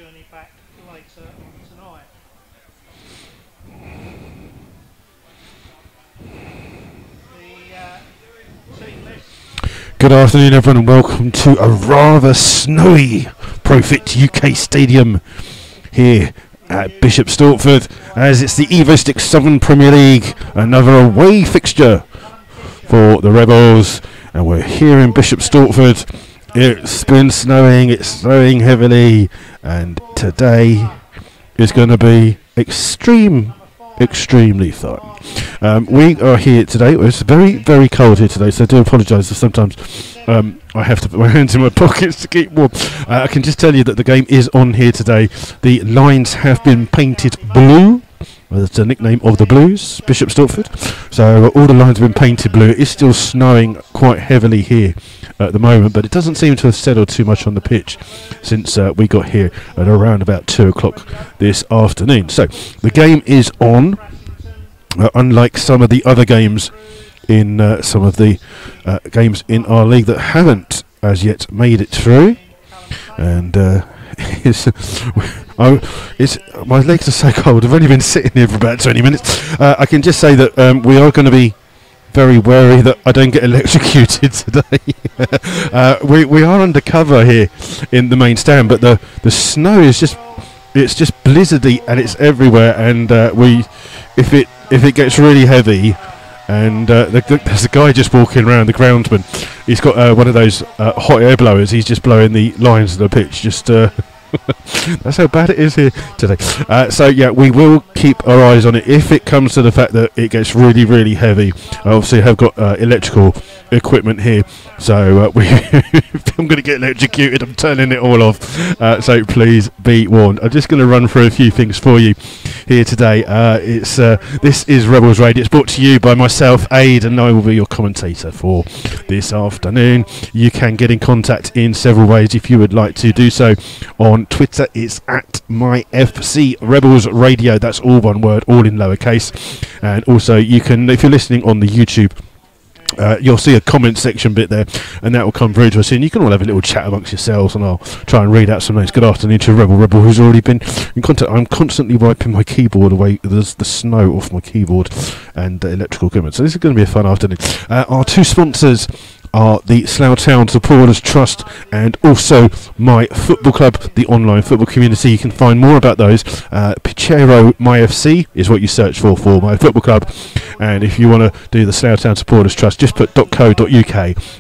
journey back later on tonight. The team list. Good afternoon, everyone, and welcome to a rather snowy Profit UK Stadium here at Bishop Stortford, as it's the Evo-Stick Southern Premier League, another away fixture for the Rebels, and we're here in Bishop Stortford. It's been snowing, it's snowing heavily, and today is going to be extremely fun. We are here today. It's very, very cold here today, so I do apologise if sometimes I have to put my hands in my pockets to keep warm. I can just tell you that the game is on here today. The lines have been painted blue. That's the nickname of the Blues, Bishop Stortford. So all the lines have been painted blue. It is still snowing quite heavily here at the moment, but it doesn't seem to have settled too much on the pitch since we got here at around about 2 o'clock this afternoon. So the game is on, unlike some of the other games in some of the games in our league that haven't as yet made it through. And my legs are so cold. I've only been sitting here for about 20 minutes. I can just say that we are going to be very wary that I don't get electrocuted today. We are under cover here in the main stand, but the snow is just blizzardy and it's everywhere. And if it gets really heavy, and there's a guy just walking around, the groundsman. He's got one of those hot air blowers. He's just blowing the lines of the pitch. Just that's how bad it is here today. So yeah, we will keep our eyes on it if it comes to the fact that it gets really, really heavy. I obviously have got electrical equipment here, so if I'm going to get electrocuted, I'm turning it all off. So please be warned. I'm just going to run through a few things for you here today. This is Rebels Radio. It's brought to you by myself, Aid, and I will be your commentator for this afternoon. You can get in contact in several ways if you would like to do so. On Twitter, it's at myfc Rebels Radio. That's all one word, all in lowercase. And also, you can, if you're listening on the YouTube, you'll see a comment section bit there, and that will come through to us, and you can all have a little chat amongst yourselves, and I'll try and read out some names. Good afternoon to Rebel who's already been in contact. I'm constantly wiping my keyboard away, there's the snow off my keyboard and the electrical equipment, so this is going to be a fun afternoon. Our two sponsors are the Slough Town Supporters Trust and also My Football Club, the online football community. You can find more about those. Pichero MyFC is what you search for My Football Club. And if you want to do the Slough Town Supporters Trust, just put .co.uk,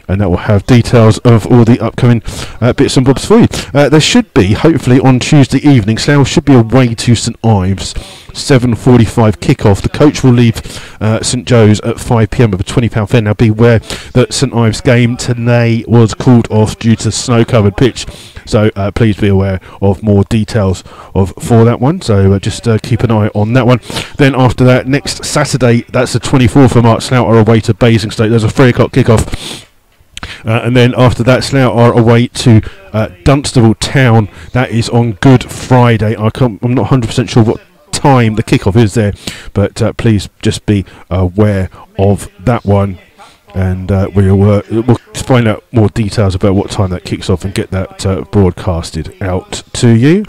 and that will have details of all the upcoming bits and bobs for you. There should be, hopefully, on Tuesday evening, Slough should be away to St Ives. 7:45 kick-off. The coach will leave St Joe's at 5 p.m. with a £20 fare. Now beware that St Ives game today was called off due to snow-covered pitch, so please be aware of more details for that one, so just keep an eye on that one. Then after that, next Saturday, that's the 24th of March, Slough are away to Basingstoke. There's a 3 o'clock kick-off. And then after that, Slough are away to Dunstable Town. That is on Good Friday. I'm not 100% sure what time the kickoff is there, but please just be aware of that one, and we'll find out more details about what time that kicks off and get that broadcasted out to you.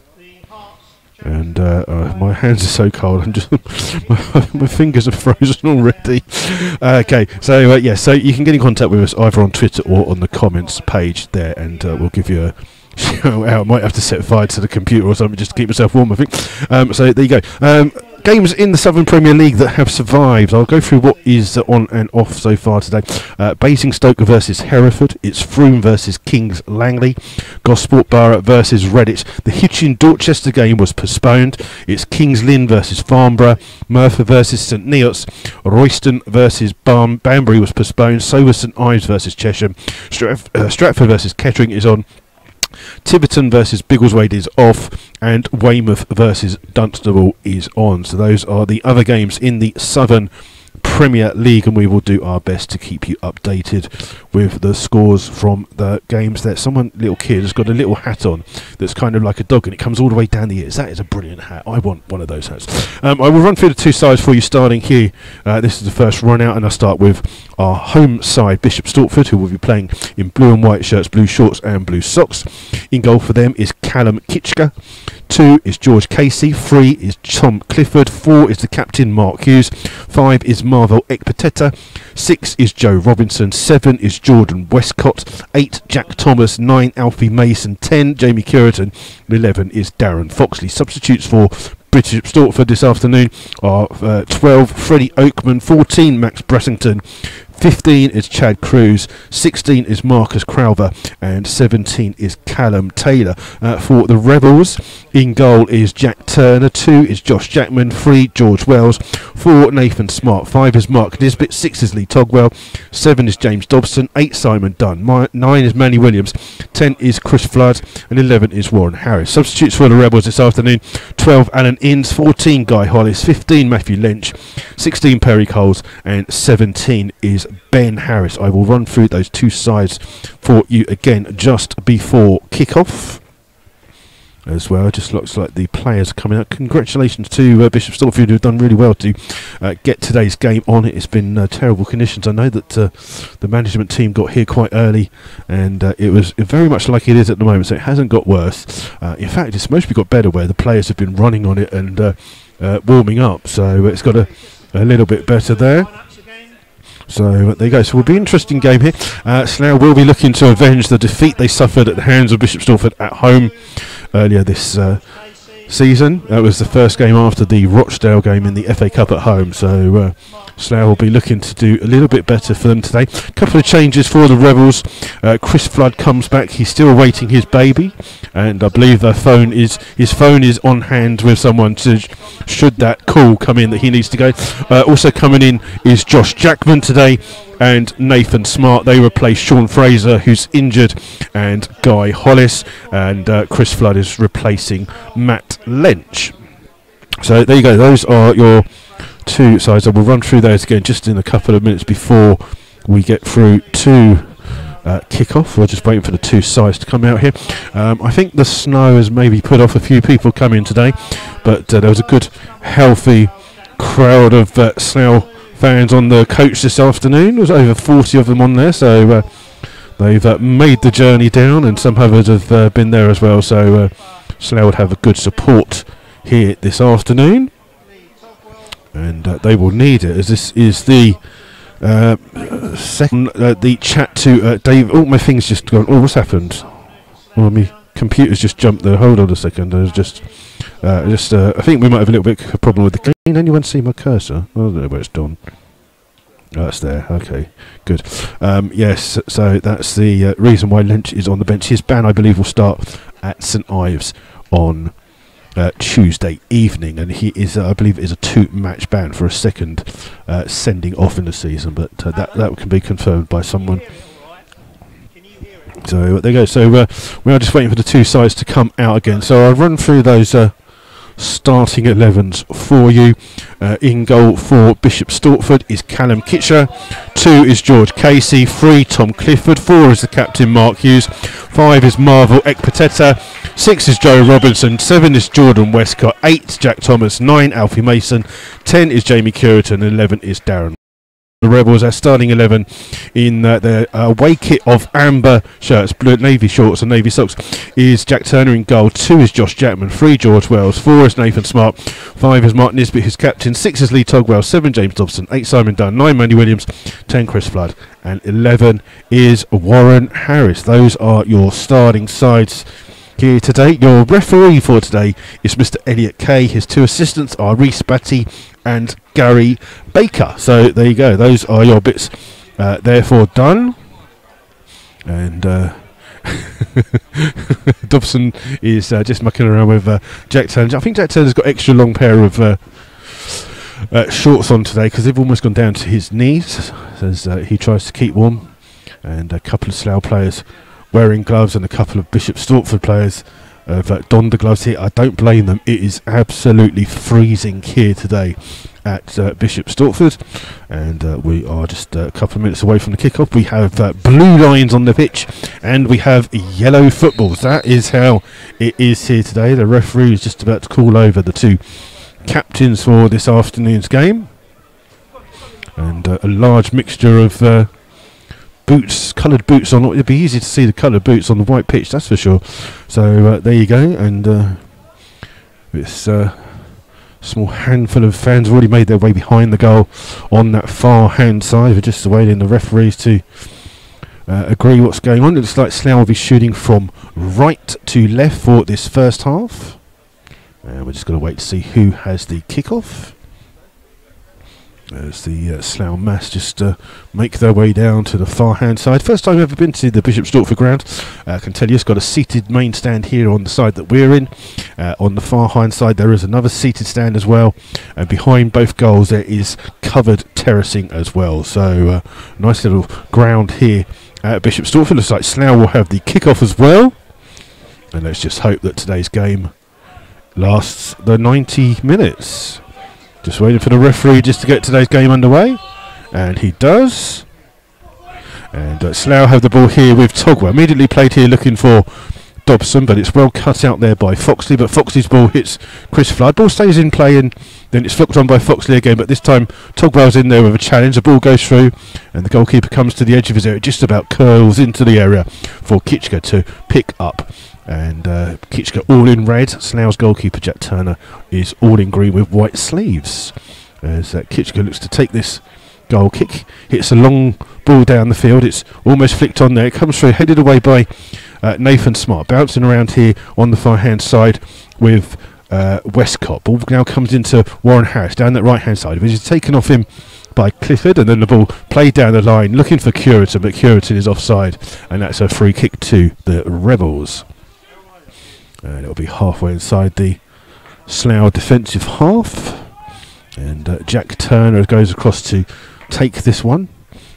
And my hands are so cold, I'm just my fingers are frozen already. Okay, so yeah, so you can get in contact with us either on Twitter or on the comments page there, and we'll give you a shout out. I might have to set fire to the computer or something just to keep myself warm, I think. So there you go. Games in the Southern Premier League that have survived. I'll go through what is on and off so far today. Basingstoke versus Hereford. It's Frome versus Kings Langley. Gosport Borough versus Redditch. The Hitchin Dorchester game was postponed. It's Kings Lynn versus Farnborough. Merthyr versus St Neots. Royston versus Banbury was postponed. So was St Ives versus Chesham. Stratford versus Kettering is on. Tiverton versus Biggleswade is off, and Weymouth versus Dunstable is on. So those are the other games in the Southern Premier League, and we will do our best to keep you updated with the scores from the games there. Someone, little kid, has got a little hat on that's kind of like a dog and it comes all the way down the ears. That is a brilliant hat. I want one of those hats. I will run through the two sides for you starting here. This is the first run out, and I'll start with our home side, Bishop Stortford, who will be playing in blue and white shirts, blue shorts and blue socks. In goal for them is Callum Kitchka. 2 is George Casey. 3 is Tom Clifford. 4 is the captain, Mark Hughes. 5 is Marvel Ekpateta. 6 is Joe Robinson. 7 is Jordan Westcott. 8 Jack Thomas. 9 Alfie Mason. 10 Jamie Curitan. 11 is Darren Foxley. Substitutes for Bishop Stortford this afternoon are 12 Freddie Oakman. 14 Max Bressington. 15 is Chad Cruz, 16 is Marcus Crowther, and 17 is Callum Taylor. For the Rebels, in goal is Jack Turner, 2 is Josh Jackman, 3 George Wells, 4 Nathan Smart, 5 is Mark Nisbet, 6 is Lee Togwell, 7 is James Dobson, 8 Simon Dunn, 9 is Manny Williams, 10 is Chris Flood, and 11 is Warren Harris. Substitutes for the Rebels this afternoon: 12 Alan Innes, 14 Guy Hollis, 15 Matthew Lynch, 16 Perry Coles, and 17 is Ben Harris. I will run through those two sides for you again just before kick-off as well. It just looks like the players are coming out. Congratulations to Bishop Stortford, who have done really well to get today's game on. It's been terrible conditions. I know that the management team got here quite early, and it was very much like it is at the moment, so it hasn't got worse. In fact, it's mostly got better, where the players have been running on it and warming up, so it's got a little bit better there. So there you go. So it will be an interesting game here. Slough will be looking to avenge the defeat they suffered at the hands of Bishop Stortford at home earlier this season. That was the first game after the Rochdale game in the FA Cup at home. So Slough will be looking to do a little bit better for them today. A couple of changes for the Rebels. Chris Flood comes back. He's still awaiting his baby, and I believe his phone is on hand with someone to, should that call come in that he needs to go. Also coming in is Josh Jackman today and Nathan Smart. They replace Sean Fraser, who's injured, and Guy Hollis, and Chris Flood is replacing Matt Lynch. So there you go. Those are your two sides. I will run through those again just in a couple of minutes before we get through to kick-off. We're just waiting for the two sides to come out here. I think the snow has maybe put off a few people coming today, but there was a good healthy crowd of Slough fans on the coach this afternoon. There was over 40 of them on there, so they've made the journey down, and some others have been there as well, so Slough would have a good support here this afternoon, and they will need it, as this is the second the chat to Dave. Oh, my thing's just gone. Oh, what's happened? Oh, my computer's just jumped there. Hold on a second. I was just I think we might have a little bit of a problem with the. Can anyone see my cursor? I don't know where it's gone. Oh, it's there. Okay, good. Yes, so that's the reason why Lynch is on the bench. His ban, I believe, will start at St Ives on Tuesday evening, and he is, I believe, it is a 2-match ban for a second sending off in the season, but that can be confirmed by someone. So there you go. So we are just waiting for the two sides to come out again. So I'll run through those starting 11s for you. In goal for Bishop Stortford is Callum Kitcher. 2 is George Casey. 3 Tom Clifford. 4 is the captain, Mark Hughes. 5 is Marvel Ekpateta. 6 is Joe Robinson. 7 is Jordan Westcott. 8 Jack Thomas. 9 Alfie Mason. 10 is Jamie Curitan. And 11 is Darren. The Rebels are starting 11 in their away kit of amber shirts, blue navy shorts and navy socks, is Jack Turner in goal. 2 is Josh Jackman. 3 George Wells. 4 is Nathan Smart. 5 is Mark Nisbet, who's captain. 6 is Lee Togwell. 7 James Dobson. 8 Simon Dunn. 9 Mandy Williams. 10 Chris Flood. And 11 is Warren Harris. Those are your starting sides here today. Your referee for today is Mr. Elliot Kay. His 2 assistants are Reese Batty and Gary Baker. So there you go. Those are your bits therefore done. And Dobson is just mucking around with Jack Turner. I think Jack Turner's got extra long pair of shorts on today, because they've almost gone down to his knees as he tries to keep warm. And a couple of Slough players wearing gloves, and a couple of Bishop Stortford players have donned the gloves here. I don't blame them. It is absolutely freezing here today, at Bishop Stortford, and we are just a couple of minutes away from the kickoff. We have blue lines on the pitch, and we have yellow footballs. That is how it is here today. The referee is just about to call over the two captains for this afternoon's game, and a large mixture of boots, coloured boots on. It'd be easy to see the coloured boots on the white pitch, that's for sure. So there you go, and it's small handful of fans have already made their way behind the goal on that far hand side. We're just awaiting the referees to agree what's going on. It looks like Slough will be shooting from right to left for this first half. We're just going to wait to see who has the kickoff, as the Slough mass just make their way down to the far hand side. First time I've ever been to the Bishop Stortford ground. I can tell you it's got a seated main stand here on the side that we're in. On the far hand side there is another seated stand as well, and behind both goals there is covered terracing as well. So nice little ground here at Bishop Stortford. Looks like Slough will have the kickoff as well, and let's just hope that today's game lasts the 90 minutes. Just waiting for the referee just to get today's game underway, and he does. And Slough have the ball here with Togwell. Immediately played here looking for Dobson, but it's well cut out there by Foxley. But Foxley's ball hits Chris Flood. Ball stays in play, and then it's flicked on by Foxley again. But this time Togwell's in there with a challenge. The ball goes through, and the goalkeeper comes to the edge of his area, just about curls into the area for Kitchka to pick up. And Kitchka all in red. Slough's goalkeeper Jack Turner is all in green with white sleeves. As Kitchka looks to take this goal kick, hits a long ball down the field. It's almost flicked on there. It comes through, headed away by Nathan Smart, bouncing around here on the far hand side with Westcott. Ball now comes into Warren Harris down that right hand side, which is taken off him by Clifford, and then the ball played down the line looking for Curitan, but Curitan is offside, and that's a free kick to the Rebels. And it'll be halfway inside the Slough defensive half, and Jack Turner goes across to take this one.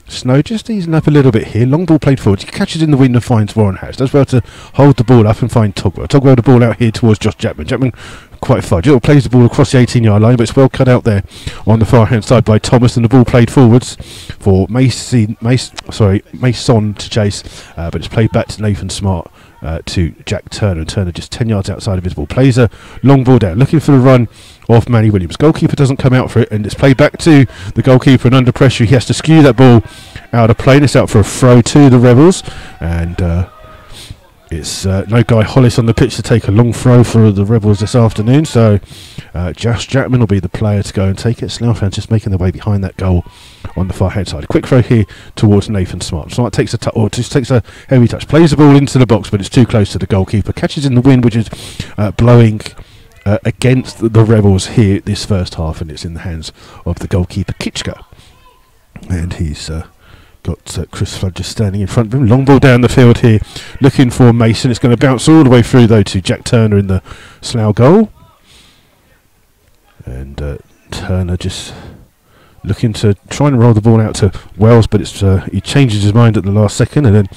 Snow just easing up a little bit here. Long ball played forward. He catches in the wind and finds Warren Harris. Does well to hold the ball up and find Togwell. Togwell the ball out here towards Josh Chapman. Chapman quite far. Jill plays the ball across the 18-yard line, but it's well cut out there on the far hand side by Thomas, and the ball played forwards for Mason to chase, but it's played back to Nathan Smart. To Jack Turner. Turner just 10 yards outside of his ball. Plays a long ball down, looking for the run of Manny Williams. Goalkeeper doesn't come out for it, and it's played back to the goalkeeper, and under pressure he has to skew that ball out of play. It's out for a throw to the Rebels, and it's no Guy Hollis on the pitch to take a long throw for the Rebels this afternoon. So Josh Chapman will be the player to go and take it. Slough fans just making their way behind that goal on the far hand side. A quick throw here towards Nathan Smart. Smart takes a heavy touch, plays the ball into the box, but it's too close to the goalkeeper. Catches in the wind, which is blowing against the Rebels here this first half, and it's in the hands of the goalkeeper Kitchka, and he's got Chris Flood just standing in front of him. Long ball down the field here looking for Mason. It's going to bounce all the way through though to Jack Turner in the Slough goal, and Turner just looking to try and roll the ball out to Wells, but it's he changes his mind at the last second and then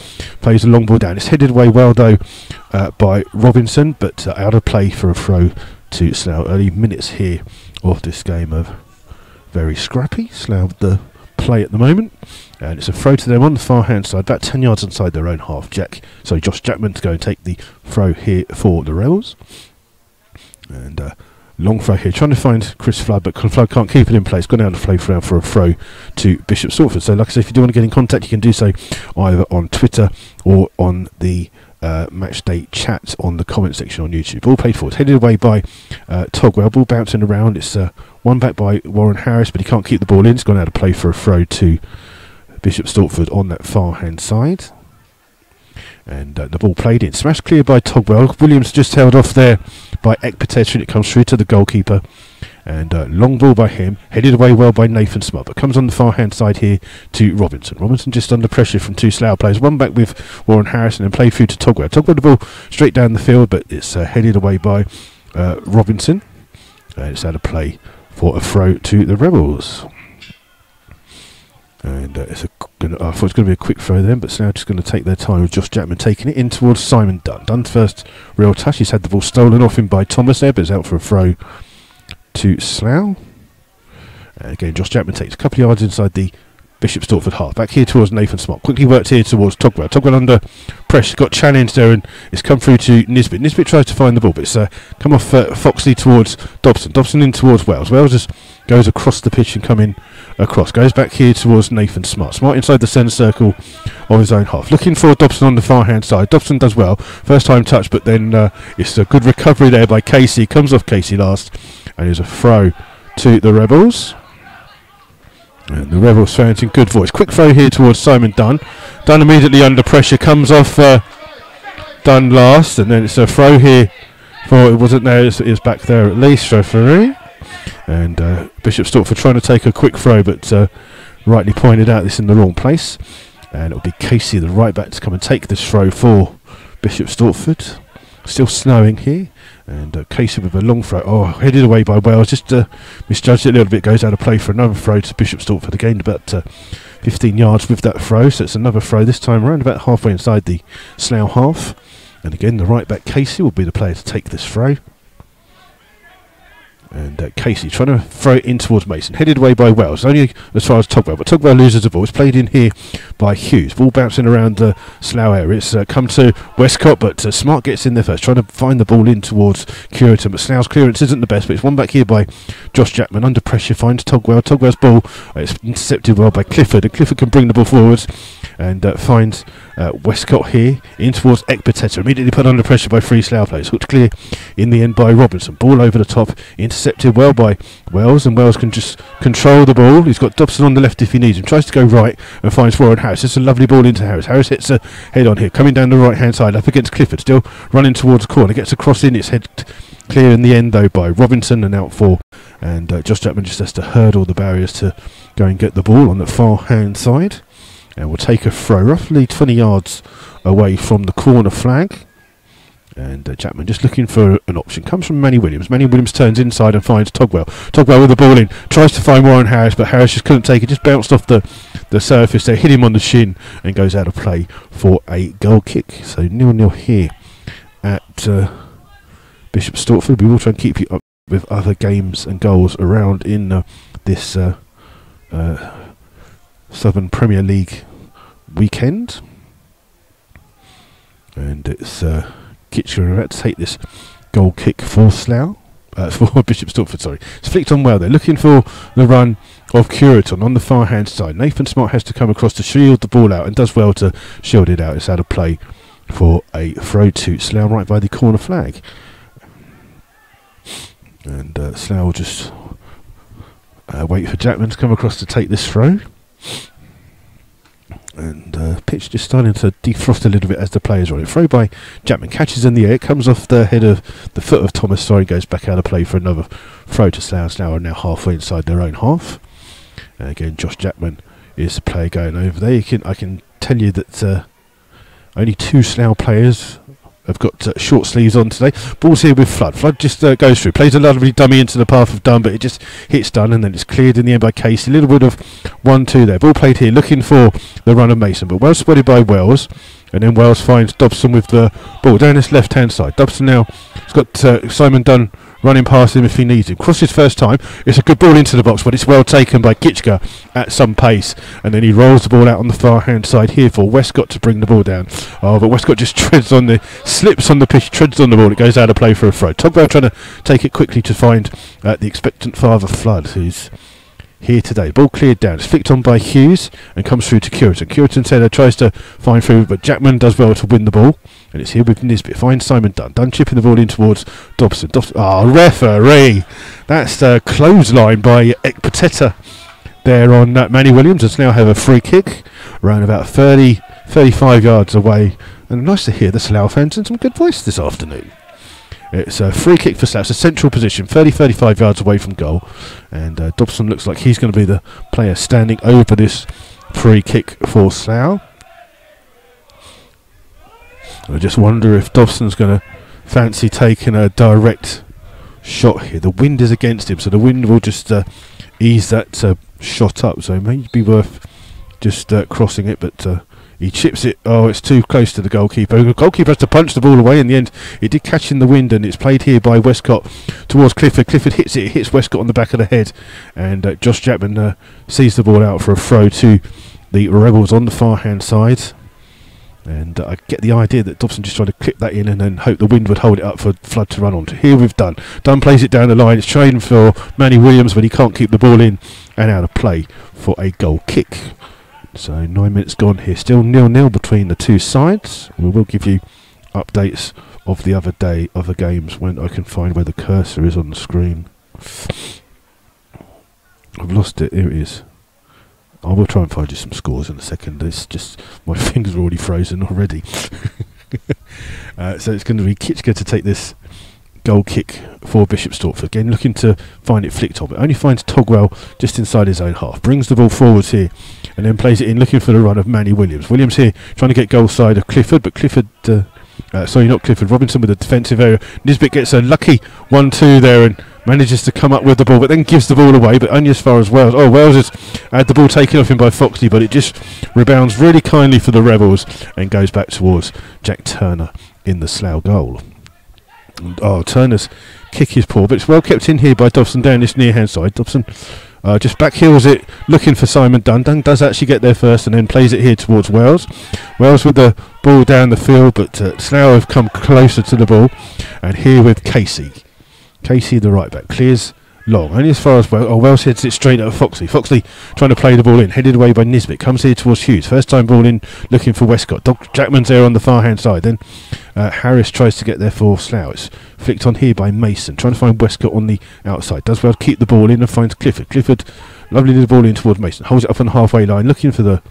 plays a long ball down. It's headed away well though by Robinson, but out of play for a throw to Slough. Early minutes here of this game of very scrappy. Slough the play at the moment, and it's a throw to them on the far hand side, about 10 yards inside their own half. Josh Chapman to go and take the throw here for the Rebels, and long throw here, trying to find Chris Flood, but Flood can't keep it in place. Gone down to play for a throw to Bishop Stortford. So like I say, if you do want to get in contact, you can do so either on Twitter or on the match day chat on the comment section on YouTube. Ball played forward, headed away by Togwell. Ball bouncing around. It's one back by Warren Harris, but he can't keep the ball in. It's gone out to play for a throw to Bishop Stortford on that far hand side. And the ball played in, smashed clear by Togwell. Williams just held off there by Ekpetesha, and it comes through to the goalkeeper. And long ball by him, headed away well by Nathan Smart, but comes on the far hand side here to Robinson. Robinson just under pressure from two Slough players. One back with Warren Harris and then played through to Togwell. Togwell the ball straight down the field, but it's headed away by Robinson. And it's out of play for a throw to the Rebels. And I thought it was going to be a quick throw then, but Slough just going to take their time with Josh Chapman taking it in towards Simon Dunn. Dunn's first real touch. He's had the ball stolen off him by Thomas there, but it's out for a throw to Slough. Again, Josh Jackman takes a couple of yards inside the Bishop Stortford half. Back here towards Nathan Smart. Quickly worked here towards Togwell. Togwell under pressure. Got challenged there and it's come through to Nisbet. Nisbet tries to find the ball, but it's come off Foxley towards Dobson. Dobson in towards Wells. Wells just goes across the pitch and come in across. Goes back here towards Nathan Smart. Smart inside the centre circle of his own half. Looking for Dobson on the far hand side. Dobson does well. First time touch, but then it's a good recovery there by Casey. Comes off Casey last. And there's a throw to the Rebels. And the Rebels fans in good voice. Quick throw here towards Simon Dunn. Dunn immediately under pressure. Comes off Dunn last. And then it's a throw here. For it wasn't there. It's back there at least. Referee. And Bishop Stortford trying to take a quick throw. But rightly pointed out this in the wrong place. And it'll be Casey, the right back, to come and take this throw for Bishop Stortford. Still snowing here. And Casey with a long throw. Oh, headed away by Wells. Just misjudged it a little bit. Goes out of play for another throw to Bishop Stortford. Again, about 15 yards with that throw. So it's another throw this time around about halfway inside the Slough half. And again, the right back Casey will be the player to take this throw. And Casey trying to throw it in towards Mason. Headed away by Wells. Only as far as Togwell. But Togwell loses the ball. It's played in here by Hughes. Ball bouncing around the Slough area. It's come to Westcott. But Smart gets in there first. Trying to find the ball in towards Curitan. But Slough's clearance isn't the best. But it's won back here by Josh Jackman. Under pressure. Finds Togwell. Togwell's ball. It's intercepted well by Clifford. And Clifford can bring the ball forwards. And finds Westcott here in towards Ekpateta. Immediately put under pressure by three Slough players. Hooked clear in the end by Robinson. Ball over the top. Intercepted well by Wells. And Wells can just control the ball. He's got Dobson on the left if he needs him. Tries to go right and finds Warren Harris. It's a lovely ball into Harris. Harris hits a head on here. Coming down the right hand side up against Clifford. Still running towards the corner. Gets across in. It's head clear in the end though by Robinson and out for. And Josh Jackman just has to hurdle the barriers to go and get the ball on the far hand side. And we'll take a throw roughly 20 yards away from the corner flag. And Chapman just looking for an option. Comes from Manny Williams. Manny Williams turns inside and finds Togwell. Togwell with the ball in. Tries to find Warren Harris, but Harris just couldn't take it. Just bounced off the surface there. Hit him on the shin and goes out of play for a goal kick. So 0-0 here at Bishop Stortford. We will try and keep you up with other games and goals around in this Southern Premier League weekend. And it's Kitchener about to take this goal kick for Slough. For Bishop Stortford, sorry. It's flicked on well there. Looking for the run of Curiton on the far hand side. Nathan Smart has to come across to shield the ball out and does well to shield it out. It's out of play for a throw to Slough right by the corner flag. And Slough will just wait for Jackman to come across to take this throw. And pitch just starting to defrost a little bit as the players are on it. Throw by Jackman, catches in the air, comes off the head of the foot of Thomas, sorry, goes back out of play for another throw to Slough. Slough are now halfway inside their own half. Again, Josh Jackman is the player going over there. I can tell you that only two Slough players have got short sleeves on today. Ball's here with Flood. Flood just goes through, plays a lovely dummy into the path of Dunn, but it just hits Dunn and then it's cleared in the end by Casey. A little bit of 1-2 there. Ball played here, looking for the run of Mason, but well spotted by Wells. And then Wells finds Dobson with the ball down his left hand side. Dobson now has got Simon Dunn running past him if he needs him. Crosses first time. It's a good ball into the box, but it's well taken by Kitchka at some pace. And then he rolls the ball out on the far hand side here for Westcott to bring the ball down. Oh, but Westcott just slips on the pitch, treads on the ball. It goes out of play for a throw. Togwell trying to take it quickly to find the expectant father Flood, who's here today. Ball cleared down. It's flicked on by Hughes and comes through to Curitan. Curitan Taylor tries to find through, but Jackman does well to win the ball. And it's here with Nisbet. Finds Simon Dunn. Dunn chipping the ball in towards Dobson. Referee! That's the clothesline by Ekpateta there on Manny Williams. Let's now have a free kick around about 35 yards away. And nice to hear the Slough fans in some good voice this afternoon. It's a free kick for Slough. It's a central position, 35 yards away from goal. And Dobson looks like he's going to be the player standing over this free kick for Slough. I just wonder if Dobson's going to fancy taking a direct shot here. The wind is against him, so the wind will just ease that shot up. So it may be worth just crossing it, but he chips it. Oh, it's too close to the goalkeeper. The goalkeeper has to punch the ball away. In the end, it did catch in the wind, and it's played here by Westcott towards Clifford. Clifford hits it. It hits Westcott on the back of the head, and Josh Jackman sees the ball out for a throw to the Rebels on the far hand side. And I get the idea that Dobson just tried to clip that in and then hope the wind would hold it up for Flood to run onto. Here we've Dunn. Dunn plays it down the line. It's trading for Manny Williams, but he can't keep the ball in and out of play for a goal kick. So 9 minutes gone here. Still 0-0 between the two sides. We will give you updates of the other games when I can find where the cursor is on the screen. I've lost it. Here it is. I will try and find you some scores in a second. It's just my fingers are already frozen already. So it's going to be Kitchker to take this goal kick for Bishop Stortford. Again, looking to find it flicked on, but only finds Togwell just inside his own half. Brings the ball forwards here and then plays it in, looking for the run of Manny Williams. Williams here trying to get goal side of Clifford, but Clifford... sorry, not Clifford. Robinson with the defensive area. Nisbet gets a lucky 1-2 there and manages to come up with the ball, but then gives the ball away, but only as far as Wales. Oh, Wales has had the ball taken off him by Foxley, but it just rebounds really kindly for the Rebels and goes back towards Jack Turner in the Slough goal. And, Turner's kick is poor, but it's well kept in here by Dobson down this near hand side. Dobson just back heels it, looking for Simon Dunn. Dunn does actually get there first and then plays it here towards Wales. Wales with the ball down the field, but Slough have come closer to the ball. And here with Casey. Casey, the right back, clears long, only as far as Wells heads it straight at Foxley. Foxley trying to play the ball in, headed away by Nisbet, comes here towards Hughes. First time ball in, looking for Westcott. Jackman's there on the far hand side. Then Harris tries to get there for Slough. It's flicked on here by Mason, trying to find Westcott on the outside. Does well to keep the ball in and finds Clifford. Clifford, lovely little ball in towards Mason. Holds it up on the halfway line, looking for the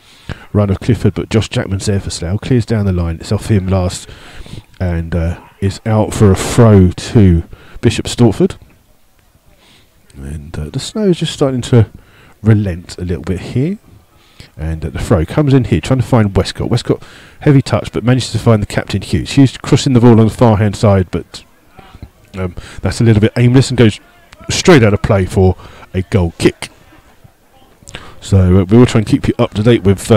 run of Clifford, but Josh Jackman's there for Slough. Clears down the line. It's off him last, and is out for a throw to Bishop Stortford. And the snow is just starting to relent a little bit here. And the throw comes in here, trying to find Westcott. Westcott, heavy touch, but manages to find the captain, Hughes. Hughes crossing the ball on the far hand side, but that's a little bit aimless and goes straight out of play for a goal kick. So we will try and keep you up to date with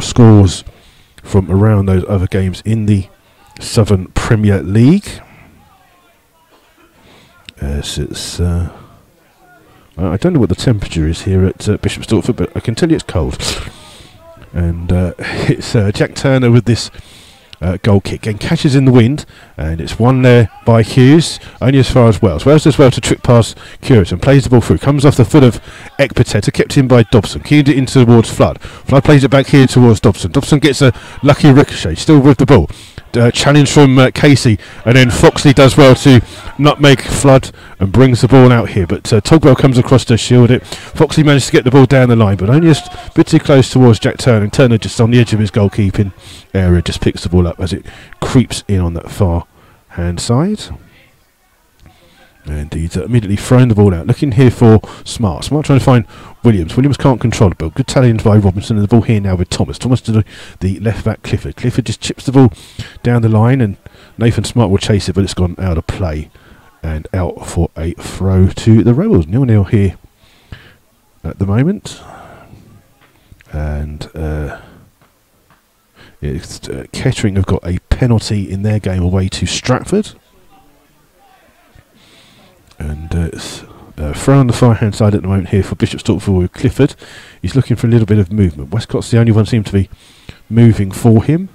scores from around those other games in the Southern Premier League. It's I don't know what the temperature is here at Bishop Stortford, but I can tell you it's cold. And it's Jack Turner with this goal kick and catches in the wind, and it's won there by Hughes, only as far as Wells. Wells does well to trick past Curate and plays the ball through. Comes off the foot of Ekpateta, kept in by Dobson. Keyed it in towards Flood. Flood plays it back here towards Dobson. Dobson gets a lucky ricochet, still with the ball. Challenge from Casey, and then Foxley does well to nutmeg Flood and brings the ball out here, but Togwell comes across to shield it. Foxley managed to get the ball down the line, but only just a bit too close towards Jack Turner, and Turner just on the edge of his goalkeeping area just picks the ball up as it creeps in on that far hand side. And he's immediately thrown the ball out, looking here for Smart. Smart trying to find Williams. Williams can't control the ball. Good challenge by Robinson, and the ball here now with Thomas. Thomas to the left back Clifford. Clifford just chips the ball down the line, and Nathan Smart will chase it, but it's gone out of play and out for a throw to the Rebels. 0-0 here at the moment. And Kettering have got a penalty in their game away to Stratford. And it's throw on the far hand side at the moment here for Bishop Stortford with Clifford. He's looking for a little bit of movement. Westcott's the only one seems to be moving for him.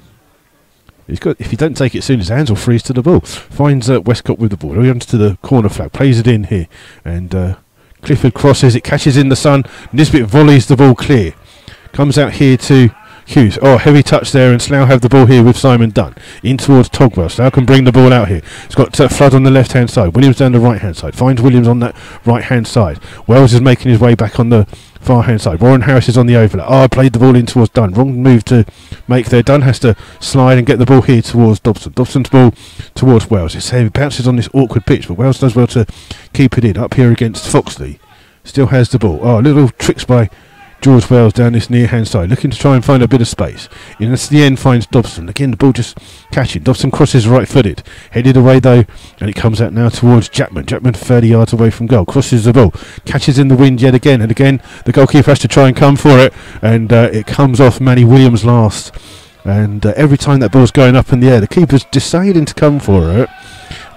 He's got, if he don't take it soon, his hands will freeze to the ball. Finds Westcott with the ball. He runs to the corner flag, plays it in here, and Clifford crosses. It catches in the sun. Nisbet volleys the ball clear. Comes out here to Hughes. Oh, heavy touch there, and Slough have the ball here with Simon Dunn. In towards Togwell. Slough can bring the ball out here. It's got Flood on the left-hand side. Williams down the right-hand side. Finds Williams on that right-hand side. Wells is making his way back on the far-hand side. Warren Harris is on the overlap. Oh, played the ball in towards Dunn. Wrong move to make there. Dunn has to slide and get the ball here towards Dobson. Dobson's ball towards Wells. It's heavy. Bounces on this awkward pitch, but Wells does well to keep it in. Up here against Foxley. Still has the ball. Oh, little tricks by George Wells down this near hand side, looking to try and find a bit of space. In the end finds Dobson. Again, the ball just catching. Dobson crosses right footed. Headed away though, and it comes out now towards Jackman. Jackman 30 yards away from goal. Crosses the ball. Catches in the wind yet again. And again, the goalkeeper has to try and come for it. And it comes off Manny Williams last. And every time that ball's going up in the air, the keeper's deciding to come for it.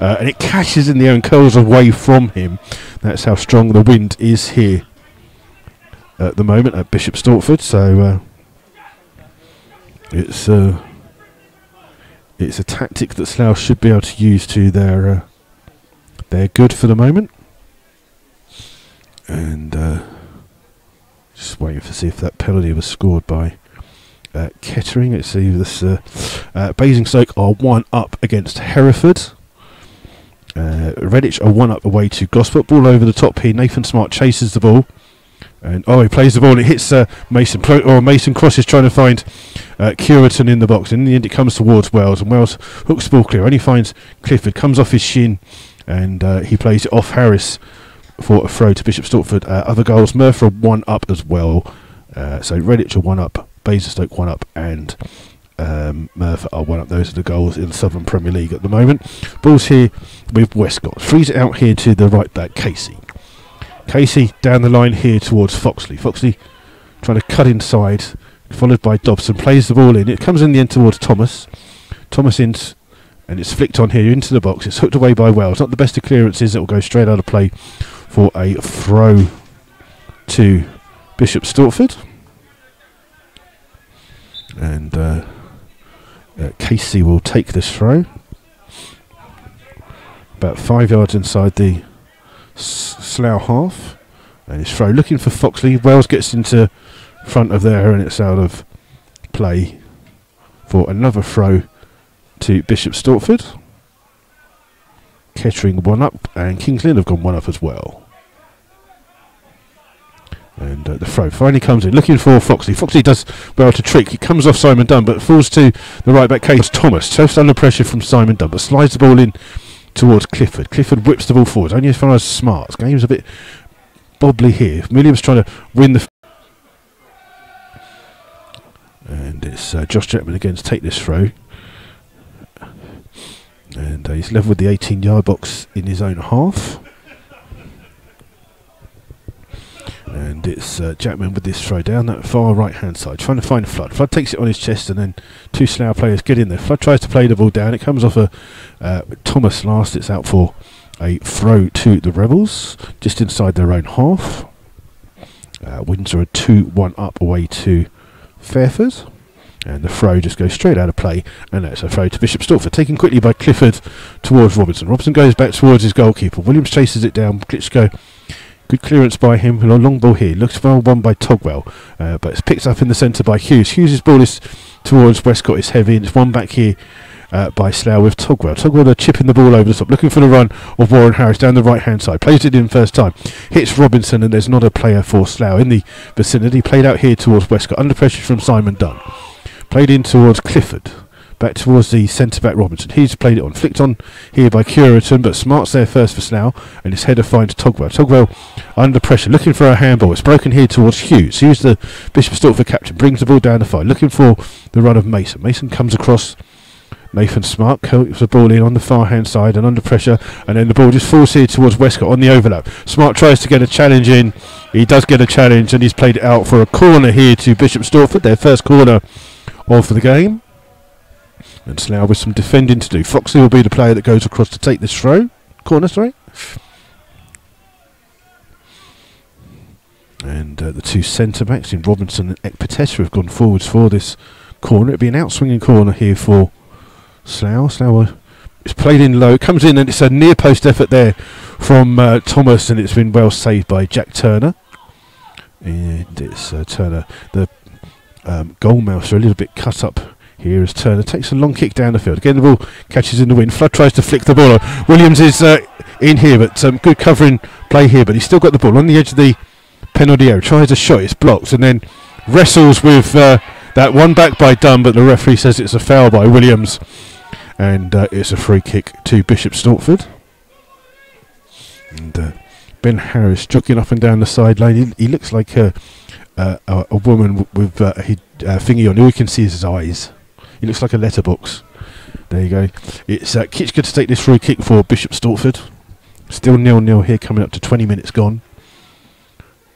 and it catches in the air and curls away from him. That's how strong the wind is here at the moment at Bishop Stortford. So it's a tactic that Slough should be able to use to their good for the moment. And just waiting to see if that penalty was scored by Kettering. Let's see this. Basingstoke are 1 up against Hereford. Redditch are 1 up away to Gosport. Ball over the top here. Nathan Smart chases the ball. And he plays the ball and it hits Mason. Mason crosses trying to find Curitan in the box. And in the end it comes towards Wells. And Wells hooks the ball clear. Only finds Clifford. Comes off his shin. And he plays it off Harris for a throw to Bishop Stortford. Other goals. Merthyr are 1 up as well. So Redditch are 1 up. Basingstoke 1 up. And Merthyr are 1 up. Those are the goals in the Southern Premier League at the moment. Ball's here with Westcott. Frees it out here to the right back, Casey. Casey down the line here towards Foxley. Foxley trying to cut inside, followed by Dobson. Plays the ball in. It comes in the end towards Thomas. Thomas in, and it's flicked on here into the box. It's hooked away by Wells. Not the best of clearances. It will go straight out of play for a throw to Bishop Stortford. And Casey will take this throw. About 5 yards inside the Slough half, and it's throw looking for Foxley. Wells gets into front of there and it's out of play for another throw to Bishop Stortford. Kettering 1 up and Kings Lynn have gone 1 up as well. And the throw finally comes in looking for Foxley. Foxley does well to trick. He comes off Simon Dunn but falls to the right back case. Thomas just under pressure from Simon Dunn but slides the ball in towards Clifford. Clifford whips the ball forward, only as far as Smart. Game's a bit bobbly here. Williams trying to win the... And it's Josh Jackman again to take this throw. And he's level with the 18-yard box in his own half. And it's Jackman with this throw down that far right-hand side, trying to find Flood. Flood takes it on his chest and then 2 Slough players get in there. Flood tries to play the ball down. It comes off a Thomas last. It's out for a throw to the Rebels, just inside their own half. Windsor are 2-1 up away to Fairford. And the throw just goes straight out of play. And that's a throw to Bishop Stortford, taken quickly by Clifford towards Robinson. Robinson goes back towards his goalkeeper. Williams chases it down. Klitschko. Good clearance by him. A long ball here. Looks well won by Togwell. But it's picked up in the centre by Hughes. Hughes' ball is towards Westcott. It's heavy. And it's won back here by Slough with Togwell. Togwell chipping the ball over the top. Looking for the run of Warren Harris down the right-hand side. Plays it in first time. Hits Robinson. And there's not a player for Slough in the vicinity. Played out here towards Westcott. Under pressure from Simon Dunn. Played in towards Clifford. Back towards the centre-back Robinson. He's played it on. Flicked on here by Curitan, but Smart's there first for Slough, and his header finds Togwell. Togwell under pressure, looking for a handball. It's broken here towards Hughes. Hughes, the Bishop Stortford captain, brings the ball down the field, looking for the run of Mason. Mason comes across Nathan Smart, curls the ball in on the far-hand side and under pressure, and then the ball just falls here towards Westcott on the overlap. Smart tries to get a challenge in. He does get a challenge, and he's played it out for a corner here to Bishop Stortford, their first corner of the game. And Slough with some defending to do. Foxley will be the player that goes across to take this throw. Corner, sorry. And the 2 centre-backs in Robinson and Ekpatesa have gone forwards for this corner. It'll be an out-swinging corner here for Slough. Slough is played in low. It comes in and it's a near-post effort there from Thomas, and it's been well saved by Jack Turner. And it's Turner. The goalmouths are a little bit cut up here as Turner takes a long kick down the field. Again, the ball catches in the wind. Flood tries to flick the ball on. Williams is in here, but good covering play here. But he's still got the ball on the edge of the penalty area. Tries a shot, it's blocked, and then wrestles with that one back by Dunn. But the referee says it's a foul by Williams, and it's a free kick to Bishop Stortford. And Ben Harris jogging up and down the sideline. He looks like a woman with a thingy on. All you can see is his eyes. He looks like a letterbox. There you go. It's Kitchka to take this free kick for Bishop Stortford. Still 0-0 here, coming up to 20 minutes gone.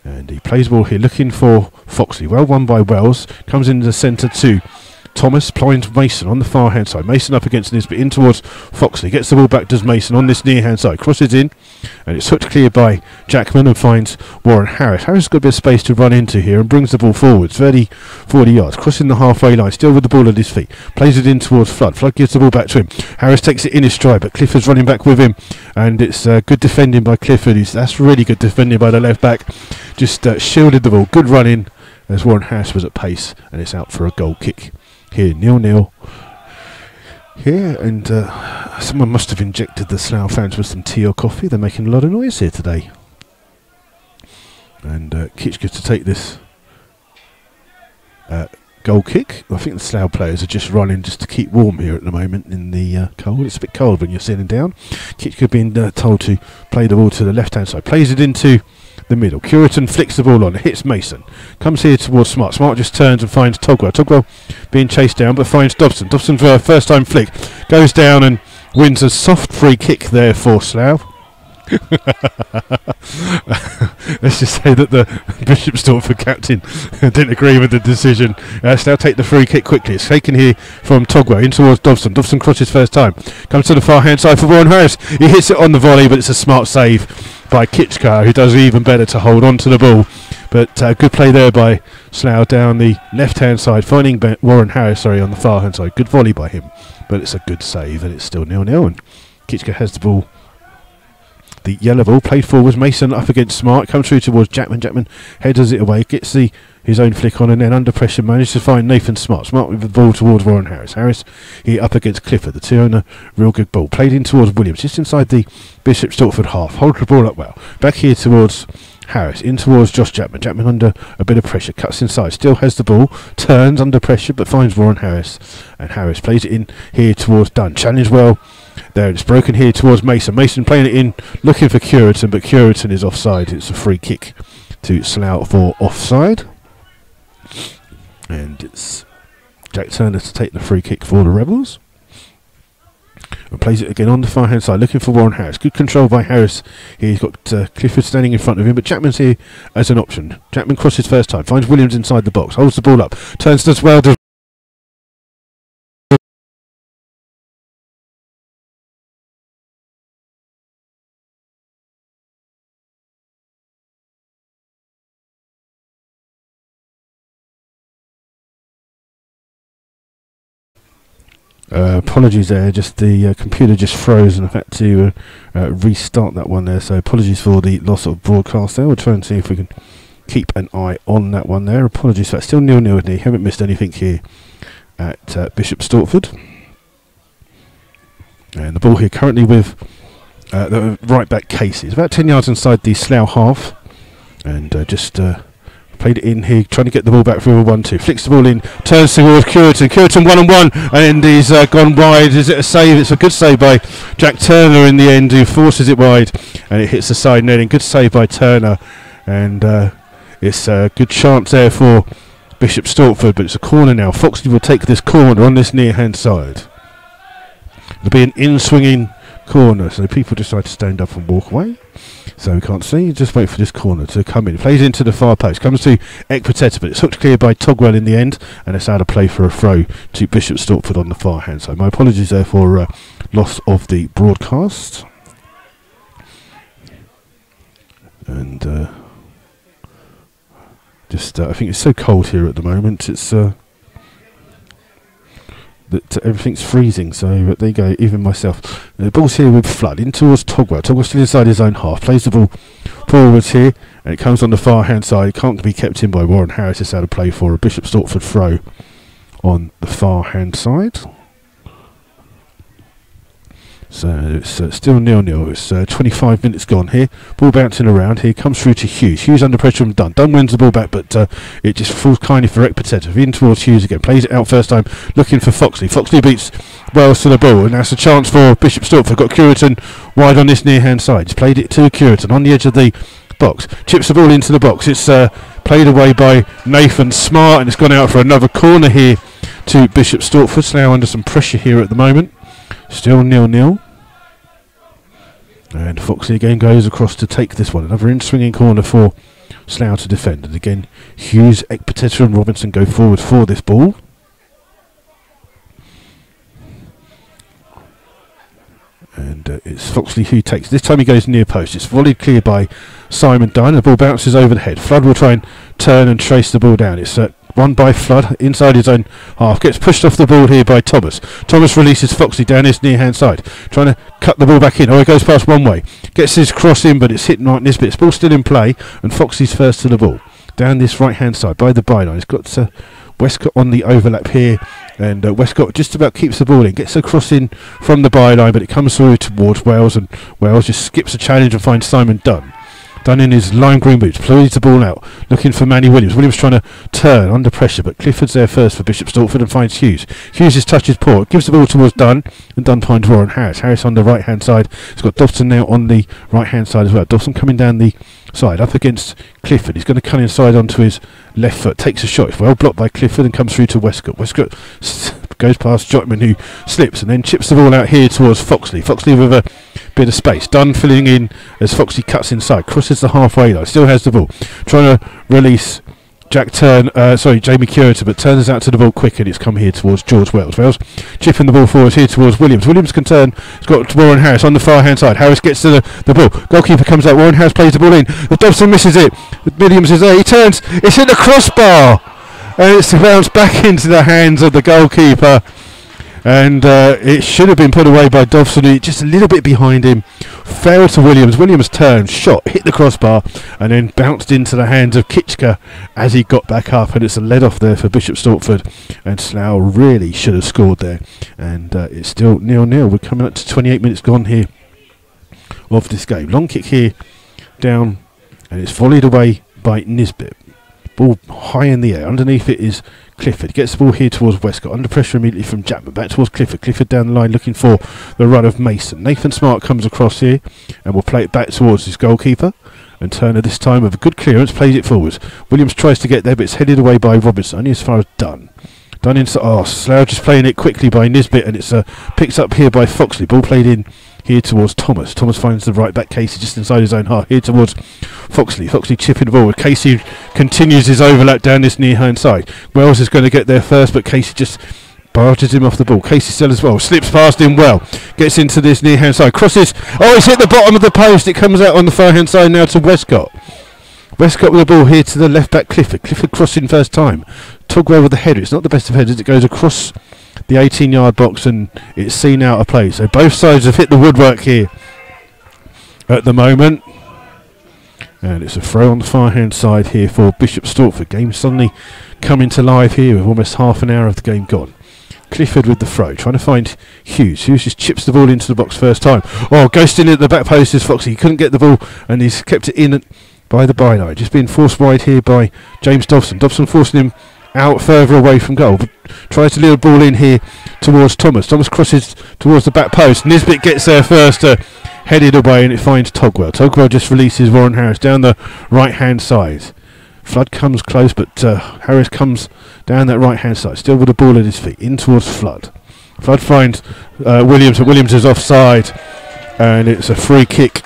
And he plays ball here, looking for Foxley. Well won by Wells. Comes into the centre to Thomas finds Mason on the far hand side. Mason up against Nisbet, in towards Foxley. Gets the ball back, does Mason on this near hand side. Crosses in, and it's hooked clear by Jackman and finds Warren Harris. Harris has got a bit of space to run into here and brings the ball forwards, 40 yards. Crossing the halfway line, still with the ball at his feet. Plays it in towards Flood. Flood gives the ball back to him. Harris takes it in his stride, but Clifford's running back with him, and it's good defending by Clifford. That's really good defending by the left back. Just shielded the ball. Good run in as Warren Harris was at pace, and it's out for a goal kick. Here, 0-0 here, and someone must have injected the Slough fans with some tea or coffee. They're making a lot of noise here today. And Kitchka to take this goal kick. I think the Slough players are just running just to keep warm here at the moment in the cold. It's a bit cold when you're sitting down. Kitchka being told to play the ball to the left hand side. Plays it into the middle. Curitan flicks the ball on, hits Mason. Comes here towards Smart. Smart just turns and finds Togwell. Togwell being chased down but finds Dobson. Dobson for a first time flick. Goes down and wins a soft free kick there for Slough. Let's just say that the Bishop Stortford captain didn't agree with the decision. Slough take the free kick quickly. It's taken here from Togwell in towards Dobson. Dobson crosses first time. Comes to the far hand side for Warren Harris. He hits it on the volley, but it's a smart save by Kitchka, who does even better to hold on to the ball. But good play there by Slough down the left hand side, finding Warren Harris on the far hand side. Good volley by him, but it's a good save, and it's still 0-0. And Kitchka has the ball. The yellow ball played forwards. Mason up against Smart. Comes through towards Jackman. Jackman headers it away. Gets his own flick on, and then under pressure manages to find Nathan Smart. Smart with the ball towards Warren Harris. Harris here up against Clifford. The two on a real good ball. Played in towards Williams. Just inside the Bishop Stortford half. Holds the ball up well. Back here towards Harris. In towards Josh Jackman. Jackman under a bit of pressure. Cuts inside. Still has the ball. Turns under pressure but finds Warren Harris. And Harris plays it in here towards Dunn. Challenge well. There, it's broken here towards Mason. Mason playing it in, looking for Curitan, but Curitan is offside. It's a free kick to Slough for offside. And it's Jack Turner to take the free kick for the Rebels. And plays it again on the far hand side, looking for Warren Harris. Good control by Harris. He's got Clifford standing in front of him, but Jackman's here as an option. Jackman crosses first time, finds Williams inside the box, holds the ball up, turns as well. Apologies there, just the computer just froze and I've had to restart that one there, so apologies for the loss of broadcast there. We'll try and see if we can keep an eye on that one there. Apologies for that, still 0-0 here, haven't missed anything here at Bishop Stortford. And the ball here currently with the right back Casey. It's about 10 yards inside the Slough half, and just played it in here, trying to get the ball back for a 1-2. Flicks the ball in, turns towards Curitan. Curitan 1-on-1, and he's gone wide. Is it a save? It's a good save by Jack Turner in the end, who forces it wide, and it hits the side netting. Good save by Turner, and it's a good chance there for Bishop Stortford, but it's a corner now. Foxley will take this corner on this near hand side. It'll be an in-swinging corner, so people decide to stand up and walk away. So we can't see, just wait for this corner to come in. Plays into the far post, comes to Ekpateta, but it's hooked clear by Togwell in the end, and it's out of play for a throw to Bishop Stortford on the far hand side. My apologies there for loss of the broadcast. And I think it's so cold here at the moment, it's that everything's freezing, so there you go, even myself. The ball's here with Flood, in towards Togwell. Togwell still inside his own half, plays the ball forwards here, and it comes on the far hand side. It can't be kept in by Warren Harris. It's out of play for a Bishop Stortford throw on the far hand side. So it's still 0-0. It's 25 minutes gone here. Ball bouncing around. Here comes through to Hughes. Hughes under pressure from Dunn. Dunn wins the ball back, but it just falls kindly for Ekpateta. In towards Hughes again. Plays it out first time, looking for Foxley. Foxley beats Wells to the ball, and that's a chance for Bishop Stortford. Got Curitan wide on this near hand side. He's played it to Curitan on the edge of the box. Chips the ball into the box. It's played away by Nathan Smart, and it's gone out for another corner here to Bishop Stortford. Slough under some pressure here at the moment. Still 0-0. And Foxley again goes across to take this one. Another in-swinging corner for Slough to defend. And again, Hughes, Ekpateta and Robinson go forward for this ball. And it's Foxley who takes. This time he goes near post. It's volleyed clear by Simon Dunn. The ball bounces over the head. Flood will try and turn and trace the ball down. It's won by Flood inside his own half. Gets pushed off the ball here by Thomas. Thomas releases Foxley down his near hand side. Trying to cut the ball back in. Oh, it goes past one way. Gets his cross in, but it's hit Mark Nisbet. It's ball still in play, and Foxley's first to the ball. Down this right hand side by the byline. It's got Westcott on the overlap here. And Westcott just about keeps the ball in, gets a cross in from the byline, but it comes through towards Wales, and Wales just skips a challenge and finds Simon Dunn. Dunn in his lime green boots, plays the ball out, looking for Manny Williams. Williams trying to turn under pressure, but Clifford's there first for Bishop Stortford and finds Hughes. Hughes' touch is poor, gives the ball towards Dunn, and Dunn finds Warren Harris. Harris on the right hand side. It's got Dobson now on the right hand side as well. Dobson coming down the side up against Clifford. He's going to cut inside onto his left foot, takes a shot. It's well blocked by Clifford and comes through to Westcott. Westcott goes past Jotman, who slips and then chips the ball out here towards Foxley. Foxley with a bit of space. Dunn filling in as Foxley cuts inside, crosses the halfway line, still has the ball, trying to release Jamie Curita, but turns out to the ball quick, and it's come here towards George Wells. Wells chipping the ball forward here towards Williams. Williams can turn. It's got Warren Harris on the far hand side. Harris gets to the ball. Goalkeeper comes out. Warren Harris plays the ball in. Dobson misses it. Williams is there. He turns. It's hit the crossbar, and it's bounced back into the hands of the goalkeeper. And it should have been put away by Dobson, just a little bit behind him. Fell to Williams. Williams turned, shot, hit the crossbar, and then bounced into the hands of Kitchka as he got back up. And it's a lead off there for Bishop Stortford. And Slough really should have scored there. And it's still 0-0. We're coming up to 28 minutes gone here of this game. Long kick here down, and it's volleyed away by Nisbet. Ball high in the air. Underneath it is Clifford. Gets the ball here towards Westcott. Under pressure immediately from Chapman. Back towards Clifford. Clifford down the line looking for the run of Mason. Nathan Smart comes across here and will play it back towards his goalkeeper. And Turner this time with a good clearance plays it forwards. Williams tries to get there, but it's headed away by Robinson. Only as far as Dunn. Dunn inside. Oh, Slough just playing it quickly by Nisbet, and it's picked up here by Foxley. Ball played in here towards Thomas. Thomas finds the right back Casey just inside his own half. Here towards Foxley. Foxley chipping the ball. Casey continues his overlap down this near hand side. Wells is going to get there first, but Casey just barges him off the ball. Casey still as well. Slips past him well. Gets into this near hand side. Crosses. Oh, it's hit the bottom of the post. It comes out on the far hand side now to Westcott. Westcott with the ball here to the left back Clifford. Clifford crossing first time. Tugwell with the header. It's not the best of headers. It goes across the 18-yard box and it's seen out of play. So both sides have hit the woodwork here at the moment. And it's a throw on the far hand side here for Bishop Stortford. Game suddenly coming to life here with almost half an hour of the game gone. Clifford with the throw, trying to find Hughes. Hughes just chips the ball into the box first time. Oh, ghosting at the back post is Foxy. He couldn't get the ball and he's kept it in by the byline. Just being forced wide here by James Dobson. Dobson forcing him out further away from goal, but tries to lure the ball in here towards Thomas. Thomas crosses towards the back post. Nisbet gets there first, headed away, and it finds Togwell. Togwell just releases Warren Harris down the right hand side. Flood comes close, but Harris comes down that right hand side, still with the ball at his feet, in towards Flood. Flood finds Williams, but Williams is offside, and it's a free kick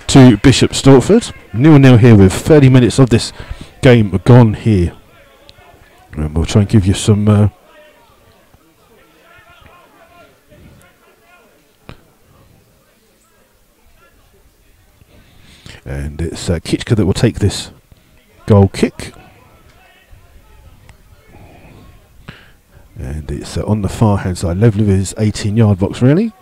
to Bishop Stortford. 0-0 here with 30 minutes of this game gone here. And we'll try and give you some and it's Kitchka that will take this goal kick, and it's on the far hand side, level of his 18-yard box really.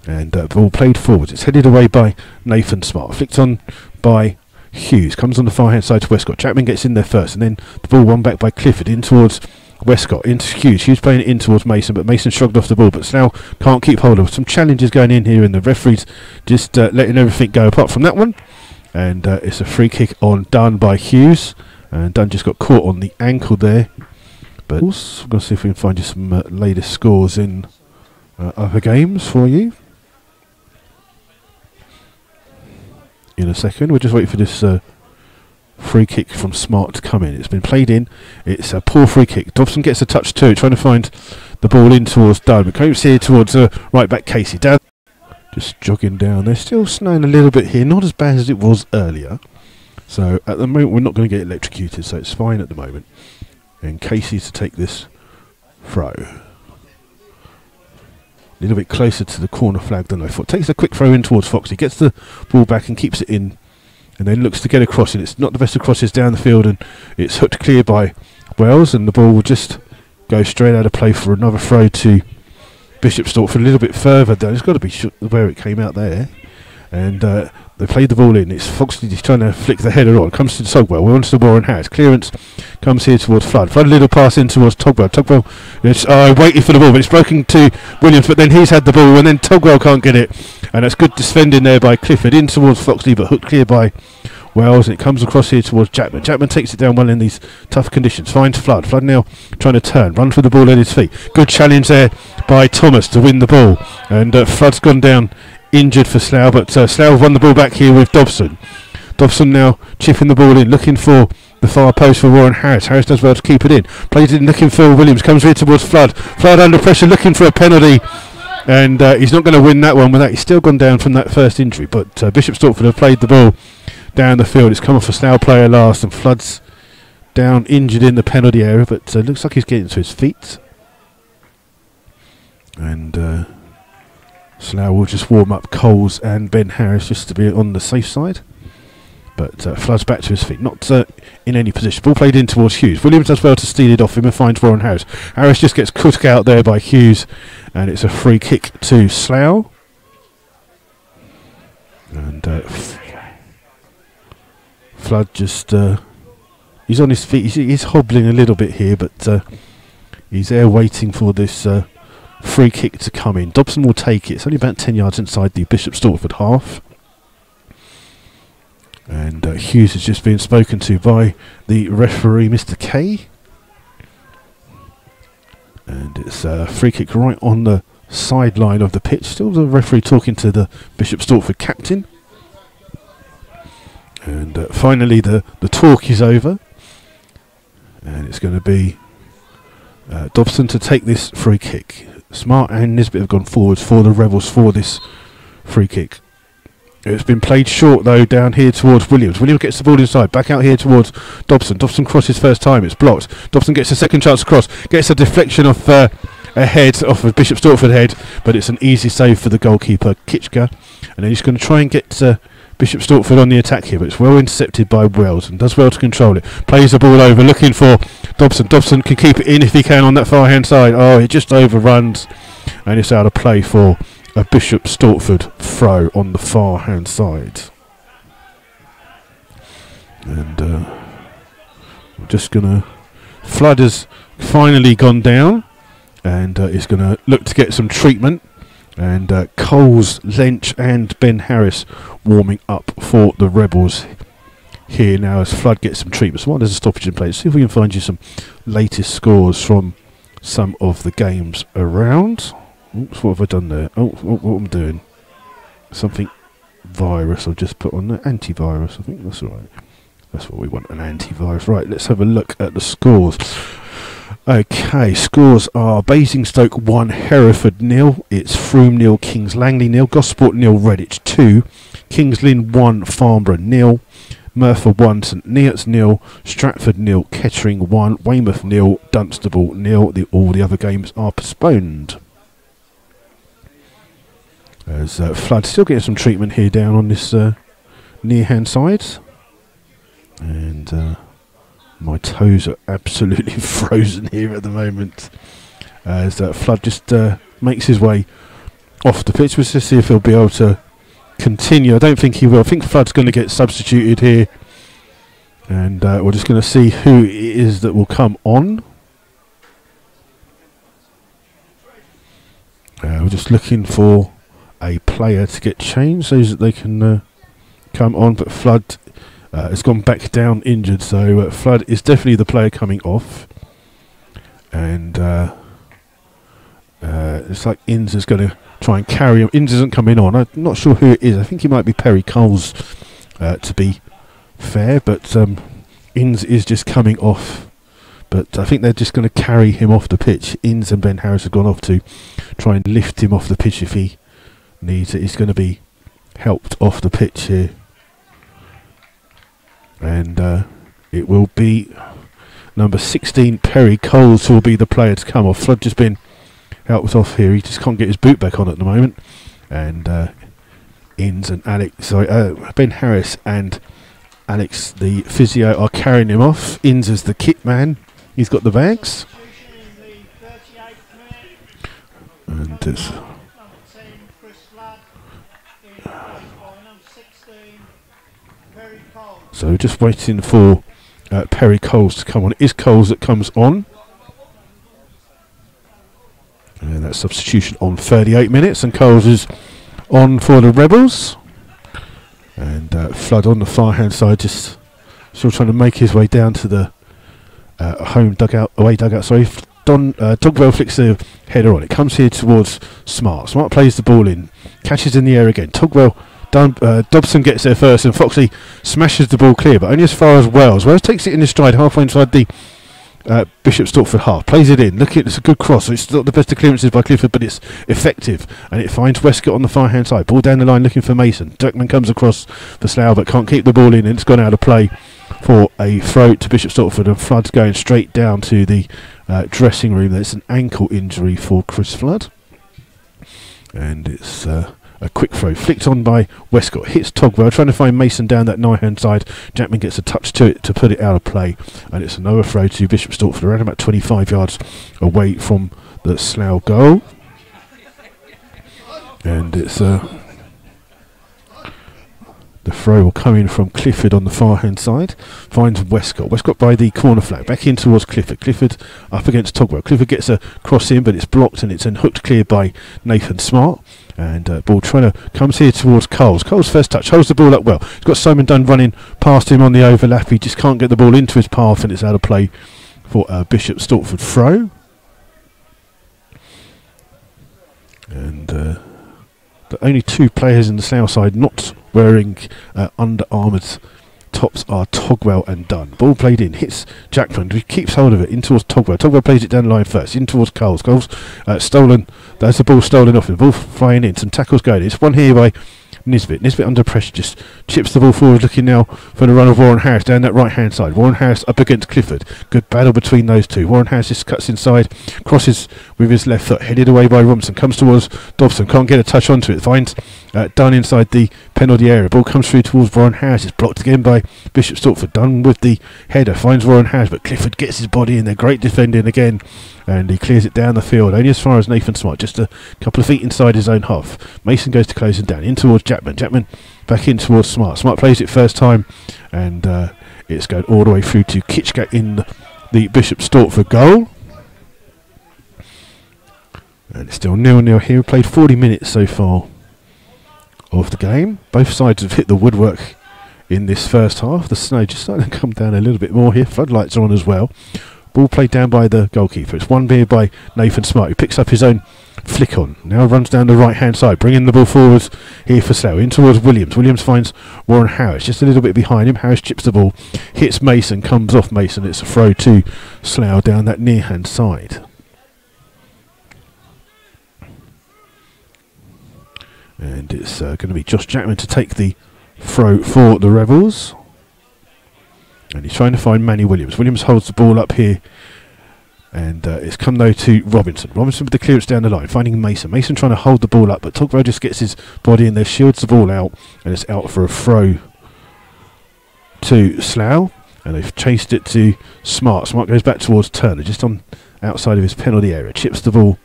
And ball played forwards. It's headed away by Nathan Smart, flicked on by Hughes, comes on the far hand side to Westcott. Chapman gets in there first, and then the ball won back by Clifford in towards Westcott, into Hughes. Hughes playing it in towards Mason, but Mason shrugged off the ball, but Slough can't keep hold of it. Some challenges going in here, and the referees just letting everything go apart from that one. And it's a free kick on Dunn by Hughes, and Dunn just got caught on the ankle there. But we're going to see if we can find you some latest scores in other games for you in a second. We'll just wait for this free kick from Smart to come in. It's been played in. It's a poor free kick. Dobson gets a touch too, trying to find the ball in towards Dunn. But comes here towards right back Casey. Down, just jogging down. They're still snowing a little bit here, not as bad as it was earlier. So at the moment we're not going to get electrocuted, so it's fine at the moment. And Casey to take this throw. a little bit closer to the corner flag than I thought. Takes a quick throw in towards Foxley, gets the ball back and keeps it in, and then looks to get across, and it's not the best of crosses down the field, and it's hooked clear by Wells, and the ball will just go straight out of play for another throw to Bishop Stortford, a little bit further down. It's got to be where it came out there, and they played the ball in. It's Foxley just trying to flick the header on. Comes to Togwell. We're on to Warren Harris. Clearance comes here towards Flood. Flood a little pass in towards Togwell. Togwell waiting for the ball, but it's broken to Williams. But then he's had the ball, and then Togwell can't get it. And that's good defending there by Clifford in towards Foxley, but hooked clear by Wells. And it comes across here towards Jackman. Jackman takes it down well in these tough conditions. Finds Flood. Flood now trying to turn. Runs with the ball at his feet. Good challenge there by Thomas to win the ball. And Flood's gone down injured for Slough, but Slough won the ball back here with Dobson. Dobson now chipping the ball in, looking for the far post for Warren Harris. Harris does well to keep it in. Plays it in, looking for Williams. Comes here towards Flood. Flood under pressure, looking for a penalty. And he's not going to win that one with that. He's still gone down from that first injury. But Bishop Stortford have played the ball down the field. It's come off a Slough player last, and Flood's down injured in the penalty area. But looks like he's getting to his feet. And Slough will just warm up Coles and Ben Harris just to be on the safe side. But Flood's back to his feet, not in any position. Ball played in towards Hughes. Williams does well to steal it off him and finds Warren Harris. Harris just gets cut out there by Hughes, and it's a free kick to Slough. And Flood just he's on his feet. He's hobbling a little bit here, but he's there waiting for this free kick to come in. Dobson will take it. It's only about 10 yards inside the Bishop Stortford half. And Hughes has just been spoken to by the referee, Mr. Kay. And it's a free kick right on the sideline of the pitch. Still the referee talking to the Bishop Stortford captain. And finally the talk is over. And it's going to be Dobson to take this free kick. Smart and Nisbet have gone forwards for the Rebels for this free kick. It's been played short though down here towards Williams. Williams gets the ball inside, back out here towards Dobson. Dobson crosses first time, it's blocked. Dobson gets a second chance to cross, gets a deflection off a head, off of Bishop Stortford head, but it's an easy save for the goalkeeper, Kitchka. And then he's going to try and get Bishop Stortford on the attack here, but it's well intercepted by Wells and does well to control it. Plays the ball over, looking for Dobson. Dobson can keep it in if he can on that far hand side. Oh, it just overruns, and it's out of play for a Bishop Stortford throw on the far hand side. And I'm just going to... Flood has finally gone down, and is going to look to get some treatment. And Coles, Lench and Ben Harris warming up for the Rebels here now as Flood gets some treatment. So while there's a stoppage in place, see if we can find you some latest scores from some of the games around. Oops, what have I done there? Oh, what am I doing? Something virus I've just put on there. Antivirus, I think that's right. That's what we want, an antivirus. Right, let's have a look at the scores. Okay, scores are Basingstoke 1, Hereford 0. It's Frome 0, Kings Langley 0. Gosport 0, Redditch 2. Kings Lynn 1, Farnborough 0. Merthyr 1, St Neots 0. Stratford 0, Kettering 1. Weymouth 0, Dunstable 0. All the other games are postponed. As Flood still getting some treatment here down on this near hand side. And my toes are absolutely frozen here at the moment. As Flood just makes his way off the pitch. We'll just see if he'll be able to continue. I don't think he will. I think Flood's going to get substituted here. And we're just going to see who it is that will come on. We're just looking for a player to get changed so that they can come on. But Flood has gone back down injured, so Flood is definitely the player coming off. And it's like Inns is going to try and carry him. Inns isn't coming on. I'm not sure who it is. I think he might be Perry Coles, to be fair, but Inns is just coming off. But I think they're just going to carry him off the pitch. Inns and Ben Harris have gone off to try and lift him off the pitch if he needs it. He's going to be helped off the pitch here. And it will be number 16, Perry Coles, who will be the player to come off. Flood just been out off here. He just can't get his boot back on at the moment. And Inns and Alex, sorry, Ben Harris and Alex, the physio, are carrying him off. Inns is the kit man. He's got the bags. And it's so just waiting for Perry Coles to come on. It is Coles that comes on. And that substitution on 38 minutes, and Coles is on for the Rebels. And Flood on the far hand side, just still trying to make his way down to the away dugout. Sorry, Togwell flicks the header on. It comes here towards Smart. Smart plays the ball in, catches in the air again. Togwell, Dobson gets there first, and Foxley smashes the ball clear, but only as far as Wells. Wells takes it in his stride, halfway inside the Bishop Stortford half, plays it in. Look, it's a good cross. It's not the best of clearances by Clifford, but it's effective, and it finds Westcott on the far hand side. Ball down the line looking for Mason. Jackman comes across for Slough, but can't keep the ball in, and it's gone out of play for a throw to Bishop Stortford, and Flood's going straight down to the dressing room. There's an ankle injury for Chris Flood, and it's a quick throw flicked on by Westcott, hits Togwell, trying to find Mason down that nigh hand side. Jackman gets a touch to it to put it out of play, and it's another throw to Bishop Stortford, around about 25 yards away from the Slough goal. And it's the throw will come in from Clifford on the far hand side, finds Westcott. Westcott by the corner flag, back in towards Clifford. Clifford up against Togwell. Clifford gets a cross in, but it's blocked, and it's then hooked clear by Nathan Smart. And ball trying to comes here towards Coles. Coles first touch, holds the ball up well. He's got Simon Dunn running past him on the overlap. He just can't get the ball into his path, and it's out of play for Bishop Stortford throw. And the only two players in the Slough side not wearing Under Armour's tops are Togwell and Dunn. Ball played in, hits Jackman, who keeps hold of it in towards Togwell. Togwell plays it down the line first, in towards Coles. Coles stolen, there's the ball stolen off him. Ball flying in, some tackles going. It's one here by Nisbet. Nisbet under pressure, just chips the ball forward, looking now for the run of Warren Harris down that right hand side. Warren Harris up against Clifford. Good battle between those two. Warren Harris just cuts inside, crosses with his left foot, headed away by Robinson, comes towards Dobson, can't get a touch onto it, finds Dunn inside the penalty area. Ball comes through towards Warren Harris, it's blocked again by Bishop Stortford. Dunn with the header, finds Warren Harris, but Clifford gets his body in there. Great defending again, and he clears it down the field, only as far as Nathan Smart, just a couple of feet inside his own half. Mason goes to close him down, in towards Jackman. Jackman back in towards Smart. Smart plays it first time, and it's going all the way through to Kitchka in the Bishop Stortford goal. And it's still 0-0 here. We've played 40 minutes so far of the game. Both sides have hit the woodwork in this first half. The snow just starting to come down a little bit more here. Floodlights are on as well. Ball played down by the goalkeeper. It's one beer by Nathan Smart, who picks up his own flick on. Now runs down the right hand side, bringing the ball forwards here for Slough. In towards Williams. Williams finds Warren Harris just a little bit behind him. Harris chips the ball, hits Mason, comes off Mason. It's a throw to Slough down that near hand side. And it's going to be Josh Jackman to take the throw for the Rebels. And he's trying to find Manny Williams. Williams holds the ball up here. And it's come though to Robinson. Robinson with the clearance down the line, finding Mason. Mason trying to hold the ball up, but Togwell just gets his body in there, shields the ball out, and it's out for a throw to Slough. And they've chased it to Smart. Smart goes back towards Turner, just on outside of his penalty area. Chips the ball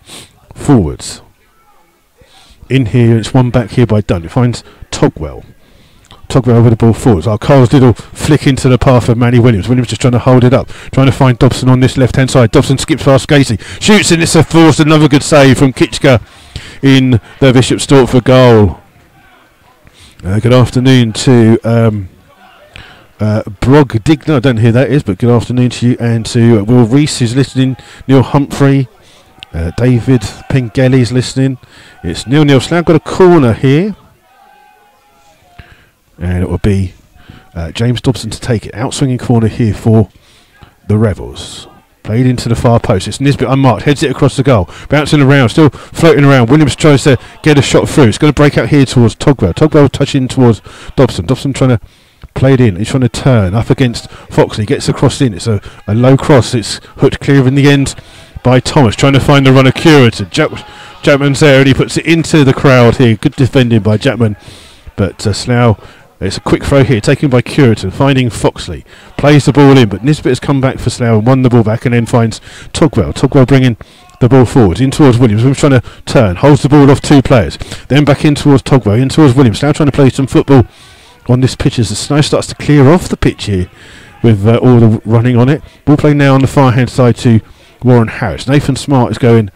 forwards. In here, it's one back here by Dunn. It finds Togwell. Togwell with the ball forwards. Carl's little flick into the path of Manny Williams. Williams just trying to hold it up, trying to find Dobson on this left hand side. Dobson skips past Casey, shoots, and it's a force. Another good save from Kitchka in the Bishop Stortford goal. Good afternoon to Brogdigna. I don't know who that is, but good afternoon to you, and to Will Reese, who's listening. Neil Humphrey. David Pengelly's listening. It's 0-0. Slough got a corner here, and it will be James Dobson to take it. Outswinging corner here for the Rebels. Played into the far post. It's Nisbet unmarked. Heads it across the goal. Bouncing around. Still floating around. Williams tries to get a shot through. It's going to break out here towards Togwell. Togwell touching towards Dobson. Dobson trying to play it in. He's trying to turn up against Foxley. Gets the cross in. It's a low cross. It's hooked clear in the end by Thomas, trying to find the runner Curitan. Jackman's there and he puts it into the crowd here. Good defending by Jackman, but Slough, it's a quick throw here, taken by Curitan, finding Foxley. Plays the ball in, but Nisbet has come back for Slough and won the ball back, and then finds Togwell. Togwell bringing the ball forward, in towards Williams. Williams trying to turn, holds the ball off 2 players. Then back in towards Togwell, in towards Williams. Slough trying to play some football on this pitch as the snow starts to clear off the pitch here with all the running on it. Ball play now on the far hand side to Warren Harris. Nathan Smart is going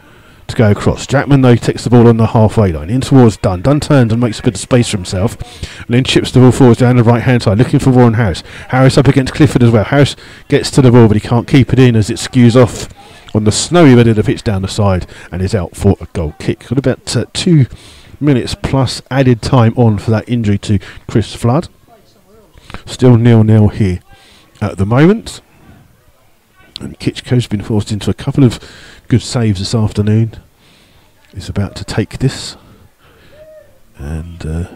to go across. Jackman though takes the ball on the halfway line in towards Dunn. Dunn turns and makes a bit of space for himself, and then chips the ball forwards down the right hand side looking for Warren Harris. Harris up against Clifford as well. Harris gets to the ball but he can't keep it in as it skews off on the snowy bit of the pitch down the side and is out for a goal kick. Got about 2 minutes plus added time on for that injury to Chris Flood. Still 0-0 here at the moment, and Kitchko's been forced into a couple of good saves this afternoon. He's about to take this, and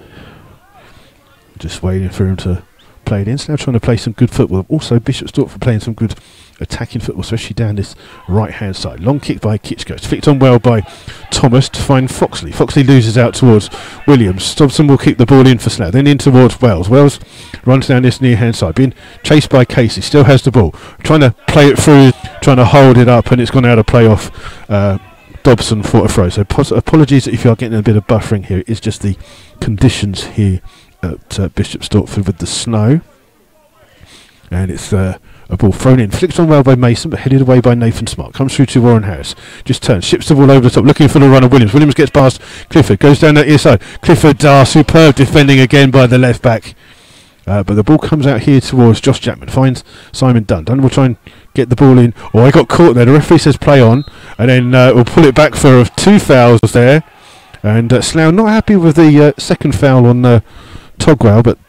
just waiting for him to play it in. So now trying to play some good football. Also Bishop Stortford playing some good attacking football, especially down this right hand side. Long kick by Kitchko. It's flicked on well by Thomas to find Foxley. Foxley loses out towards Williams. Dobson will keep the ball in for Slough. Then in towards Wells. Wells runs down this near hand side, being chased by Casey. Still has the ball. Trying to play it through, trying to hold it up, and it's gone out of play off Dobson for a throw. So apologies if you are getting a bit of buffering here. It's just the conditions here at Bishop Stortford with the snow. And it's a ball thrown in, flicked on well by Mason, but headed away by Nathan Smart. Comes through to Warren Harris. Just turns, ships the ball over the top, looking for the runner Williams. Williams gets past Clifford, goes down that ear side. Clifford, superb defending again by the left back. But the ball comes out here towards Josh Jackman. Finds Simon Dunn. Dunn will try and get the ball in. Oh, I got caught there. The referee says play on, and then we'll pull it back for 2 fouls there. And Slough not happy with the second foul on Togwell, but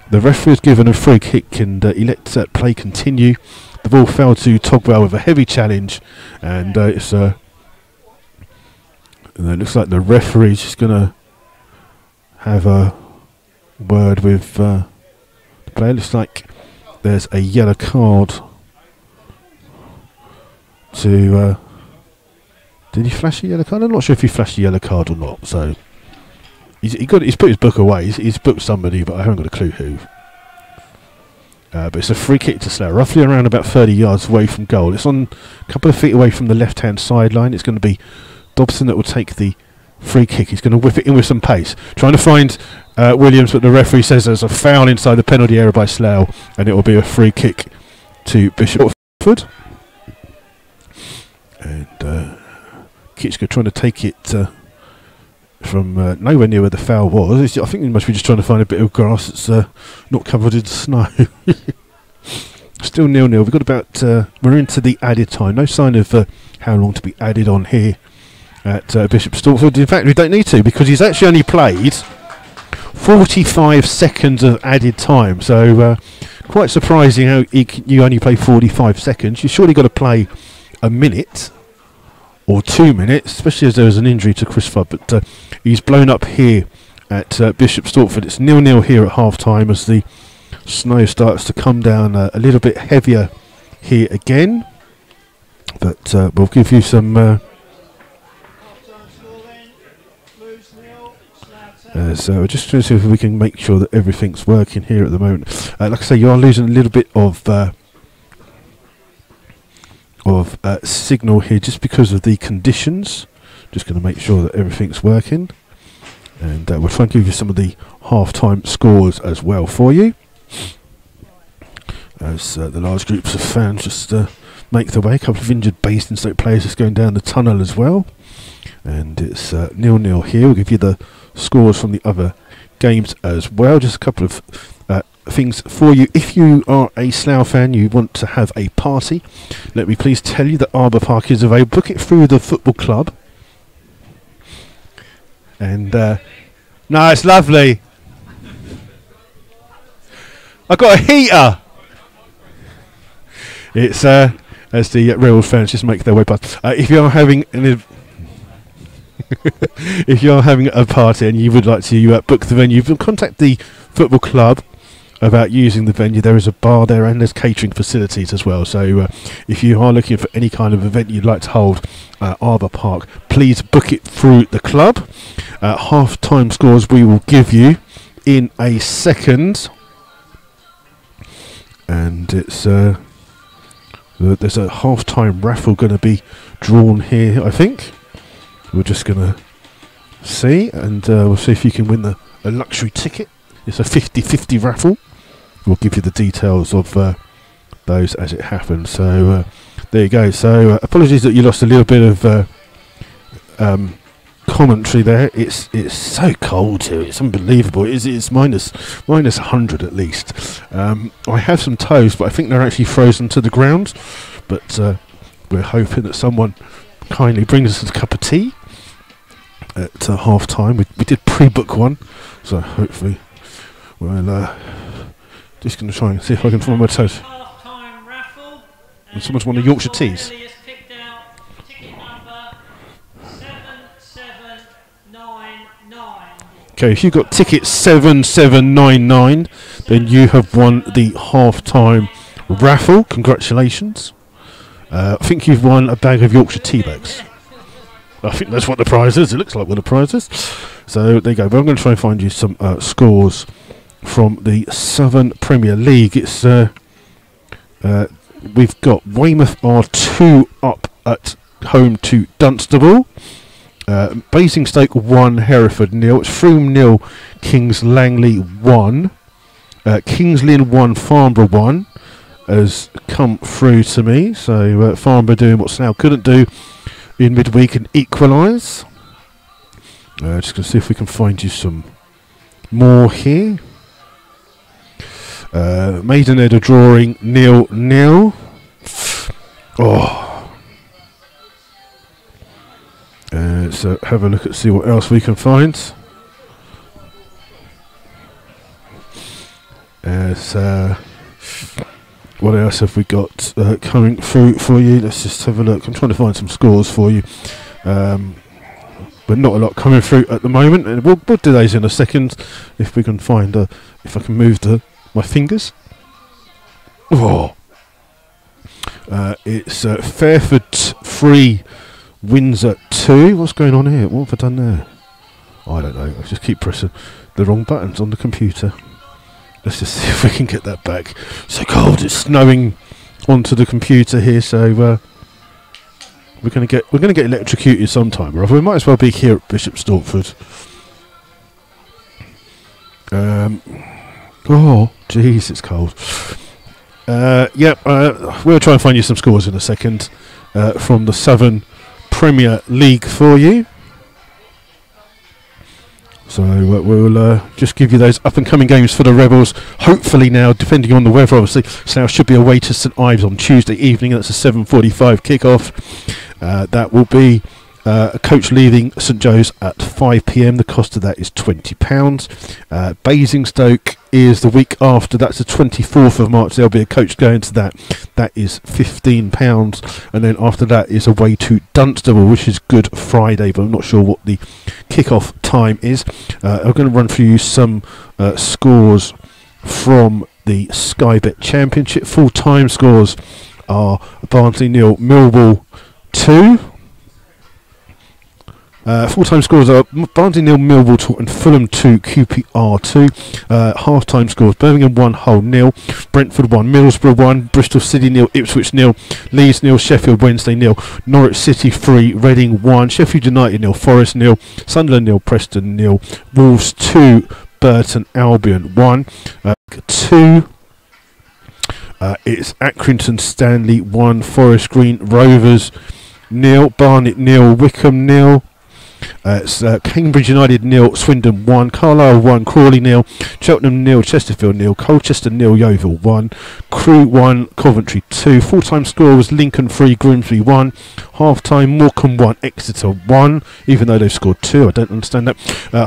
the referee has given a free kick, and he lets that play continue. The ball fell to Togwell with a heavy challenge, and it looks like the referee's just going to have a word with the player. Looks like there's a yellow card to... did he flash a yellow card? I'm not sure if he flashed a yellow card or not, so... He's put his book away. He's booked somebody, but I haven't got a clue who. But it's a free kick to Slough, roughly around about 30 yards away from goal. It's on a couple of feet away from the left-hand sideline. It's going to be Dobson that will take the free kick. He's going to whip it in with some pace, trying to find Williams, but the referee says there's a foul inside the penalty area by Slough, and it will be a free kick to Bishop Stortford. And Kitchko trying to take it from nowhere near where the foul was. I think he must be just trying to find a bit of grass that's not covered in snow. Still 0-0. We've got about we're into the added time. No sign of how long to be added on here at Bishop Stortford. In fact, we don't need to, because he's actually only played 45 seconds of added time. So quite surprising how you only play 45 seconds. You surely got to play a minute or 2 minutes, especially as there was an injury to Chris Flood. But he's blown up here at Bishop Stortford. It's 0-0 here at half time as the snow starts to come down a little bit heavier here again. But we'll give you some so we're just trying to see if we can make sure that everything's working here at the moment. Like I say, you are losing a little bit of signal here just because of the conditions. Just going to make sure that everything's working, and we'll try and give you some of the half-time scores as well for you, as the large groups of fans just make their way. A couple of injured Basingstoke players just going down the tunnel as well, and it's 0-0 here. We'll give you the scores from the other games as well. Just a couple of things for you. If you are a Slough fan, you want to have a party, let me please tell you that Arbour Park is available. Book it through the football club, and no, it's lovely. I got a heater. It's as the real fans just make their way past. If you are having if you are having a party and you would like to book the venue, you can contact the football club about using the venue, there is a bar there and there's catering facilities as well. So if you are looking for any kind of event you'd like to hold at Arbour Park, please book it through the club. Half-time scores we will give you in a second. And it's there's a half-time raffle going to be drawn here, I think. We're just going to see, and we'll see if you can win a luxury ticket. It's a 50-50 raffle. We'll give you the details of those as it happens. So there you go. So apologies that you lost a little bit of commentary there. It's so cold here. It's unbelievable. It's minus 100 at least. I have some toast, but I think they're actually frozen to the ground. But we're hoping that someone kindly brings us a cup of tea at half time. We did pre-book one, so hopefully we'll just going to try and see if I can find my toast. Half-time raffle. And someone's won a Yorkshire teas. Picked out ticket number 7799. Okay, if you've got ticket 7799, then you have won the half-time raffle. Congratulations. I think you've won a bag of Yorkshire tea bags. I think that's what the prize is. It looks like what the prize is. So there you go. But I'm going to try and find you some scores from the Southern Premier League. It's we've got Weymouth are 2 up at home to Dunstable. Basingstoke 1, Hereford 0. It's Frome 0, Kings Langley 1. Kings Lynn 1, Farnborough 1 has come through to me. So Farnborough doing what Slough couldn't do in midweek and equalise. Just going to see if we can find you some more here. Maidenhead are drawing 0-0. Oh. So have a look at see what else we can find. What else have we got coming through for you? Let's just have a look. I'm trying to find some scores for you. But not a lot coming through at the moment. And we'll do those in a second if we can find if I can move my fingers. Oh. It's Fairford 3, Windsor 2. What's going on here? What have I done there? I don't know. I just keep pressing the wrong buttons on the computer. Let's just see if we can get that back. So cold. It's snowing onto the computer here. So we're going to get electrocuted sometime or other. We might as well be here at Bishop Stortford. Oh, jeez, it's cold. We'll try and find you some scores in a second from the Southern Premier League for you. So we'll just give you those up-and-coming games for the Rebels. Hopefully now, depending on the weather, obviously, Slough should be away to St Ives on Tuesday evening. That's a 7:45 kick-off. That will be a coach leaving St Joe's at 5 p.m. The cost of that is £20. Basingstoke is the week after. That's the 24th of March. There'll be a coach going to that. That is £15. And then after that is away to Dunstable, which is Good Friday, but I'm not sure what the kick-off time is. I'm going to run through you some scores from the Sky Bet Championship. Full-time scores are Barnsley 0, Millwall 2. Full-time scores are Barnsley 0, Millwall 2 and Fulham 2, QPR 2. Half-time scores, Birmingham 1, Hull 0, Brentford 1, Middlesbrough 1, Bristol City 0, Ipswich 0, Leeds 0, Sheffield Wednesday 0, Norwich City 3, Reading 1, Sheffield United 0, Forest 0, Sunderland 0, Preston 0, Wolves 2, Burton Albion 1. 2. It's Accrington Stanley 1, Forest Green Rovers 0, Barnet 0, Wickham 0. It's Cambridge United 0, Swindon 1, Carlisle 1, Crawley 0, Cheltenham 0, Chesterfield 0, Colchester 0, Yeovil 1, Crewe 1, Coventry 2. Full-time score was Lincoln 3, Grimsby 1. Half-time Morecambe 1, Exeter 1, even though they've scored 2. I don't understand that.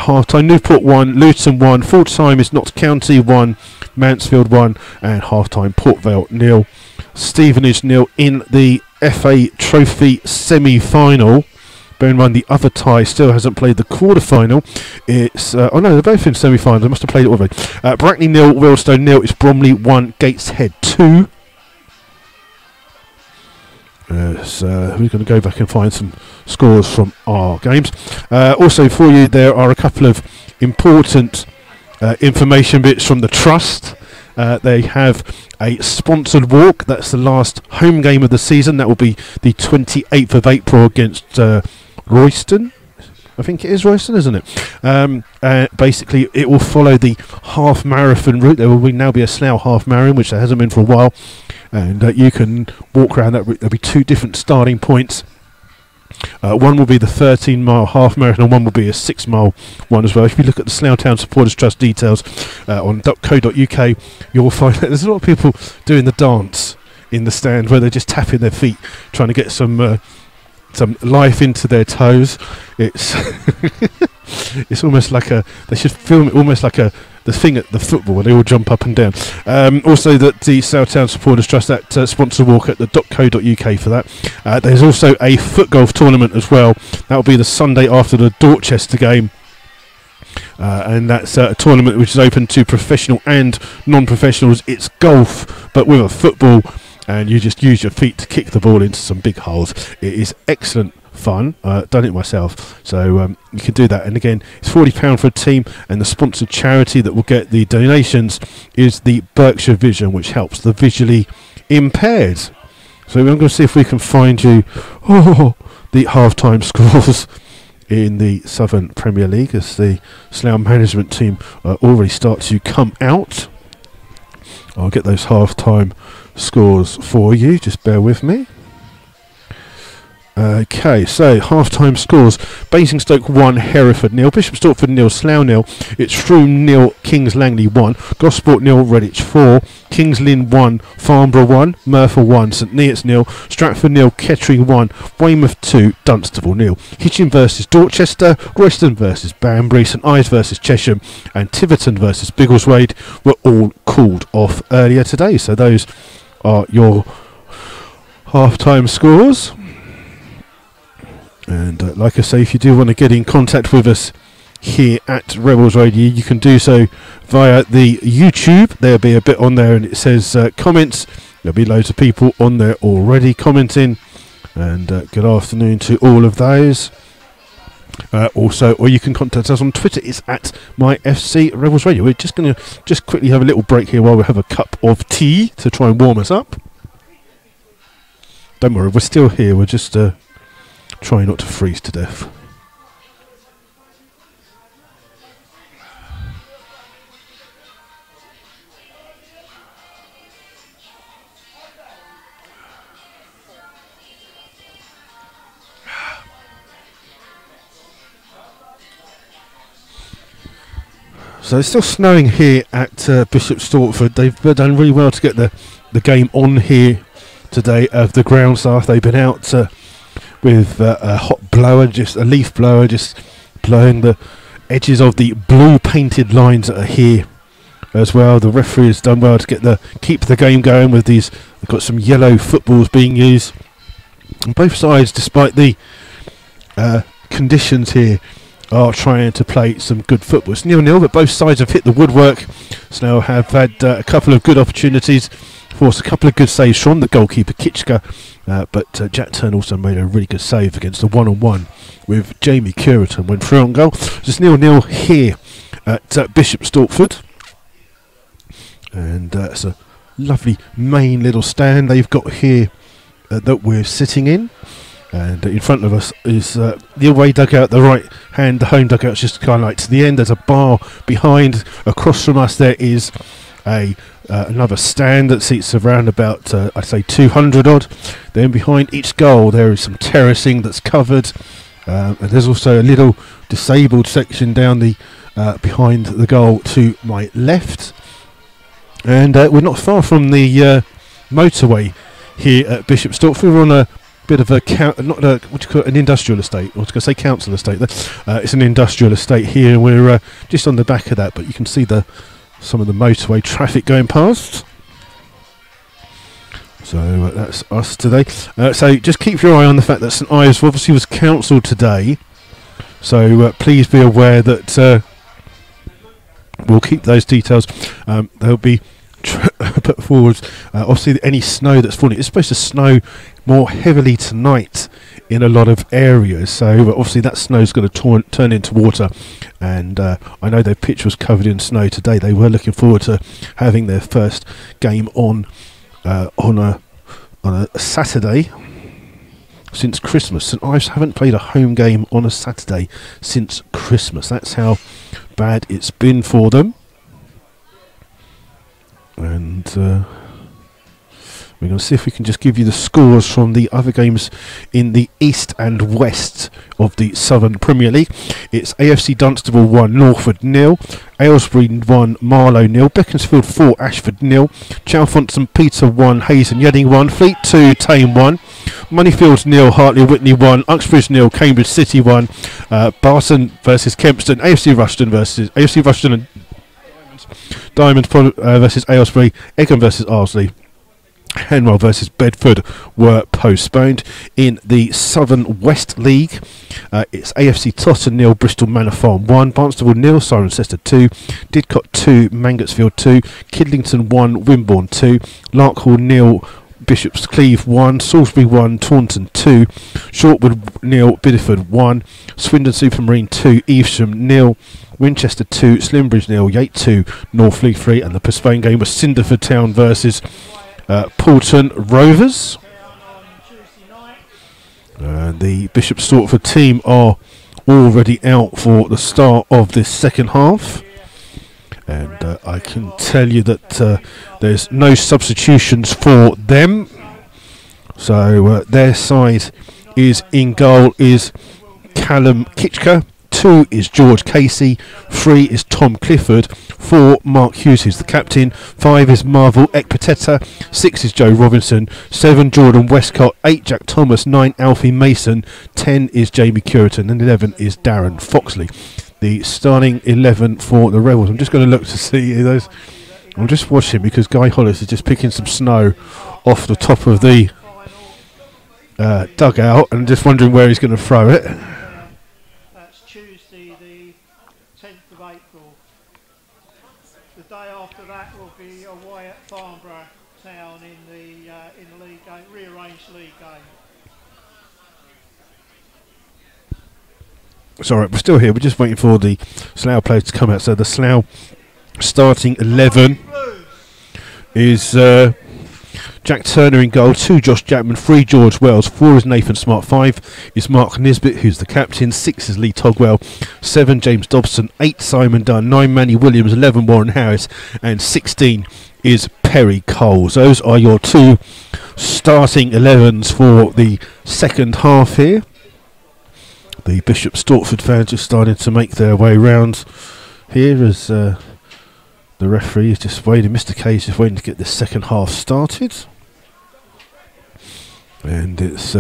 Half-time Newport 1, Luton 1. Full-time is Notts County 1, Mansfield 1, and half-time Port Vale 0, Stevenage 0 in the FA Trophy semi-final. Bear in mind the other tie still hasn't played the quarter-final. It's oh no, they're both in semi-finals. They must have played it already. Brackney 0, Wealdstone 0. It's Bromley 1, Gateshead 2. So we're going to go back and find some scores from our games. Also for you, there are a couple of important information bits from the Trust. They have a sponsored walk. That's the last home game of the season. That will be the 28th of April against Royston. I think it is Royston, isn't it? Basically, it will follow the half marathon route. There will now be a Slough half marathon, which there hasn't been for a while. And you can walk around that route. There'll be 2 different starting points. One will be the 13-mile half marathon, and one will be a 6-mile one as well. If you look at the Slough Town Supporters Trust details on .co.uk, you'll find that there's a lot of people doing the dance in the stand where they're just tapping their feet, trying to get some life into their toes. It's it's almost like they should film it almost like the thing at the football where they all jump up and down. Also, that the Slough Town Supporters Trust, that sponsor walk at the .co.uk for that. There's also a foot golf tournament as well. That will be the Sunday after the Dorchester game. And that's a tournament which is open to professional and non-professionals. It's golf, but with a football, and you just use your feet to kick the ball into some big holes. It is excellent fun. Done it myself, so you can do that. And again, it's £40 for a team, and the sponsored charity that will get the donations is the Berkshire Vision, which helps the visually impaired. So I'm going to see if we can find you the half-time scores in the Southern Premier League as the Slough management team already start to come out. I'll get those half-time scores for you, just bear with me. Okay, so half-time scores: Basingstoke 1, Hereford 0, Bishop Stortford 0, Slough 0, it's Frome 0, Kings Langley 1, Gosport 0, Redditch 4, Kings Lynn 1, Farnborough 1, Merthyr 1, St Neots 0, Stratford 0, Kettering 1, Weymouth 2, Dunstable 0. Hitchin versus Dorchester, Royston versus Banbury, St Ives versus Chesham, and Tiverton versus Biggleswade were all called off earlier today. So those are your half-time scores. And like I say, if you do want to get in contact with us here at Rebels Radio, you can do so via the YouTube. There'll be a bit on there and it says comments. There'll be loads of people on there already commenting. And good afternoon to all of those. Also, or you can contact us on Twitter. It's at MyFC Rebels Radio. We're just going to quickly have a little break here while we have a cup of tea to try and warm us up. Don't worry, we're still here. We're just trying not to freeze to death. So it's still snowing here at Bishop Stortford. They've done really well to get the game on here today of the ground staff. They've been out with a hot blower, just a leaf blower, just blowing the edges of the blue painted lines that are here as well. The referee has done well to keep the game going with these. They've got some yellow footballs being used on both sides, despite the conditions here, are trying to play some good football. It's 0-0, but both sides have hit the woodwork. Slough have had a couple of good opportunities, forced a couple of good saves from the goalkeeper Kitchka, but Jack Turn also made a really good save against the one-on-one with Jamie Curitan, went through on goal. Just 0-0 here at Bishop Stortford, and it's a lovely main little stand they've got here that we're sitting in. And in front of us is the away dugout, the right hand, the home dugout's just kind of like to the end. There's a bar behind. Across from us there is another stand that seats around about, I'd say 200 odd. Then behind each goal there is some terracing that's covered. And there's also a little disabled section down the behind the goal to my left. And we're not far from the motorway here at Bishop Stortford. We're on a bit of an industrial estate. I was going to say council estate. It's an industrial estate here, and we're just on the back of that. But you can see some of the motorway traffic going past. So that's us today. So just keep your eye on the fact that St Ives obviously was cancelled today. So please be aware that we'll keep those details. They'll be put forward. Obviously, any snow that's falling, it's supposed to snow more heavily tonight in a lot of areas. So obviously that snow is going to turn into water. And I know their pitch was covered in snow today. They were looking forward to having their first game on a Saturday since Christmas. St Ives haven't played a home game on a Saturday since Christmas. That's how bad it's been for them. And we're going to see if we can just give you the scores from the other games in the east and west of the Southern Premier League. It's AFC Dunstable 1, Northford 0, Aylesbury 1, Marlow 0, Beaconsfield 4, Ashford 0, Chalfont St Peter 1, Hayes and Yedding 1, Fleet 2, Tame 1, Moneyfields 0, Hartley Whitney 1, Uxbridge 0, Cambridge City 1, Barton versus Kempston, AFC Rushden and Diamonds versus Aylesbury, Egham versus Arsley, Henwell versus Bedford were postponed. In the Southern West League, it's AFC Totton 0, Bristol Manor Farm 1, Barnstable 0, Cirencester 2, Didcot 2, Mangotsfield 2, Kidlington 1, Wimborne 2, Larkhall 0, Bishop's Cleeve 1, Salisbury 1, Taunton 2, Shortwood 0, Bideford 1, Swindon Supermarine 2, Evesham 0, Winchester 2, Slimbridge 0, Yate 2, Northfleet 3, and the postponed game was Cinderford Town versus Poulton Rovers. The Bishop Stortford team are already out for the start of this second half. And I can tell you that there's no substitutions for them. So their side is in goal is Callum Kitchker, 2 is George Casey, 3 is Tom Clifford, 4 Mark Hughes, who's the captain, 5 is Marvel Ekpateta, 6 is Joe Robinson, 7 Jordan Westcott, 8 Jack Thomas, 9 Alfie Mason, 10 is Jamie Curitan, and 11 is Darren Foxley. The starting 11 for the Rebels. I'm just going to look to see those. I'm just watching because Guy Hollis is just picking some snow off the top of the dugout and just wondering where he's going to throw it. That's Tuesday the 10th of April. The day after that will be away at Farnborough Town in the league game, rearranged league game. Sorry, we're still here. We're just waiting for the Slough players to come out. So the Slough starting 11 is Jack Turner in goal, 2 Josh Jackman, 3 George Wells, 4 is Nathan Smart, 5 is Mark Nisbet, who's the captain, 6 is Lee Togwell, 7 James Dobson, 8 Simon Dunn, 9 Manny Williams, 11 Warren Harris, and 16 is Perry Coles. Those are your 2 starting 11s for the second half here. The Bishop Stortford fans are starting to make their way round here as the referee is just waiting. Mr. K is just waiting to get the second half started. And it's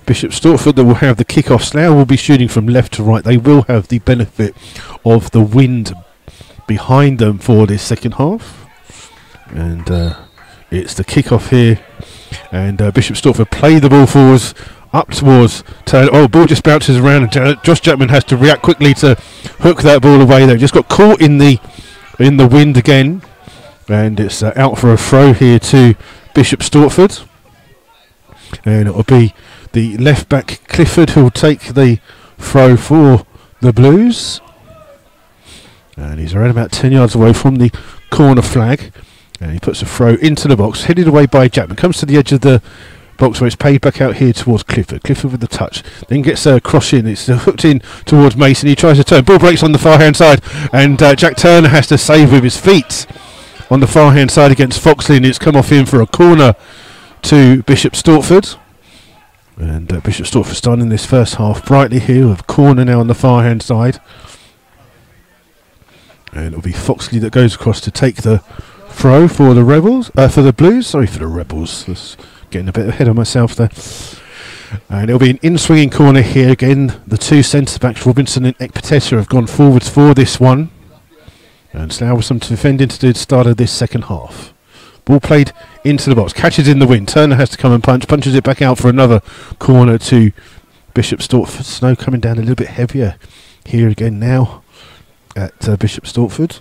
Bishop Stortford that will have the kick-off. Slough will be shooting from left to right. They will have the benefit of the wind behind them for this second half. And it's the kick-off here. And Bishop Stortford play the ball forwards. Up towards turn. Oh, ball just bounces around, and Josh Jackman has to react quickly to hook that ball away. They just got caught in the wind again, and it's out for a throw here to Bishop Stortford, and it will be the left back Clifford who will take the throw for the Blues, and he's around about 10 yards away from the corner flag, and he puts a throw into the box, headed away by Jackman. Comes to the edge of the box where it's paid back out here towards Clifford. Clifford with the touch, then gets a cross in. It's hooked in towards Mason. He tries to turn. Ball breaks on the far hand side, and Jack Turner has to save with his feet on the far hand side against Foxley, and it's come off in for a corner to Bishop Stortford. And Bishop Stortford starting this first half brightly here with a corner now on the far hand side, and it'll be Foxley that goes across to take the throw for the Rebels, for the Blues. Sorry, for the Rebels. That's getting a bit ahead of myself there. And it'll be an in-swinging corner here again. The 2 centre-backs, Robinson and Ekpateta, have gone forwards for this one. And Slough with some defending to do at the start of this second half. Ball played into the box, catches in the wind. Turner has to come and punches it back out for another corner to Bishop Stortford. Snow coming down a little bit heavier here again now at Bishop Stortford.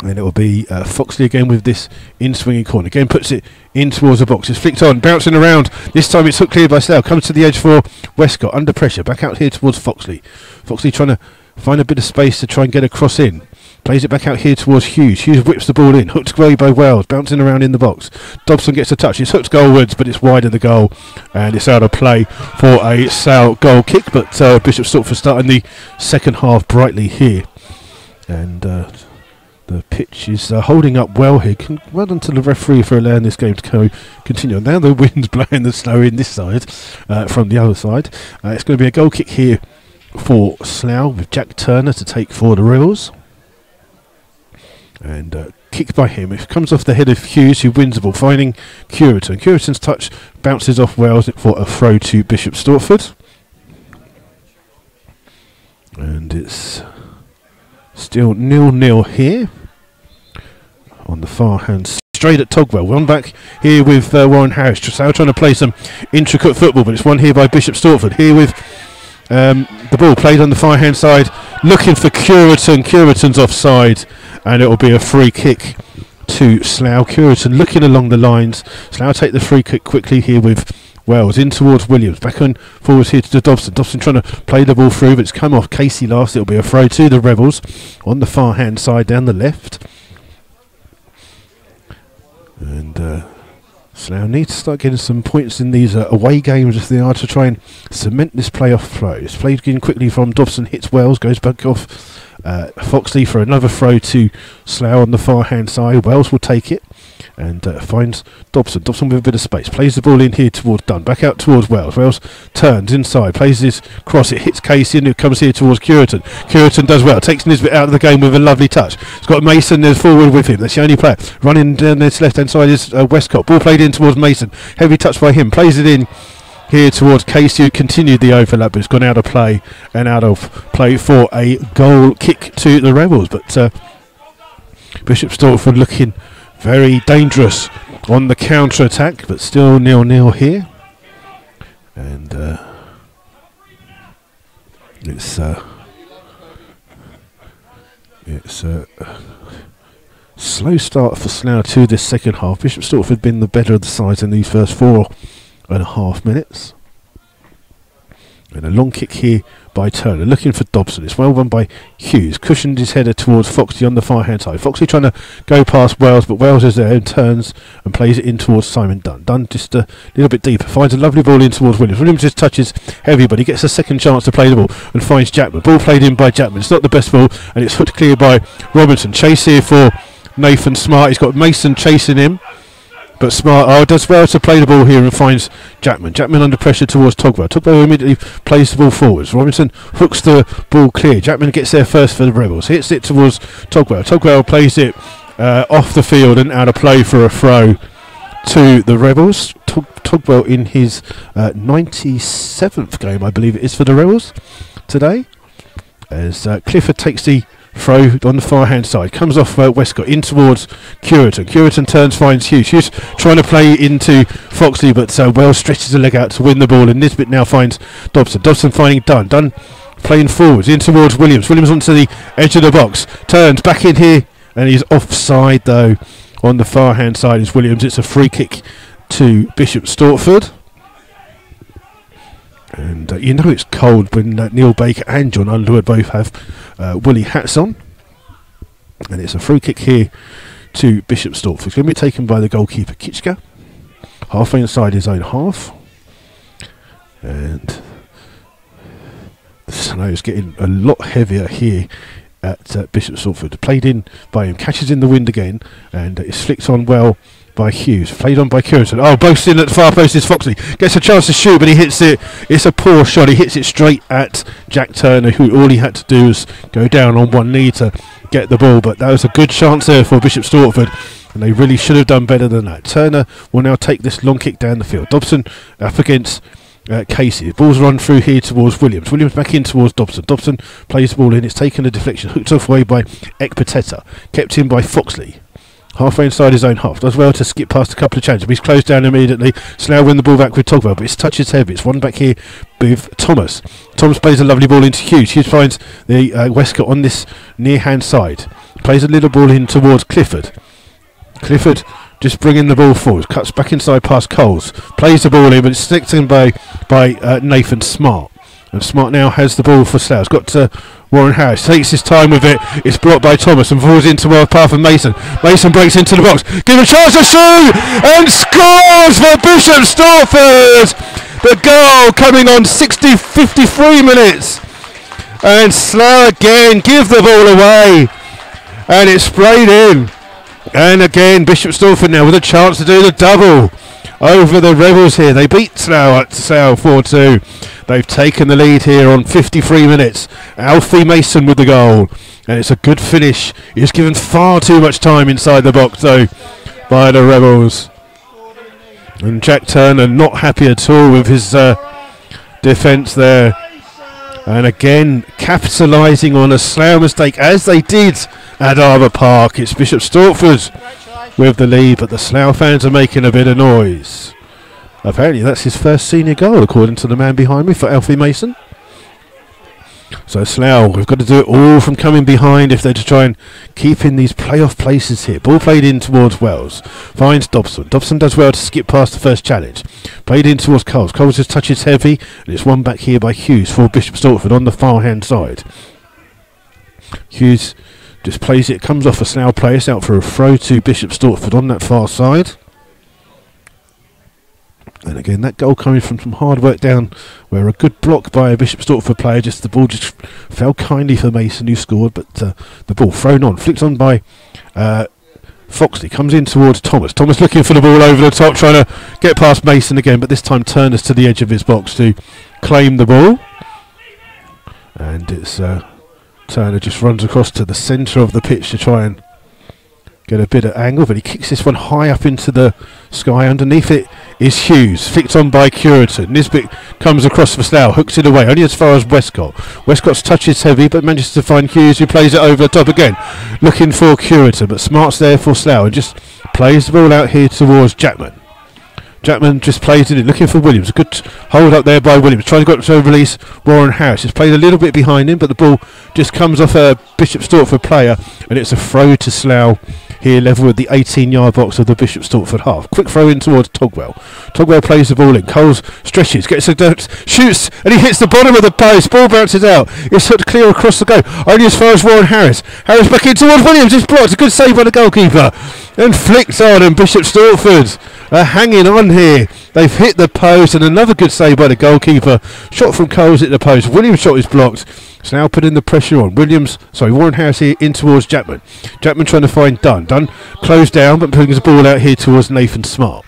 And it will be Foxley again with this in-swinging corner. Again puts it in towards the box. It's flicked on, bouncing around. This time it's hooked clear by Slough. Comes to the edge for Westcott. Under pressure. Back out here towards Foxley. Foxley trying to find a bit of space to try and get a cross in. Plays it back out here towards Hughes. Hughes whips the ball in. Hooked away by Wells. Bouncing around in the box. Dobson gets a touch. It's hooked goalwards, but it's wide of the goal. And it's out of play for a Slough goal kick. But Bishop Stortford starting the second half brightly here. And the pitch is holding up well here. Well done to the referee for allowing this game to continue. Now the wind's blowing the snow in this side from the other side. It's going to be a goal kick here for Slough with Jack Turner to take for the Rebels. And kicked by him. It comes off the head of Hughes, who wins the ball, finding Curitan. Curitan's touch bounces off Wells for a throw to Bishop Stortford. And it's still 0-0 here. On the far hand, straight at Togwell. One back here with Warren Harris. Slough trying to play some intricate football, but it's won here by Bishop Stortford. Here with the ball played on the far hand side, looking for Curitan. Curitan's offside, and it will be a free kick to Slough. Curitan looking along the lines. Slough take the free kick quickly here with Wells in towards Williams. Back on forwards here to Dobson. Dobson trying to play the ball through, but it's come off Casey last. It will be a throw to the Rebels on the far hand side down the left. And Slough need to start getting some points in these away games if they are to try and cement this playoff throw. It's played in quickly from Dobson, hits Wells, goes back off Foxley for another throw to Slough on the far hand side. Wells will take it and finds Dobson. Dobson with a bit of space, plays the ball in here towards Dunn, back out towards Wells. Wells turns inside, plays this cross, it hits Casey and it comes here towards Curitan. Curitan does well, takes Nisbet out of the game with a lovely touch. It's got Mason there forward with him, that's the only player. Running down this left hand side is Westcott. Ball played in towards Mason, heavy touch by him, plays it in here towards Casey, who continued the overlap, but it's gone out of play and out of play for a goal kick to the Rebels. But Bishop Stortford looking very dangerous on the counter attack, but still 0-0 here. And it's a slow start for Slough to this second half. Bishop Stortford been the better of the sides in these first 4.5 minutes. And a long kick here by Turner, looking for Dobson. It's well run by Hughes, cushioned his header towards Foxley on the far hand side. Foxley trying to go past Wells, but Wells is there and turns and plays it in towards Simon Dunn. Dunn just a little bit deeper, finds a lovely ball in towards Williams. Williams just touches heavy, but he gets a second chance to play the ball and finds Jackman. Ball played in by Jackman. It's not the best ball, and it's hooked clear by Robinson. Chase here for Nathan Smart. He's got Mason chasing him, but Smart does well to play the ball here and finds Jackman. Jackman under pressure towards Togwell. Togwell immediately plays the ball forwards. Robinson hooks the ball clear. Jackman gets there first for the Rebels. Hits it towards Togwell. Togwell plays it off the field and out of play for a throw to the Rebels. Togwell in his 97th game, I believe it is, for the Rebels today. As Clifford takes the throw on the far hand side, comes off Westcott in towards Curitan. Curitan turns, finds Hughes. Hughes trying to play into Foxley, but Wells stretches the leg out to win the ball, and Nisbet now finds Dobson. Dobson finding Dunn. Dunn playing forwards in towards Williams. Williams onto the edge of the box, turns back in here, and he's offside though. On the far hand side is Williams. It's a free kick to Bishop Stortford. And you know it's cold when Neil Baker and John Underwood both have woolly hats on. And it's a free kick here to Bishop Stortford. It's going to be taken by the goalkeeper Kitchka, halfway inside his own half. And the snow is getting a lot heavier here at Bishop Stortford. Played in by him, catches in the wind again, and it's flicked on well by Hughes, played on by Curitan. Oh, both in at the far post is Foxley. Gets a chance to shoot, but he hits it. It's a poor shot. He hits it straight at Jack Turner, who all he had to do was go down on one knee to get the ball. But that was a good chance there for Bishop Stortford, and they really should have done better than that. Turner will now take this long kick down the field. Dobson up against Casey. The ball's run through here towards Williams. Williams back in towards Dobson. Dobson plays the ball in. It's taken a deflection. Hooked off away by Ekpateta. Kept in by Foxley. halfway inside his own half. Does well to skip past a couple of challenges, but he's closed down immediately. Slough win the ball back with Togwell, but his touch is heavy. It's one back here with Thomas. Thomas plays a lovely ball into Hughes. Hughes finds the Westcott on this near hand side. Plays a little ball in towards Clifford. Clifford just bringing the ball forward. Cuts back inside past Coles. Plays the ball in, but it's slicked in by Nathan Smart. And Smart now has the ball for Slough. It's got to Warren Harris. Takes his time with it. It's blocked by Thomas and falls into the path of Mason. Mason breaks into the box. Give a chance to shoot! And scores for Bishop Stortford! The goal coming on 53 minutes. And Slough again give the ball away. And it's sprayed in. And again, Bishop Stortford now with a chance to do the double over the Rebels here. They beat Slough 4-2. They've taken the lead here on 53 minutes. Alfie Mason with the goal. And it's a good finish. He was given far too much time inside the box, though, by the Rebels. And Jack Turner not happy at all with his defence there. And again, capitalising on a Slough mistake, as they did at Arbour Park. It's Bishop Stortford with the lead, but the Slough fans are making a bit of noise. Apparently that's his first senior goal, according to the man behind me, for Alfie Mason. So Slough, we've got to do it all from coming behind if they're to try and keep in these playoff places here. Ball played in towards Wells. Finds Dobson. Dobson does well to skip past the first challenge. Played in towards Coles. Coles just touches heavy, and it's won back here by Hughes for Bishop Stortford on the far hand side. Hughes just plays it, comes off a Slough player. It's out for a throw to Bishop Stortford on that far side. And again, that goal coming from some hard work down, where a good block by a Bishop Stortford player, just the ball just fell kindly for Mason, who scored, but the ball thrown on, flicked on by Foxley, comes in towards Thomas. Thomas looking for the ball over the top, trying to get past Mason again, but this time Turner's to the edge of his box to claim the ball. And it's Turner just runs across to the centre of the pitch to try and get a bit of angle, but he kicks this one high up into the sky. Underneath it is Hughes, flicked on by Curitan. Nisbet comes across for Slough, hooks it away, only as far as Westcott. Westcott's touch is heavy, but manages to find Hughes, who plays it over the top again, looking for Curitan, but Smart's there for Slough and just plays the ball out here towards Jackman. Jackman just plays it in, looking for Williams. A good hold up there by Williams, trying to release Warren Harris. He's played a little bit behind him, but the ball just comes off a Bishop Stortford player, and it's a throw to Slough here, level with the 18-yard box of the Bishop Stortford half. Quick throw in towards Togwell. Togwell plays the ball in. Coles stretches, gets a shoots, and he hits the bottom of the post. Ball bounces out. It's hooked clear across the goal, only as far as Warren Harris. Harris back in towards Williams. It's blocked. A good save by the goalkeeper, and flicked on. And Bishop Stortford are hanging on here. They've hit the post, and another good save by the goalkeeper. Shot from Coles at the post. Williams' shot is blocked. So now putting the pressure on. Warren Harris here in towards Jackman. Jackman trying to find Dunn. Dunn closed down, but putting his ball out here towards Nathan Smart.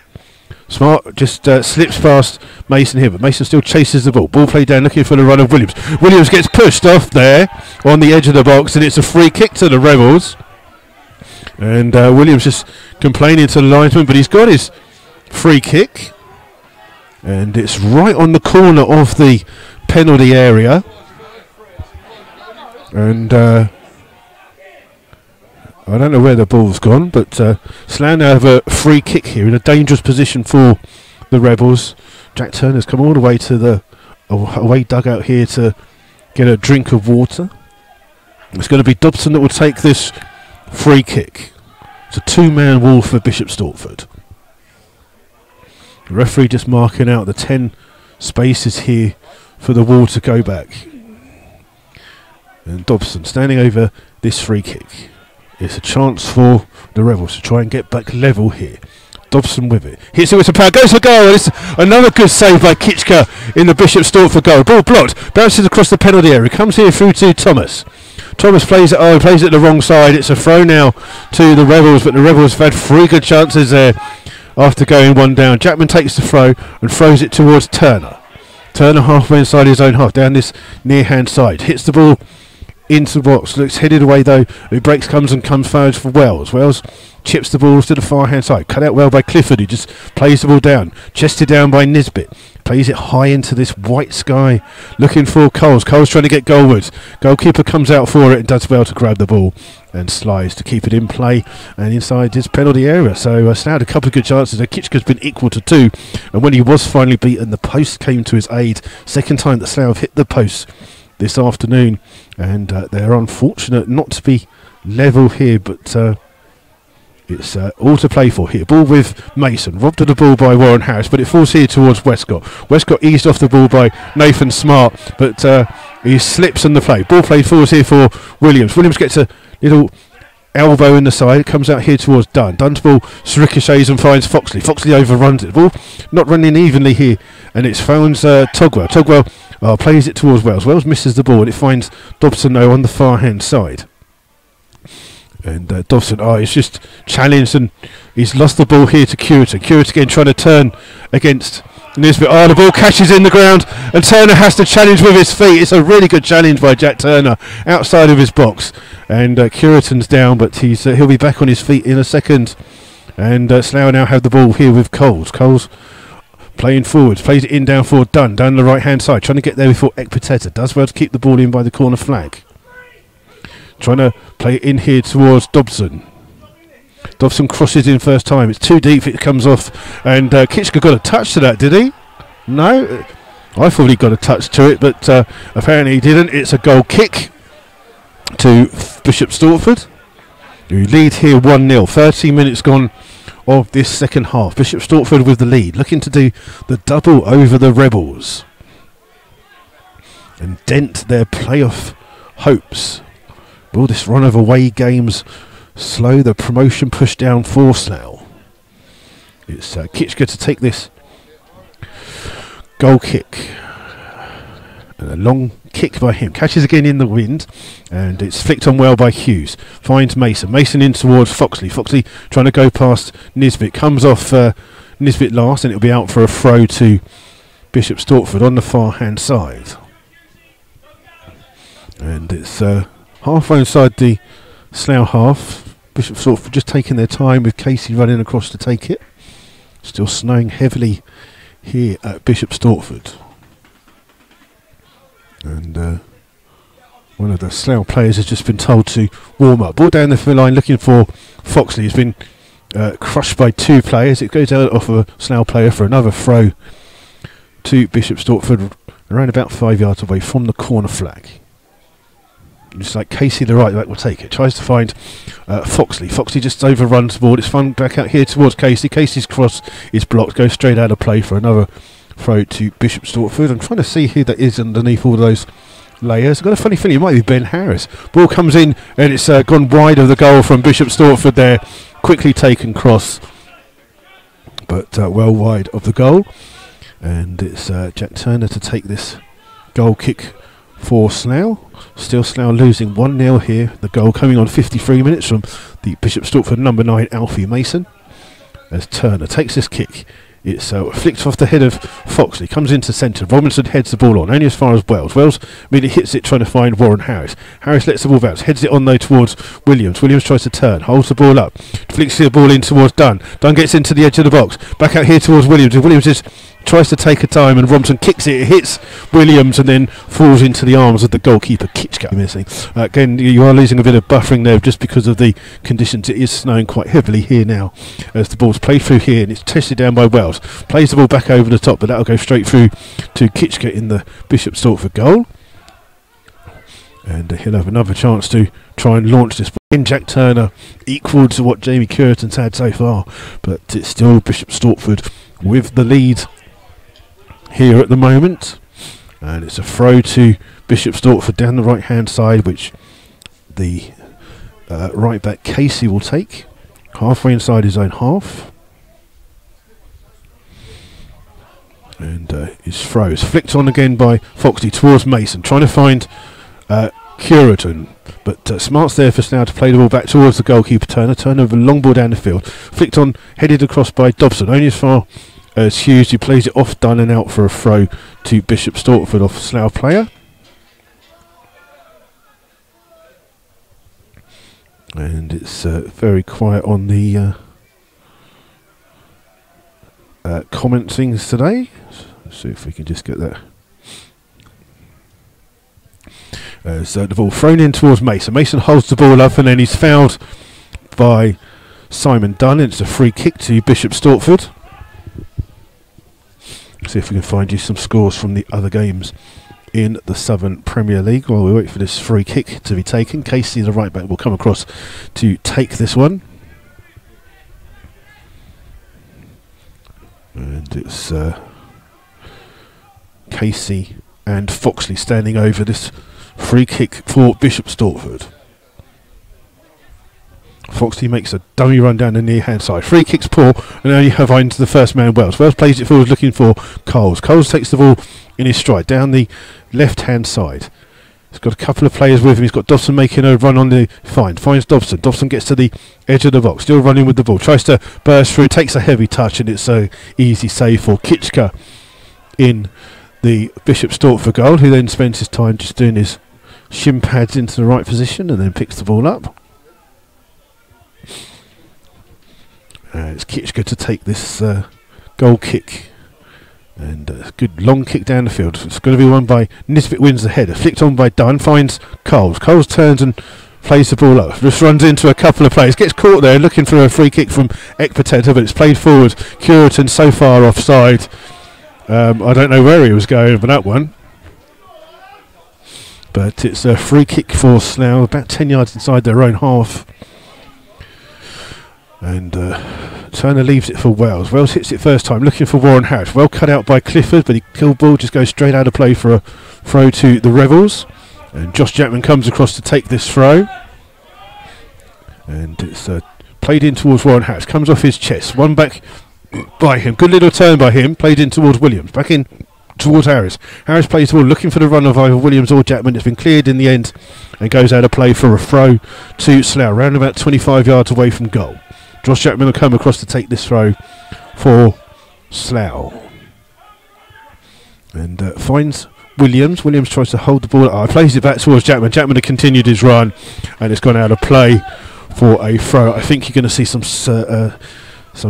Smart just slips past Mason here, but Mason still chases the ball. Ball played down, looking for the run of Williams. Williams gets pushed off there on the edge of the box, and it's a free kick to the Rebels. And Williams just complaining to the linesman, but he's got his free kick. And it's right on the corner of the penalty area. And I don't know where the ball's gone, but Slough now have a free kick here in a dangerous position for the Rebels. Jack Turner's come all the way to the away dugout here to get a drink of water. It's going to be Dobson that will take this free kick. It's a two-man wall for Bishop Stortford. The referee just marking out the 10 spaces here for the wall to go back. And Dobson standing over this free kick. It's a chance for the Rebels to try and get back level here. Dobson with it. Hits it with some power. Goes for goal. And it's another good save by Kitchka in the Bishop Stortford goal. Ball blocked. Bounces across the penalty area. Comes here through to Thomas. Thomas plays it. He plays it the wrong side. It's a throw now to the Rebels, but the Rebels have had 3 good chances there after going 1 down. Jackman takes the throw and throws it towards Turner. Turner halfway inside his own half, down this near hand side. Hits the ball into the box. Looks headed away though. It breaks, comes forward for Wells. Wells chips the ball to the far hand side. Cut out well by Clifford, who just plays the ball down. Chested down by Nisbet. Plays it high into this white sky. Looking for Coles. Coles trying to get goalwards. Goalkeeper comes out for it and does well to grab the ball and slides to keep it in play and inside his penalty area. So Slough had a couple of good chances. Kitchka's been equal to 2, and when he was finally beaten, the post came to his aid. Second time that Slough have hit the post this afternoon, and they're unfortunate not to be level here, but it's all to play for here. Ball with Mason, robbed of the ball by Warren Harris, but it falls here towards Westcott. Westcott eased off the ball by Nathan Smart, but he slips on the play. Ball played forwards here for Williams. Williams gets a little elbow in the side, comes out here towards Dunn. Dunn's ball ricochets and finds Foxley. Foxley overruns it. Ball not running evenly here, and it phones Togwell. Togwell plays it towards Wells. Wells misses the ball, and it finds Dobson though on the far hand side. And Dobson, he's just challenged, and he's lost the ball here to Curtin. Curtin again trying to turn against Nisbet. The ball catches in the ground, and Turner has to challenge with his feet. It's a really good challenge by Jack Turner outside of his box. And Curitan's down, but he'll be back on his feet in a second. And Slough now have the ball here with Coles. Coles playing forwards, plays it in down for Dunn, down the right hand side, trying to get there before Ekpiteta. Does well to keep the ball in by the corner flag. Trying to play it in here towards Dobson. Dobson crosses in first time. It's too deep, it comes off. And Kitchka got a touch to that, did he? No? I thought he got a touch to it, but apparently he didn't. It's a goal kick to Bishop Stortford, who lead here 1-0. 13 minutes gone of this second half. Bishop Stortford with the lead, looking to do the double over the Rebels and dent their playoff hopes. Will this run of away games slow the promotion push down for Slough? It's Kitchka to take this goal kick. And a long kick by him. Catches again in the wind, and it's flicked on well by Hughes. Finds Mason. Mason in towards Foxley. Foxley trying to go past Nisbet. Comes off Nisbet last, and it'll be out for a throw to Bishop Stortford on the far hand side. And it's halfway inside the Slough half. Bishop Stortford just taking their time with Casey running across to take it. Still snowing heavily here at Bishop Stortford. And one of the Slough players has just been told to warm up. Ball down the field line looking for Foxley. He's been crushed by 2 players. It goes out off a Slough player for another throw to Bishop Stortford, around about 5 yards away from the corner flag. Just like Casey, the right back, will take it. Tries to find Foxley. Foxley just overruns the ball. It's fun back out here towards Casey. Casey's cross is blocked. Goes straight out of play for another throw to Bishop Stortford. I'm trying to see who that is underneath all those layers. I've got a funny feeling it might be Ben Harris. Ball comes in, and it's gone wide of the goal from Bishop Stortford there. Quickly taken cross, but well wide of the goal. And it's Jack Turner to take this goal kick for Slough. Still Slough losing 1-0 here. The goal coming on 53 minutes from the Bishop Stortford number 9 Alfie Mason. As Turner takes this kick, it's flicked off the head of Foxley, comes into centre. Robinson heads the ball on, only as far as Wells. Wells immediately hits it trying to find Warren Harris. Harris lets the ball bounce, heads it on though towards Williams. Williams tries to turn, holds the ball up, flicks the ball in towards Dunn. Dunn gets into the edge of the box, back out here towards Williams. And Williams just tries to take a time, and Robinson kicks it. It hits Williams and then falls into the arms of the goalkeeper. Kitchka missing. Again, you are losing a bit of buffering there just because of the conditions. It is snowing quite heavily here now as the ball's played through here, and it's tested down by Wells. Plays the ball back over the top, but that'll go straight through to Kitchka in the Bishop Stortford goal. And he'll have another chance to try and launch this. In Jack Turner equal to what Jamie Curitan's had so far, but it's still Bishop Stortford with the lead here at the moment. And it's a throw to Bishop Stortford down the right hand side, which the right back Casey will take halfway inside his own half. And his throw is flicked on again by Foxley towards Mason, trying to find Curitan, but Smart's there for Slough to play the ball back towards the goalkeeper Turner. Turner with a long ball down the field, flicked on, headed across by Dobson, only as far as Hughes, who plays it off Dunn and out for a throw to Bishop Stortford off Slough player. And it's very quiet on the comment things today. Let's see if we can just get that. So the ball thrown in towards Mason. Mason holds the ball up and then he's fouled by Simon Dunn. It's a free kick to Bishop Stortford. See if we can find you some scores from the other games in the Southern Premier League while we wait for this free kick to be taken. Casey, the right back, will come across to take this one. And it's Casey and Foxley standing over this free kick for Bishop Stortford. Foxley makes a dummy run down the near hand side. Free kick's poor and only finds the first man Wells. Wells plays it forward looking for Coles. Coles takes the ball in his stride down the left hand side. He's got a couple of players with him. He's got Dobson making a run on the finds Dobson. Dobson gets to the edge of the box, still running with the ball, tries to burst through, takes a heavy touch, and it's a easy save for Kitchka in the Bishop Stortford goal, who then spends his time just doing his shin pads into the right position and then picks the ball up. It's Kitchka to take this goal kick, and a good long kick down the field. It's going to be won by Nisbet, wins the header, flicked on by Dunn, finds Coles. Coles turns and plays the ball up, just runs into a couple of players, gets caught there looking for a free kick from Ekpateta, but it's played forward. Curitan so far offside. I don't know where he was going for that one, but it's a free kick for Slough, about 10 yards inside their own half. And Turner leaves it for Wells. Wells hits it first time, looking for Warren Harris. Well cut out by Clifford, but he killed ball, just goes straight out of play for a throw to the Rebels. And Josh Jackman comes across to take this throw. And it's played in towards Warren Harris. Comes off his chest. One back by him. Good little turn by him. Played in towards Williams. Back in towards Harris. Harris plays the ball, looking for the run of either Williams or Jackman. It's been cleared in the end and goes out of play for a throw to Slough, around about 25 yards away from goal. Josh Jackman will come across to take this throw for Slough. And finds Williams. Williams tries to hold the ball. Plays it back towards Jackman. Jackman has continued his run and it's gone out of play for a throw. I think you're going to see some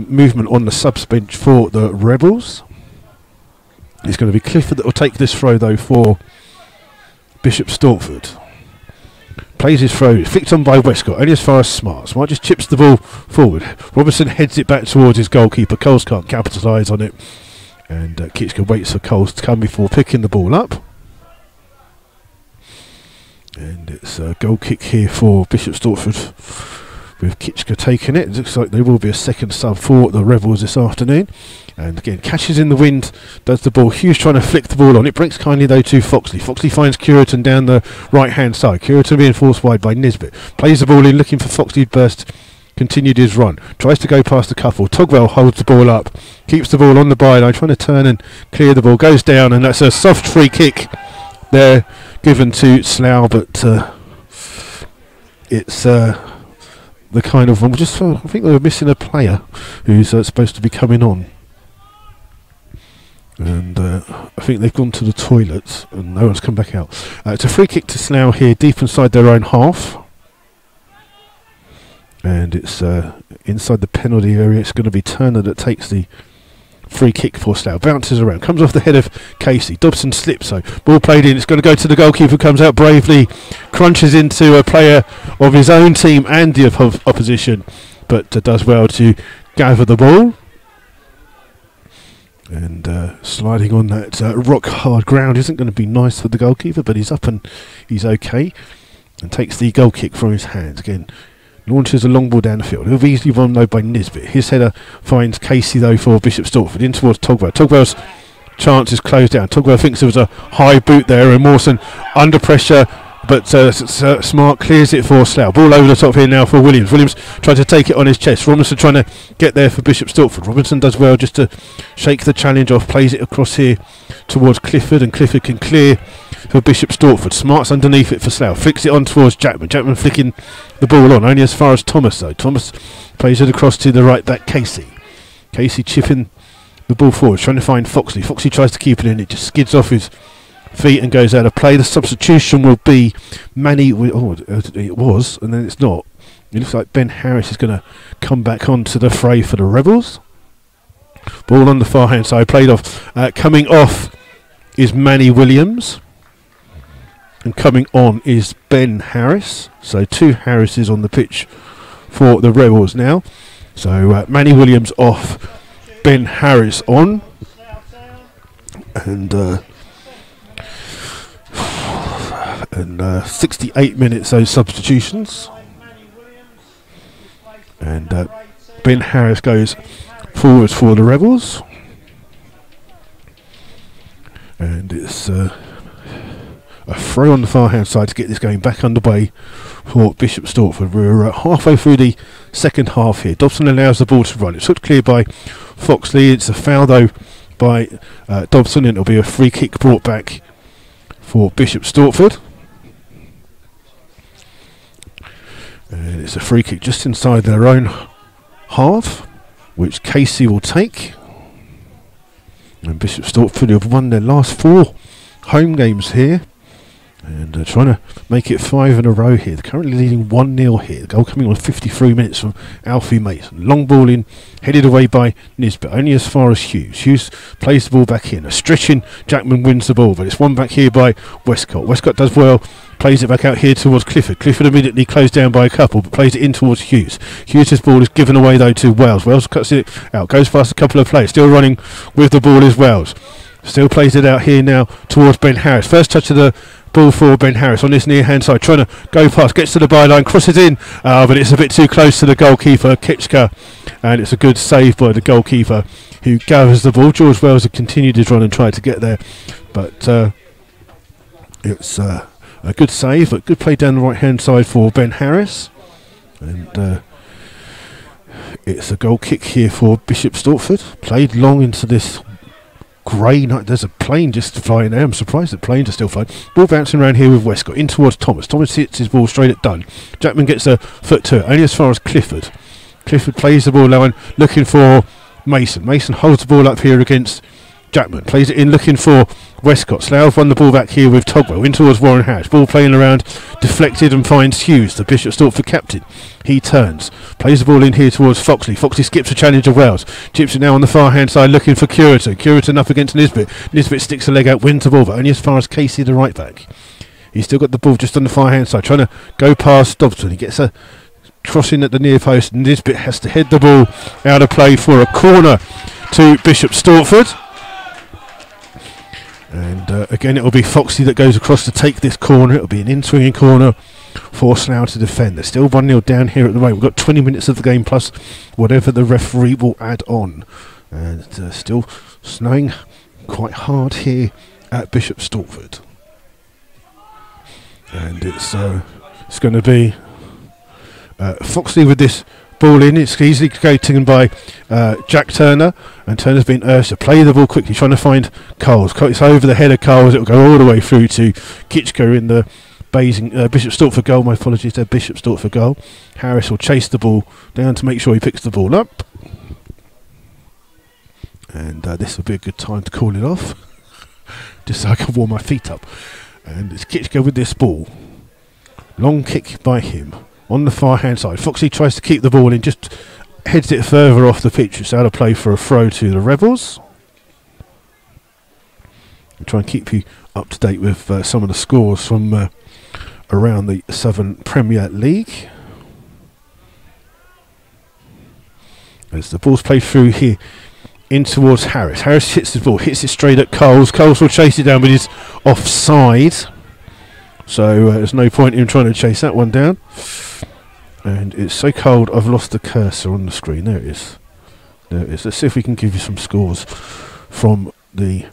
movement on the subs bench for the Rebels. It's going to be Clifford that will take this throw though for Bishop Stortford. Plays his throw, flicked on by Westcott, only as far as Smart. Smart just chips the ball forward. Robertson heads it back towards his goalkeeper. Coles can't capitalise on it. And Kitchka waits for Coles to come before picking the ball up. And it's a goal kick here for Bishop Stortford, with Kitchka taking it. It looks like there will be a second sub for the Rebels this afternoon. And again, catches in the wind, does the ball. Hughes trying to flick the ball on. It breaks kindly though to Foxley. Foxley finds Curitan down the right hand side. Curitan being forced wide by Nisbet. Plays the ball in, looking for Foxley to burst. Continued his run. Tries to go past a couple. Togwell holds the ball up. Keeps the ball on the byline, trying to turn and clear the ball. Goes down, and that's a soft free kick there given to Slough, but it's the kind of one. I think they were missing a player who's supposed to be coming on. And I think they've gone to the toilets and no one's come back out. It's a free kick to Slough here, deep inside their own half. And it's inside the penalty area. It's going to be Turner that takes the free kick for Slough. Bounces around, comes off the head of Casey. Dobson slips, so ball played in. It's going to go to the goalkeeper, comes out bravely, crunches into a player of his own team and the opposition, but does well to gather the ball. And sliding on that rock hard ground isn't going to be nice for the goalkeeper, but he's up and he's okay, and takes the goal kick from his hands. Again, launches a long ball down the field. He'll be easily won though by Nisbet. His header finds Casey though for Bishop Stortford, in towards Togwell. Togwell's chance is closed down. Togwell thinks there was a high boot there, and Mawson under pressure, but Smart clears it for Slough. Ball over the top here now for Williams. Williams tries to take it on his chest. Robinson trying to get there for Bishop Stortford. Robinson does well just to shake the challenge off. Plays it across here towards Clifford, and Clifford can clear for Bishop Stortford. Smart's underneath it for Slough. Flicks it on towards Jackman. Jackman flicking the ball on, only as far as Thomas though. Thomas plays it across to the right back Casey. Casey chipping the ball forward, trying to find Foxley. Foxley tries to keep it in. It just skids off his feet and goes out of play. The substitution will be Manny. It was, and then it's not. It looks like Ben Harris is going to come back onto the fray for the Rebels. Ball on the far hand side, played off. Coming off is Manny Williams. And coming on is Ben Harris. So 2 Harrises on the pitch for the Rebels now. So Manny Williams off, Ben Harris on. And 68 minutes those substitutions. And Ben Harris goes forwards for the Rebels. And it's a throw on the far hand side to get this game back underway for Bishop Stortford. We're halfway through the second half here. Dobson allows the ball to run. It's hooked clear by Foxley. It's a foul though by Dobson, and it'll be a free kick brought back for Bishop Stortford. And it's a free kick just inside their own half, which Casey will take. And Bishop Stortford have won their last 4 home games here, and trying to make it 5 in a row here. They're currently leading 1-0 here. The goal coming on 53 minutes from Alfie Mason. Long ball in, headed away by Nisbet, only as far as Hughes. Hughes plays the ball back in. A stretching Jackman wins the ball, but it's won back here by Westcott. Westcott does well, plays it back out here towards Clifford. Clifford immediately closed down by a couple, but plays it in towards Hughes. Hughes' ball is given away though to Wells. Wells cuts it out, goes past a couple of players. Still running with the ball is Wells. Still plays it out here now towards Ben Harris. First touch of the ball for Ben Harris on this near hand side, trying to go past, gets to the byline, crosses in, but it's a bit too close to the goalkeeper, Kitchka, and it's a good save by the goalkeeper who gathers the ball. George Wells had continued his run and tried to get there, but it's a good save, but good play down the right hand side for Ben Harris, and it's a goal kick here for Bishop Stortford. Played long into this grey night. There's a plane just flying there. I'm surprised that planes are still flying. Ball bouncing around here with Westcott in towards Thomas. Thomas hits his ball straight at Dunn. Jackman gets a foot to it, only as far as Clifford. Clifford plays the ball line looking for Mason. Mason holds the ball up here against Jackman. Plays it in looking for Westcott. Slough won the ball back here with Togwell in towards Warren Harris. Ball playing around, deflected and finds Hughes, the Bishop Stortford captain. He turns, plays the ball in here towards Foxley. Foxley skips a challenge of Wells. Chips it now on the far hand side looking for Curitan. Curitan up against Nisbet. Nisbet sticks a leg out, wins the ball, but only as far as Casey, the right back. He's still got the ball just on the far hand side, trying to go past Dobson. He gets a crossing at the near post. Nisbet has to head the ball out of play for a corner to Bishop Stortford. And again, it will be Foxley that goes across to take this corner. It will be an in-swinging corner for Slough to defend. They're still 1-0 down here at the moment. We've got 20 minutes of the game plus whatever the referee will add on. And still snowing quite hard here at Bishop Stortford. And it's going to be Foxley with this ball in. It's easily taken by Jack Turner, and Turner's been urged to play the ball quickly, trying to find Coles. It's over the head of Coles. It will go all the way through to Kitchka in the Bishop Stortford goal. My apologies there, Bishop Stortford goal. Harris will chase the ball down to make sure he picks the ball up, and this will be a good time to call it off, just so I can warm my feet up. And it's Kitchka with this ball. Long kick by him on the far hand side. Foxley tries to keep the ball in, just heads it further off the pitch. It's out of play for a throw to the Rebels. I'll try and keep you up to date with some of the scores from around the Southern Premier League. As the ball's played through here in towards Harris. Harris hits the ball, hits it straight at Coles. Coles will chase it down, but he's offside. So there's no point in trying to chase that one down. And it's so cold I've lost the cursor on the screen. There it is. There it is. Let's see if we can give you some scores from the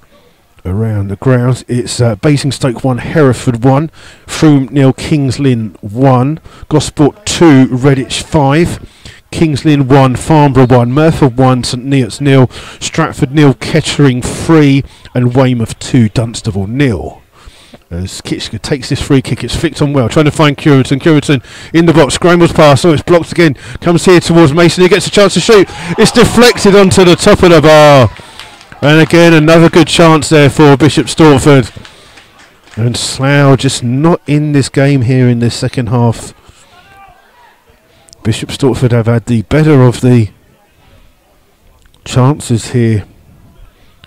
around the grounds. It's Basingstoke 1, Hereford 1, Frome 0, Kings Lynn 1, Gosport 2, Redditch 5, Kings Lynn 1, Farnborough 1, Merthyr 1, St Neots 0, Stratford 0, Kettering 3, and Weymouth 2, Dunstable 0. As Kitchka takes this free kick, it's flicked on well, trying to find Curitan. Curitan in the box, scrambles past, it's blocked again, comes here towards Mason, he gets a chance to shoot, it's deflected onto the top of the bar, and again another good chance there for Bishop Stortford. And Slough just not in this game here in this second half. Bishop Stortford have had the better of the chances here,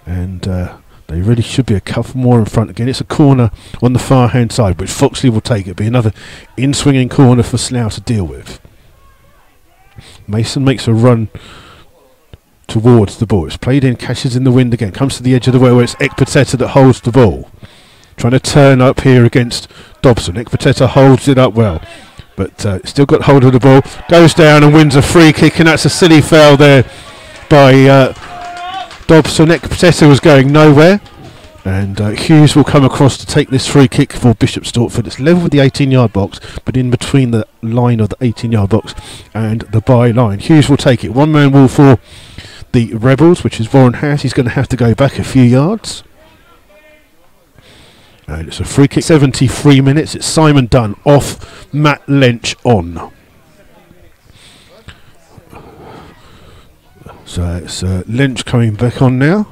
and they really should be a couple more in front. Again, it's a corner on the far hand side, which Foxley will take. It'll be another in-swinging corner for Slough to deal with. Mason makes a run towards the ball. It's played in, catches in the wind again, comes to the edge of the well where it's Ekpateta that holds the ball. Trying to turn up here against Dobson. Ekpateta holds it up well, but still got hold of the ball. Goes down and wins a free kick, and that's a silly foul there by Dobson. Ekpateta was going nowhere, and Hughes will come across to take this free kick for Bishop Stortford. It's level with the 18-yard box, but in between the line of the 18-yard box and the byline. Hughes will take it. One man wall for the Rebels, which is Warren House. He's going to have to go back a few yards. And it's a free kick. 73 minutes. It's Simon Dunn off, Matt Lynch on. So it's Lynch coming back on now.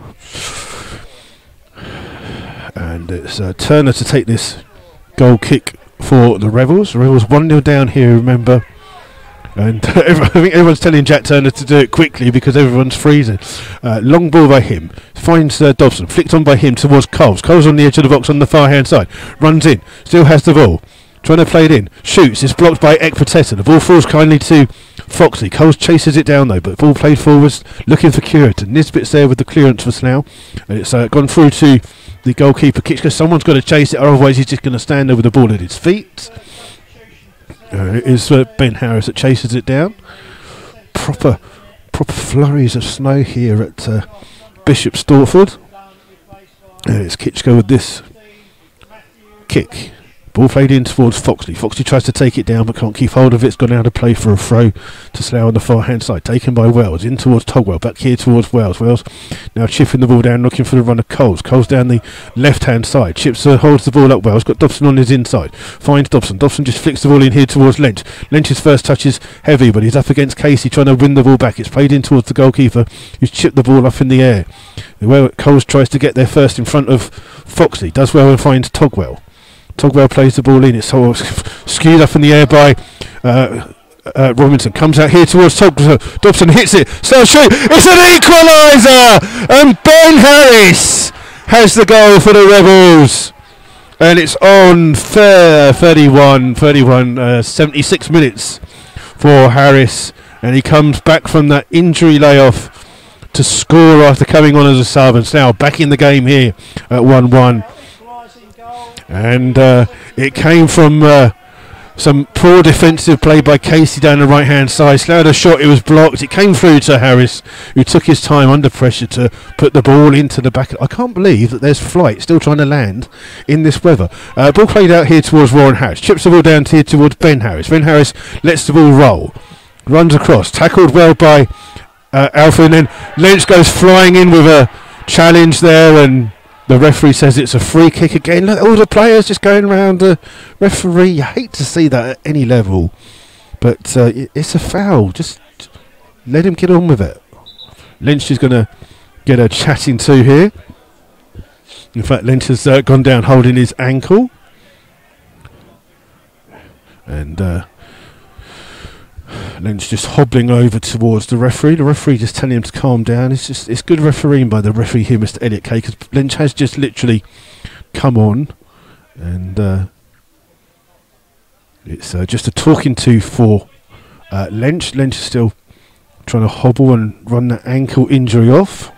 And it's Turner to take this goal kick for the Rebels. The Rebels 1-0 down here, remember. And I think everyone's telling Jack Turner to do it quickly because everyone's freezing. Long ball by him. Finds Dobson. Flicked on by him towards Coles. Coles on the edge of the box on the far hand side. Runs in. Still has the ball. Trying to play it in. Shoots. It's blocked by Ekpateta. The ball falls kindly to Foxley. Coles chases it down though, but ball played forwards. Looking for Curitan. Nisbet's there with the clearance for Slough. And it's gone through to the goalkeeper. Kitchka. Someone's got to chase it, otherwise he's just going to stand there with the ball at his feet. It is Ben Harris that chases it down. Proper flurries of snow here at Bishop Stortford. And it's Kitchka with this kick. Ball played in towards Foxley. Foxley tries to take it down but can't keep hold of it. It's gone out of play for a throw to Slough on the far hand side. Taken by Wells. In towards Togwell. Back here towards Wells. Wells now chipping the ball down, looking for the run of Coles. Coles down the left hand side. Chips holds the ball up. Wells got Dobson on his inside. Finds Dobson. Dobson just flicks the ball in here towards Lynch. Lynch's first touch is heavy, but he's up against Casey trying to win the ball back. It's played in towards the goalkeeper who's chipped the ball up in the air. Well, Coles tries to get there first in front of Foxley. Does well and finds Togwell. Togwell plays the ball in. It's all skewed up in the air by Robinson. Comes out here towards Togwell. Dobson hits it. Slough shoot. It's an equaliser! And Ben Harris has the goal for the Rebels. And it's on 76 minutes for Harris. And he comes back from that injury layoff to score after coming on as a sub. And Slough back in the game here at 1-1. And it came from some poor defensive play by Casey down the right hand side. Slough had a shot, it was blocked. It came through to Harris, who took his time under pressure to put the ball into the back. I can't believe that there's flight still trying to land in this weather. Ball played out here towards Warren Harris. Chips the ball down here towards Ben Harris. Ben Harris lets the ball roll. Runs across. Tackled well by Alpha, and then Lynch goes flying in with a challenge there, and the referee says it's a free kick again. Look, all the players just going around the referee. You hate to see that at any level, but it's a foul. Just let him get on with it. Lynch is going to get a chatting to here. In fact, Lynch has gone down holding his ankle. And Lynch just hobbling over towards the referee. The referee just telling him to calm down. It's good refereeing by the referee here, Mr. Elliot Kay, because Lynch has just literally come on, and it's just a talking to for Lynch. Lynch is still trying to hobble and run that ankle injury off,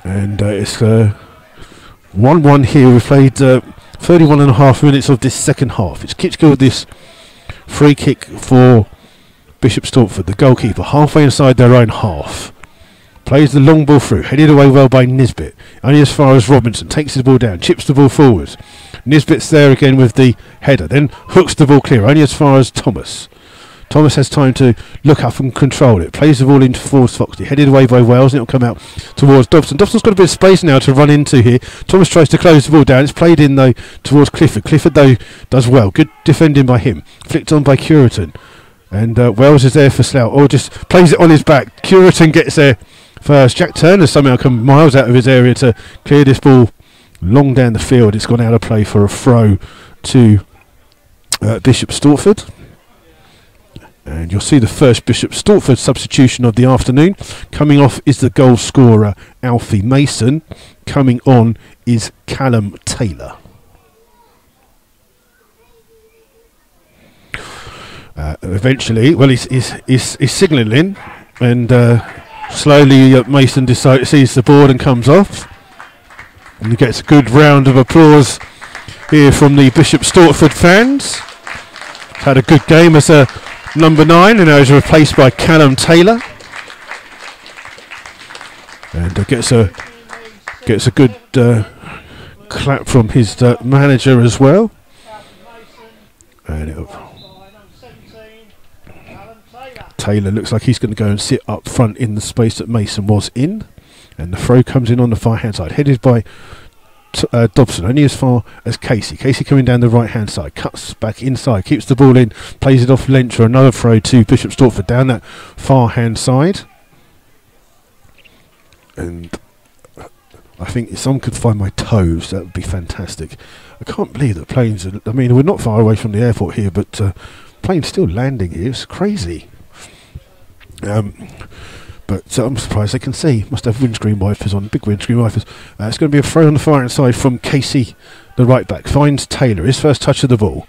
and it's 1-1 here. We've played 31.5 minutes of this second half. It's Kitchka with this free kick for Bishop Stortford, the goalkeeper, halfway inside their own half. Plays the long ball through, headed away well by Nisbet. Only as far as Robinson, takes his ball down, chips the ball forwards. Nisbet's there again with the header, then hooks the ball clear, only as far as Thomas. Thomas has time to look up and control it. Plays the ball into towards Foxley, headed away by Wales, and it'll come out towards Dobson. Dobson's got a bit of space now to run into here. Thomas tries to close the ball down. It's played in though towards Clifford. Clifford though does well. Good defending by him. Flicked on by Curitan. And Wells is there for Slough. Or just plays it on his back. Curitan gets there first. Jack Turner somehow come miles out of his area to clear this ball long down the field. It's gone out of play for a throw to Bishop Stortford. And you'll see the first Bishop Stortford substitution of the afternoon. Coming off is the goal scorer Alfie Mason. Coming on is Callum Taylor. Eventually, well, he's signalling, and slowly Mason sees the board and comes off. And he gets a good round of applause here from the Bishop Stortford fans. Had a good game as a number 9, and now he's replaced by Callum Taylor. And gets a good clap from his manager as well. And Taylor looks like he's going to go and sit up front in the space that Mason was in. And the throw comes in on the far hand side, headed by Dobson, only as far as Casey. Casey coming down the right hand side, cuts back inside, keeps the ball in, plays it off Lynch for another throw to Bishop Stortford down that far hand side. And I think if someone could find my toes, that would be fantastic. I can't believe that planes are, I mean, we're not far away from the airport here, but planes still landing here. It's crazy. But I'm surprised they can see. Must have windscreen wipers on, big windscreen wipers. It's going to be a throw on the far hand side from Casey, the right back. Finds Taylor, his first touch of the ball.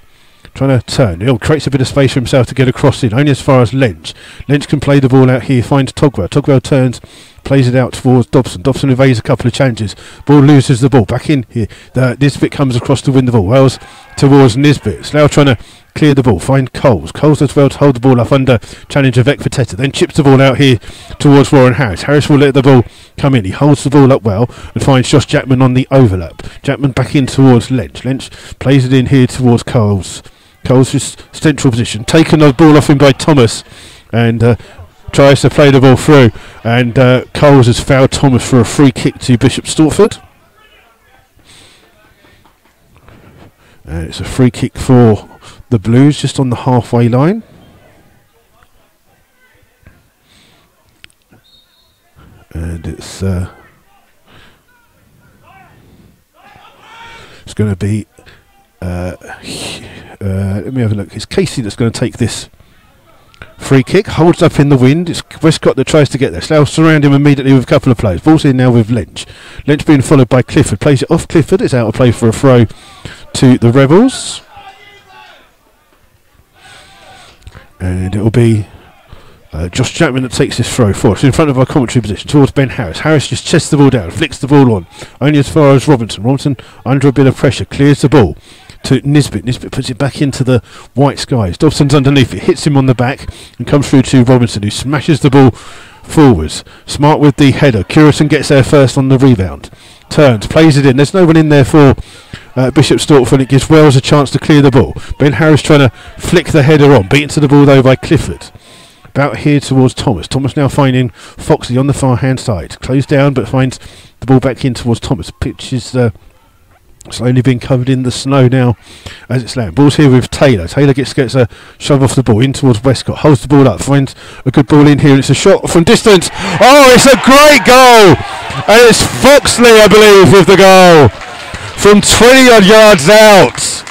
Trying to turn. He creates a bit of space for himself to get across in, only as far as Lynch. Lynch can play the ball out here, finds Togwell. Togwell turns, plays it out towards Dobson. Dobson evades a couple of challenges. Ball loses the ball. Back in here. Nisbet comes across to win the ball. Wells towards Nisbet. Slough trying to clear the ball. Find Coles. Coles as well to hold the ball up under challenge of Ekvateta. Then chips the ball out here towards Warren Harris. Harris will let the ball come in. He holds the ball up well and finds Josh Jackman on the overlap. Jackman back in towards Lynch. Lynch plays it in here towards Coles. Coles' central position. Taken the ball off him by Thomas and tries to play the ball through. And Coles has fouled Thomas for a free kick to Bishop Stortford. It's a free kick for the Blues just on the halfway line. And it's going to be let me have a look. It's Casey that's going to take this free kick. Holds up in the wind. It's Westcott that tries to get there. Slough surround him immediately with a couple of players. Ball's in now with Lynch. Lynch being followed by Clifford. Plays it off Clifford. It's out of play for a throw to the Rebels. And it will be Josh Chapman that takes this throw for us in front of our commentary position towards Ben Harris. Harris just chests the ball down, flicks the ball on, only as far as Robinson. Robinson under a bit of pressure clears the ball to Nisbet. Nisbet puts it back into the white skies. Dobson's underneath it, hits him on the back and comes through to Robinson, who smashes the ball forwards. Smart with the header. Curison gets there first on the rebound. Turns, plays it in. There's no one in there for Bishop Stortford. It gives Wells a chance to clear the ball. Ben Harris trying to flick the header on. Beaten to the ball though by Clifford. About here towards Thomas. Thomas now finding Foxley on the far hand side. Closed down but finds the ball back in towards Thomas. Pitch is slowly being covered in the snow now as it's landing. Ball's here with Taylor. Taylor gets a shove off the ball in towards Westcott. Holds the ball up. Finds a good ball in here. And it's a shot from distance. Oh, it's a great goal! And it's Foxley, I believe, with the goal. From 20 odd yards out.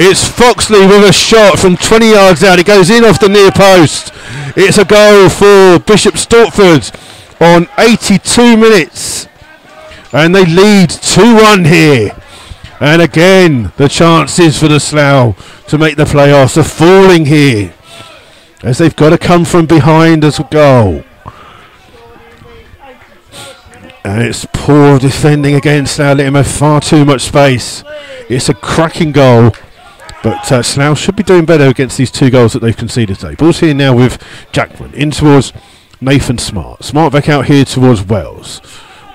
It's Foxley with a shot from 20 yards out. It goes in off the near post. It's a goal for Bishop Stortford on 82 minutes. And they lead 2-1 here. And again, the chances for the Slough to make the playoffs are falling here, as they've got to come from behind as a goal. And it's poor defending against Slough, letting him have far too much space. It's a cracking goal. But Slough should be doing better against these 2 goals that they've conceded today. Ball's here now with Jackman. In towards Nathan Smart. Smart back out here towards Wells.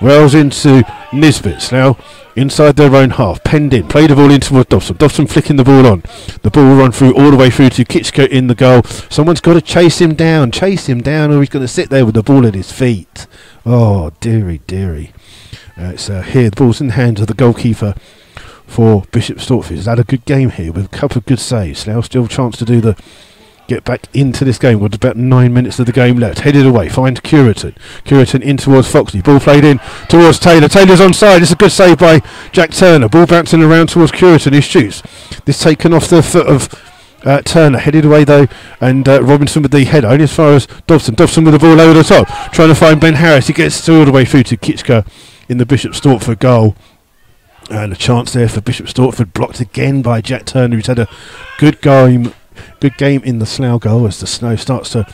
Wells into Nisbet. Slough inside their own half. Penned in. Play the ball in towards Dobson. Dobson flicking the ball on. The ball will run through all the way through to Kitchko in the goal. Someone's got to chase him down. Chase him down or he's going to sit there with the ball at his feet. Oh, dearie, dearie. It's here. The ball's in the hands of the goalkeeper for Bishop Stortford. He's had a good game here with a couple of good saves. Slough still a chance to get back into this game with about 9 minutes of the game left. Headed away, finds Curitan. Curitan in towards Foxley. Ball played in towards Taylor. Taylor's onside. It's a good save by Jack Turner. Ball bouncing around towards Curitan, who shoots. This taken off the foot of Turner headed away though, and Robinson with the header only as far as Dobson. Dobson with the ball over the top, trying to find Ben Harris. He gets all the way through to Kitchka in the Bishop Stortford goal. And a chance there for Bishop Stortford, blocked again by Jack Turner, who's had a good game in the Slough goal as the snow starts to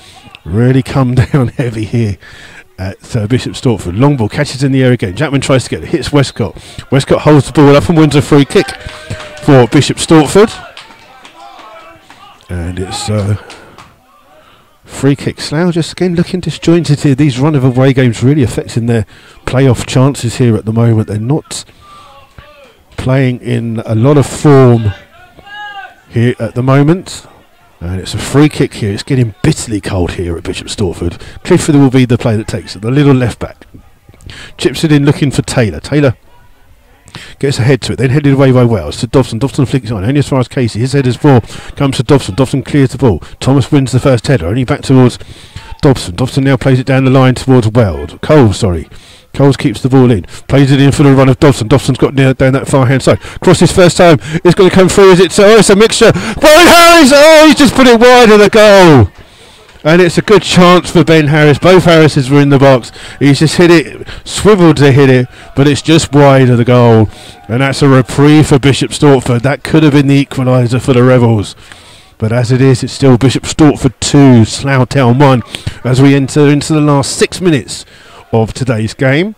really come down heavy here at Bishop Stortford. Long ball catches in the air again. Jackman tries to get it, hits Westcott. Westcott holds the ball up and wins a free kick for Bishop Stortford. And it's free kick. Slough just again looking disjointed here. These run of away games really affecting their playoff chances here at the moment. They're not playing in a lot of form here at the moment. And it's a free kick here. It's getting bitterly cold here at Bishop Stortford. Clifford will be the player that takes it. The little left back chips it in looking for Taylor. Taylor gets ahead to it, then headed away by Wells to Dobson. Dobson flicks on, only as far as Casey. His header's ball comes to Dobson. Dobson clears the ball. Thomas wins the first header, only back towards Dobson. Dobson now plays it down the line towards Coles keeps the ball in, plays it in for the run of Dobson. Dobson's got down that far hand side. Crosses first time, it's going to come through. It's a mixture. Ben Harris, he's just put it wide of the goal. And it's a good chance for Ben Harris. Both Harrises were in the box. He's just hit it, swiveled to hit it, but it's just wide of the goal. And that's a reprieve for Bishop Stortford. That could have been the equaliser for the Rebels. But as it is, it's still Bishop Stortford 2, Slough Town 1, as we enter into the last 6 minutes of today's game.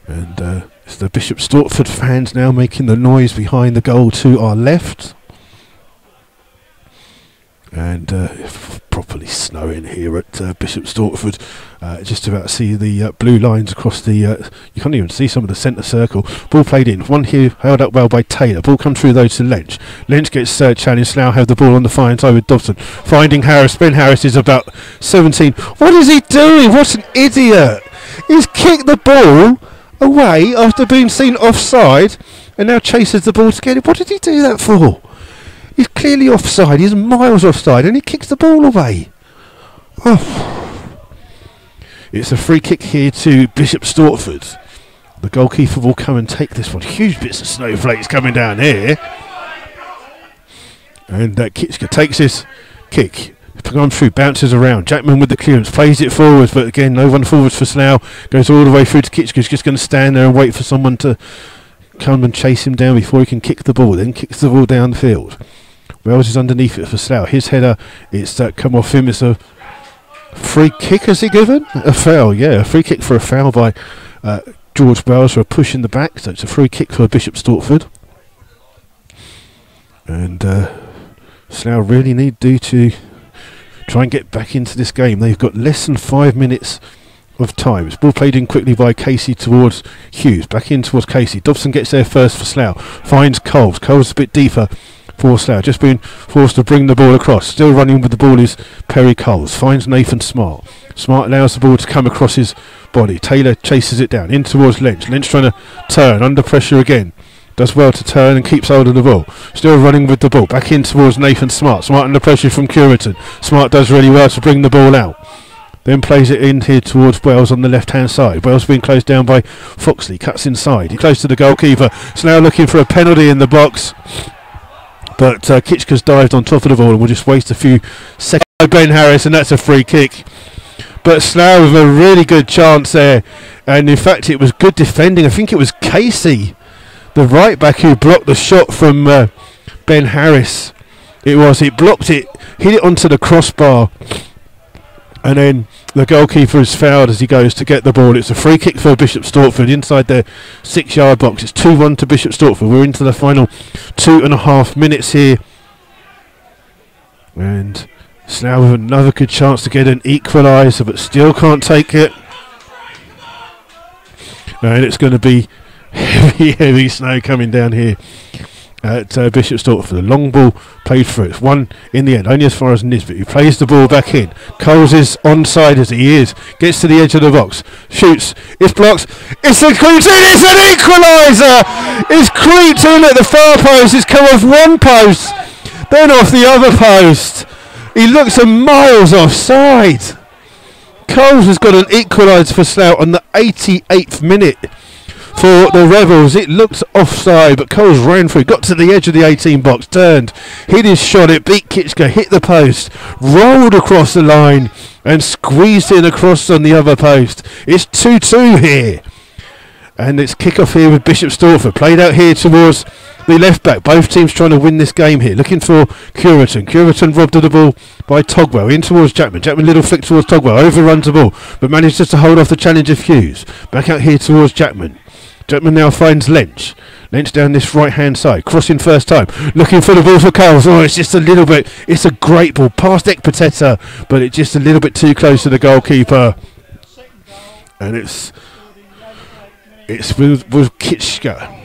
And it's the Bishop Stortford fans now making the noise behind the goal to our left. And properly snowing here at Bishop Stortford. Just about to see the blue lines across the... you can't even see some of the centre circle. Ball played in. One here held up well by Taylor. Ball comes through though to Lynch. Lynch gets challenged. Slough have the ball on the far end side with Dobson. Finding Harris. Ben Harris is about 17. What is he doing? What an idiot! He's kicked the ball away after being seen offside and now chases the ball to get it. What did he do that for? He's clearly offside. He's miles offside and he kicks the ball away. Oh. It's a free kick here to Bishop Stortford. The goalkeeper will come and take this one. Huge bits of snowflakes coming down here. And Kitchka takes his kick. Comes through, bounces around. Jackman with the clearance, plays it forwards, but again, no one forwards for Slough. Goes all the way through to Kitchka. He's just going to stand there and wait for someone to come and chase him down before he can kick the ball. Then kicks the ball down the field. Wells is underneath it for Slough. His header, it's come off him. It's a free kick, has he given? A foul, yeah. A free kick for a foul by George Wells for a push in the back. So it's a free kick for Bishop Stortford. And Slough really need to try and get back into this game. They've got less than 5 minutes of time. It's ball played in quickly by Casey towards Hughes. Back in towards Casey. Dobson gets there first for Slough. Finds Coles. Coles a bit deeper for Slough. Just being forced to bring the ball across. Still running with the ball is Perry Coles. Finds Nathan Smart. Smart allows the ball to come across his body. Taylor chases it down. In towards Lynch. Lynch trying to turn. Under pressure again. Does well to turn and keeps hold of the ball. Still running with the ball. Back in towards Nathan Smart. Smart under pressure from Curitan. Smart does really well to bring the ball out. Then plays it in here towards Wells on the left-hand side. Wells being closed down by Foxley. Cuts inside. He close to the goalkeeper. Slough looking for a penalty in the box. But Kitchka's dived on top of the ball and will just waste a few seconds by Ben Harris, and that's a free kick. But Slough with a really good chance there. And in fact, it was good defending. I think it was Casey, the right back, who blocked the shot from Ben Harris. It blocked it, hit it onto the crossbar, and then the goalkeeper is fouled as he goes to get the ball. It's a free kick for Bishop Stortford inside their 6-yard box. It's 2-1 to Bishop Stortford. We're into the final 2.5 minutes here, and Slough with another good chance to get an equaliser, but still can't take it. And it's going to be heavy snow coming down here at Bishop Stortford. The long ball played through. It's one in the end, only as far as Nisbet, who plays the ball back in. Coles is onside as he is. Gets to the edge of the box. Shoots. It's blocked. It's a creeped in. It's an equaliser. It's creeped in at the far post. It's come off one post, then off the other post. He looks a miles offside. Coles has got an equaliser for Slough on the 88th minute. for the Rebels. It looked offside, but Coles ran through, got to the edge of the 18 box, turned, hit his shot, it beat Kitchka, hit the post, rolled across the line and squeezed in across on the other post. It's 2-2 here. And it's kick-off here with Bishop Stortford. Played out here towards the left-back. Both teams trying to win this game here. Looking for Curitan. Curitan robbed of the ball by Togwell. In towards Jackman. Jackman little flick towards Togwell. Overruns the ball, but manages to hold off the challenge of Hughes. Back out here towards Jackman. Jackman now finds Lench. Lench down this right-hand side. Crossing first time. Looking for the ball for Coles. Oh, it's just a little bit. It's a great ball. Past Ekpateta, but it's just a little bit too close to the goalkeeper. And it's with Kitchka.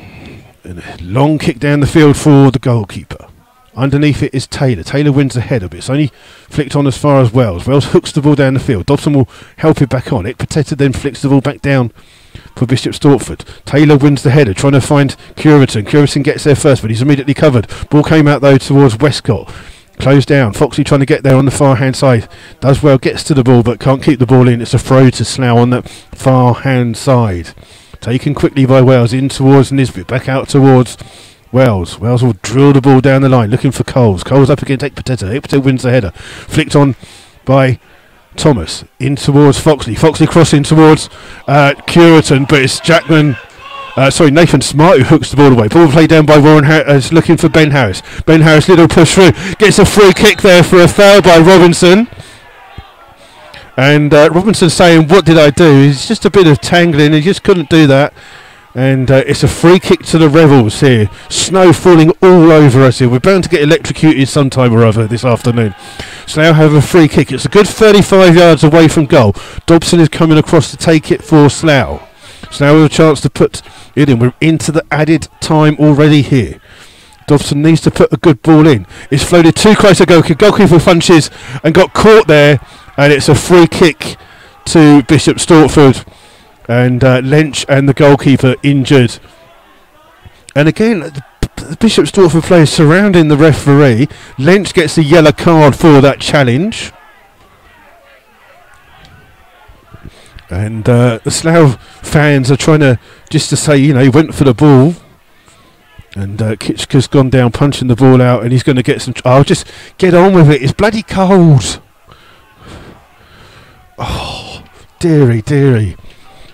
And a long kick down the field for the goalkeeper. Underneath it is Taylor. Taylor wins the header, but it's only flicked on as far as Wells. Wells hooks the ball down the field. Dobson will help it back on. Ekpateta then flicks the ball back down for Bishop Stortford. Taylor wins the header, trying to find Curitan. Curitan gets there first, but he's immediately covered. Ball came out though towards Westcott. Closed down. Foxley trying to get there on the far hand side. Does well, gets to the ball, but can't keep the ball in. It's a throw to Slough on that far hand side. Taken quickly by Wells, in towards Nisbet, back out towards Wells. Wells will drill the ball down the line, looking for Coles. Coles up against Ekpateta. Ekpateta wins the header. Flicked on by Thomas, in towards Foxley. Foxley crossing towards Curitan, but it's Nathan Smart who hooks the ball away. Ball played down by Warren Harris, looking for Ben Harris. Ben Harris, little push through, gets a free kick there for a foul by Robinson. And Robinson saying, "What did I do?" It's just a bit of tangling. He just couldn't do that. And it's a free kick to the Rebels here. Snow falling all over us here. We're bound to get electrocuted sometime or other this afternoon. Slough have a free kick. It's a good 35 yards away from goal. Dobson is coming across to take it for Slough. Slough with a chance to put it in. We're into the added time already here. Dobson needs to put a good ball in. It's floated too close to goalkeeper. Goalkeeper punches and got caught there. And it's a free kick to Bishop Stortford. And Lench and the goalkeeper injured. And again, the Bishop Stortford players surrounding the referee. Lench gets a yellow card for that challenge. And the Slough fans are trying to say, he went for the ball. And Kitchka's gone down punching the ball out, and he's going to get some... just get on with it. It's bloody cold. Oh, dearie.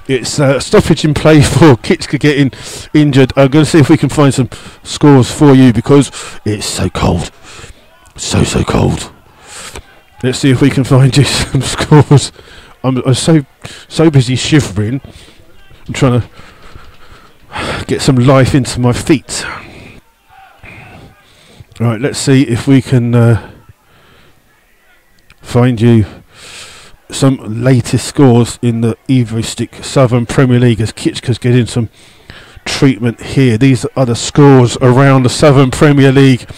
It's stoppage in play for Kitchka getting injured. I'm going to see if we can find some scores for you because it's so cold. So cold. Let's see if we can find you some scores. I'm so busy shivering. I'm trying to get some life into my feet. Right, let's see if we can find you some latest scores in the Evo-Stick Southern Premier League as Kitchka's getting some treatment here. These are the scores around the Southern Premier League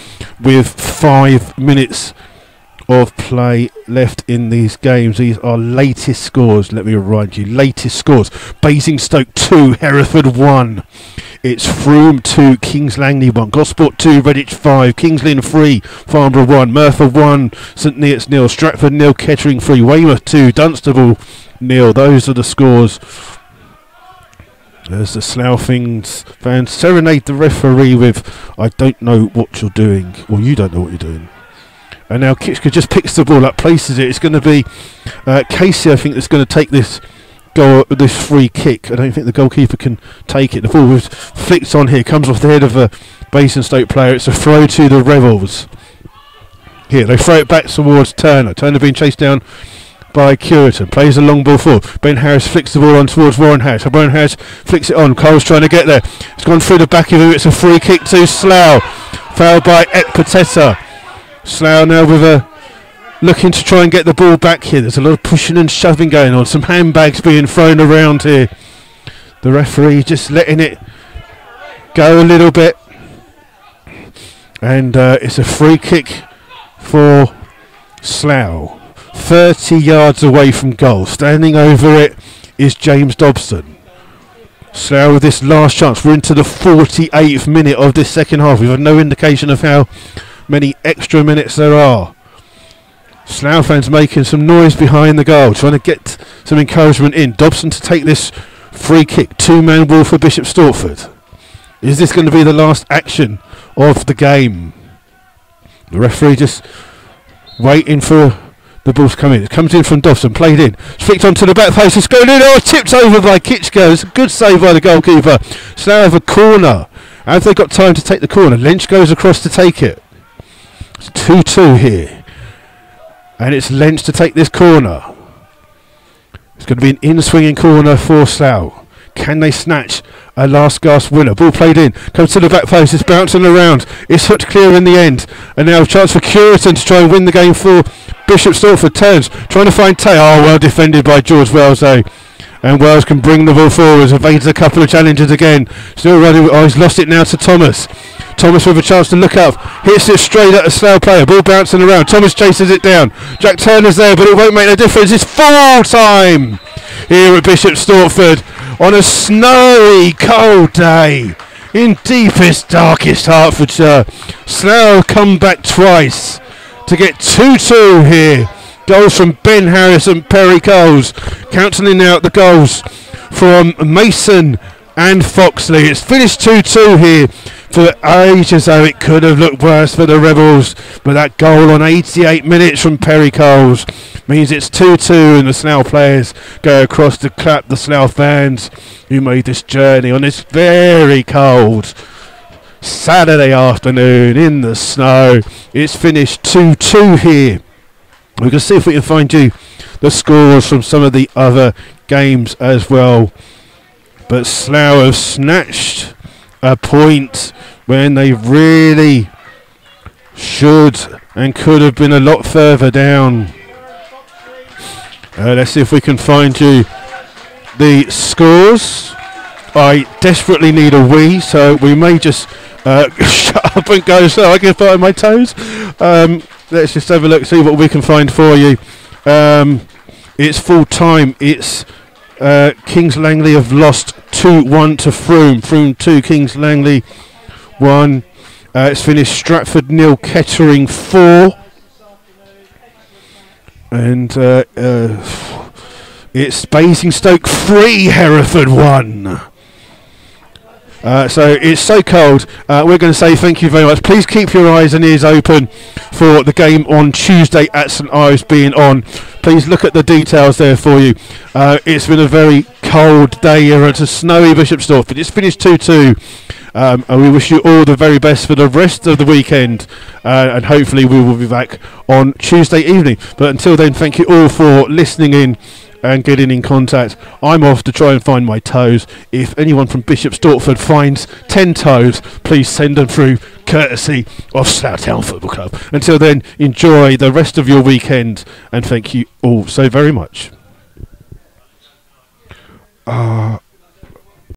with 5 minutes of play left in these games. These are latest scores, let me remind you. Latest scores. Basingstoke 2, Hereford 1. It's Frome 2, Kings Langley 1, Gosport 2, Redditch 5, Kings Lynn 3, Farnborough 1, Merthyr 1, St Neots 0, Stratford 0, Kettering 3, Weymouth 2, Dunstable 0. Those are the scores. There's the Slough fans serenade the referee with, "I don't know what you're doing," or "You don't know what you're doing." And now Kitchka just picks the ball up, places it. It's going to be Casey, I think, that's going to take this free kick. I don't think the goalkeeper can take it. The ball was flicked on here, comes off the head of a Basingstoke player. It's a throw to the Rebels. Here, they throw it back towards Turner. Turner being chased down by Curitan. Plays a long ball forward. Ben Harris flicks the ball on towards Warren Harris. Warren Harris flicks it on. Cole's trying to get there. It's gone through the back of him. It's a free kick to Slough. Fouled by Ekpateta. Slough now with looking to try and get the ball back here. There's a lot of pushing and shoving going on. Some handbags being thrown around here. The referee just letting it go a little bit. And it's a free kick for Slough. 30 yards away from goal. Standing over it is James Dobson. Slough with this last chance. We're into the 48th minute of this second half. We've had no indication of how many extra minutes there are. Slough fans making some noise behind the goal, trying to get some encouragement in. Dobson to take this Free kick, 2-man wall for Bishop Stortford. Is this going to be the last action of the game? The referee just waiting for the ball to come in. It comes in from Dawson, played in. Flicked onto the back post. It's going in. Oh, tipped over by Kitchko. It's a good save by the goalkeeper. Slough have a corner. Have they got time to take the corner? Lynch goes across to take it. It's 2-2 here. And it's Lynch to take this corner. It's going to be an in-swinging corner for Slough. Can they snatch a last gasp winner? Ball played in, comes to the back post, it's bouncing around, it's hooked clear in the end, and now a chance for Curitan to try and win the game for Bishop Stortford. Turns, trying to find Tay. Oh, well defended by George Wells though, and Wells can bring the ball forwards, evades a couple of challenges again, still running. Oh, he's lost it now to Thomas. Thomas with a chance to look up, hits it straight at a Slough player, ball bouncing around, Thomas chases it down, Jack Turner's there but it won't make a difference. It's full time here at Bishop Stortford on a snowy cold day in deepest darkest Hertfordshire. Slough come back twice to get 2-2 here. Goals from Ben Harris and Perry Coles, counting out the goals from Mason and Foxley. It's finished 2-2 here. For ages though it could have looked worse for the Rebels, but that goal on 88 minutes from Perry Coles means it's 2-2 and the Slough players go across to clap the Slough fans who made this journey on this very cold Saturday afternoon in the snow. It's finished 2-2 here. We can see if we can find you the scores from some of the other games as well, but Slough have snatched a point when they really should and could have been a lot further down. Let's see if we can find you the scores. I desperately need a wee, so we may just shut up and go so I can find my toes. Let's just have a look, see what we can find for you. It's full time. It's Kings Langley have lost 2-1 to Frome. Frome 2, Kings Langley 1. It's finished Stratford 0, Kettering 4. And it's Basingstoke 3, Hereford 1. So it's so cold. We're going to say thank you very much. Please keep your eyes and ears open for the game on Tuesday at St Ives being on. Please look at the details there for you. It's been a very cold day here at a snowy Bishop Stortford. It's finished 2-2. And we wish you all the very best for the rest of the weekend, and hopefully we will be back on Tuesday evening. But until then, thank you all for listening in and getting in contact. I'm off to try and find my toes. If anyone from Bishop Stortford finds 10 toes, please send them through, courtesy of Slough Town Football Club. Until then, enjoy the rest of your weekend, and thank you all so very much.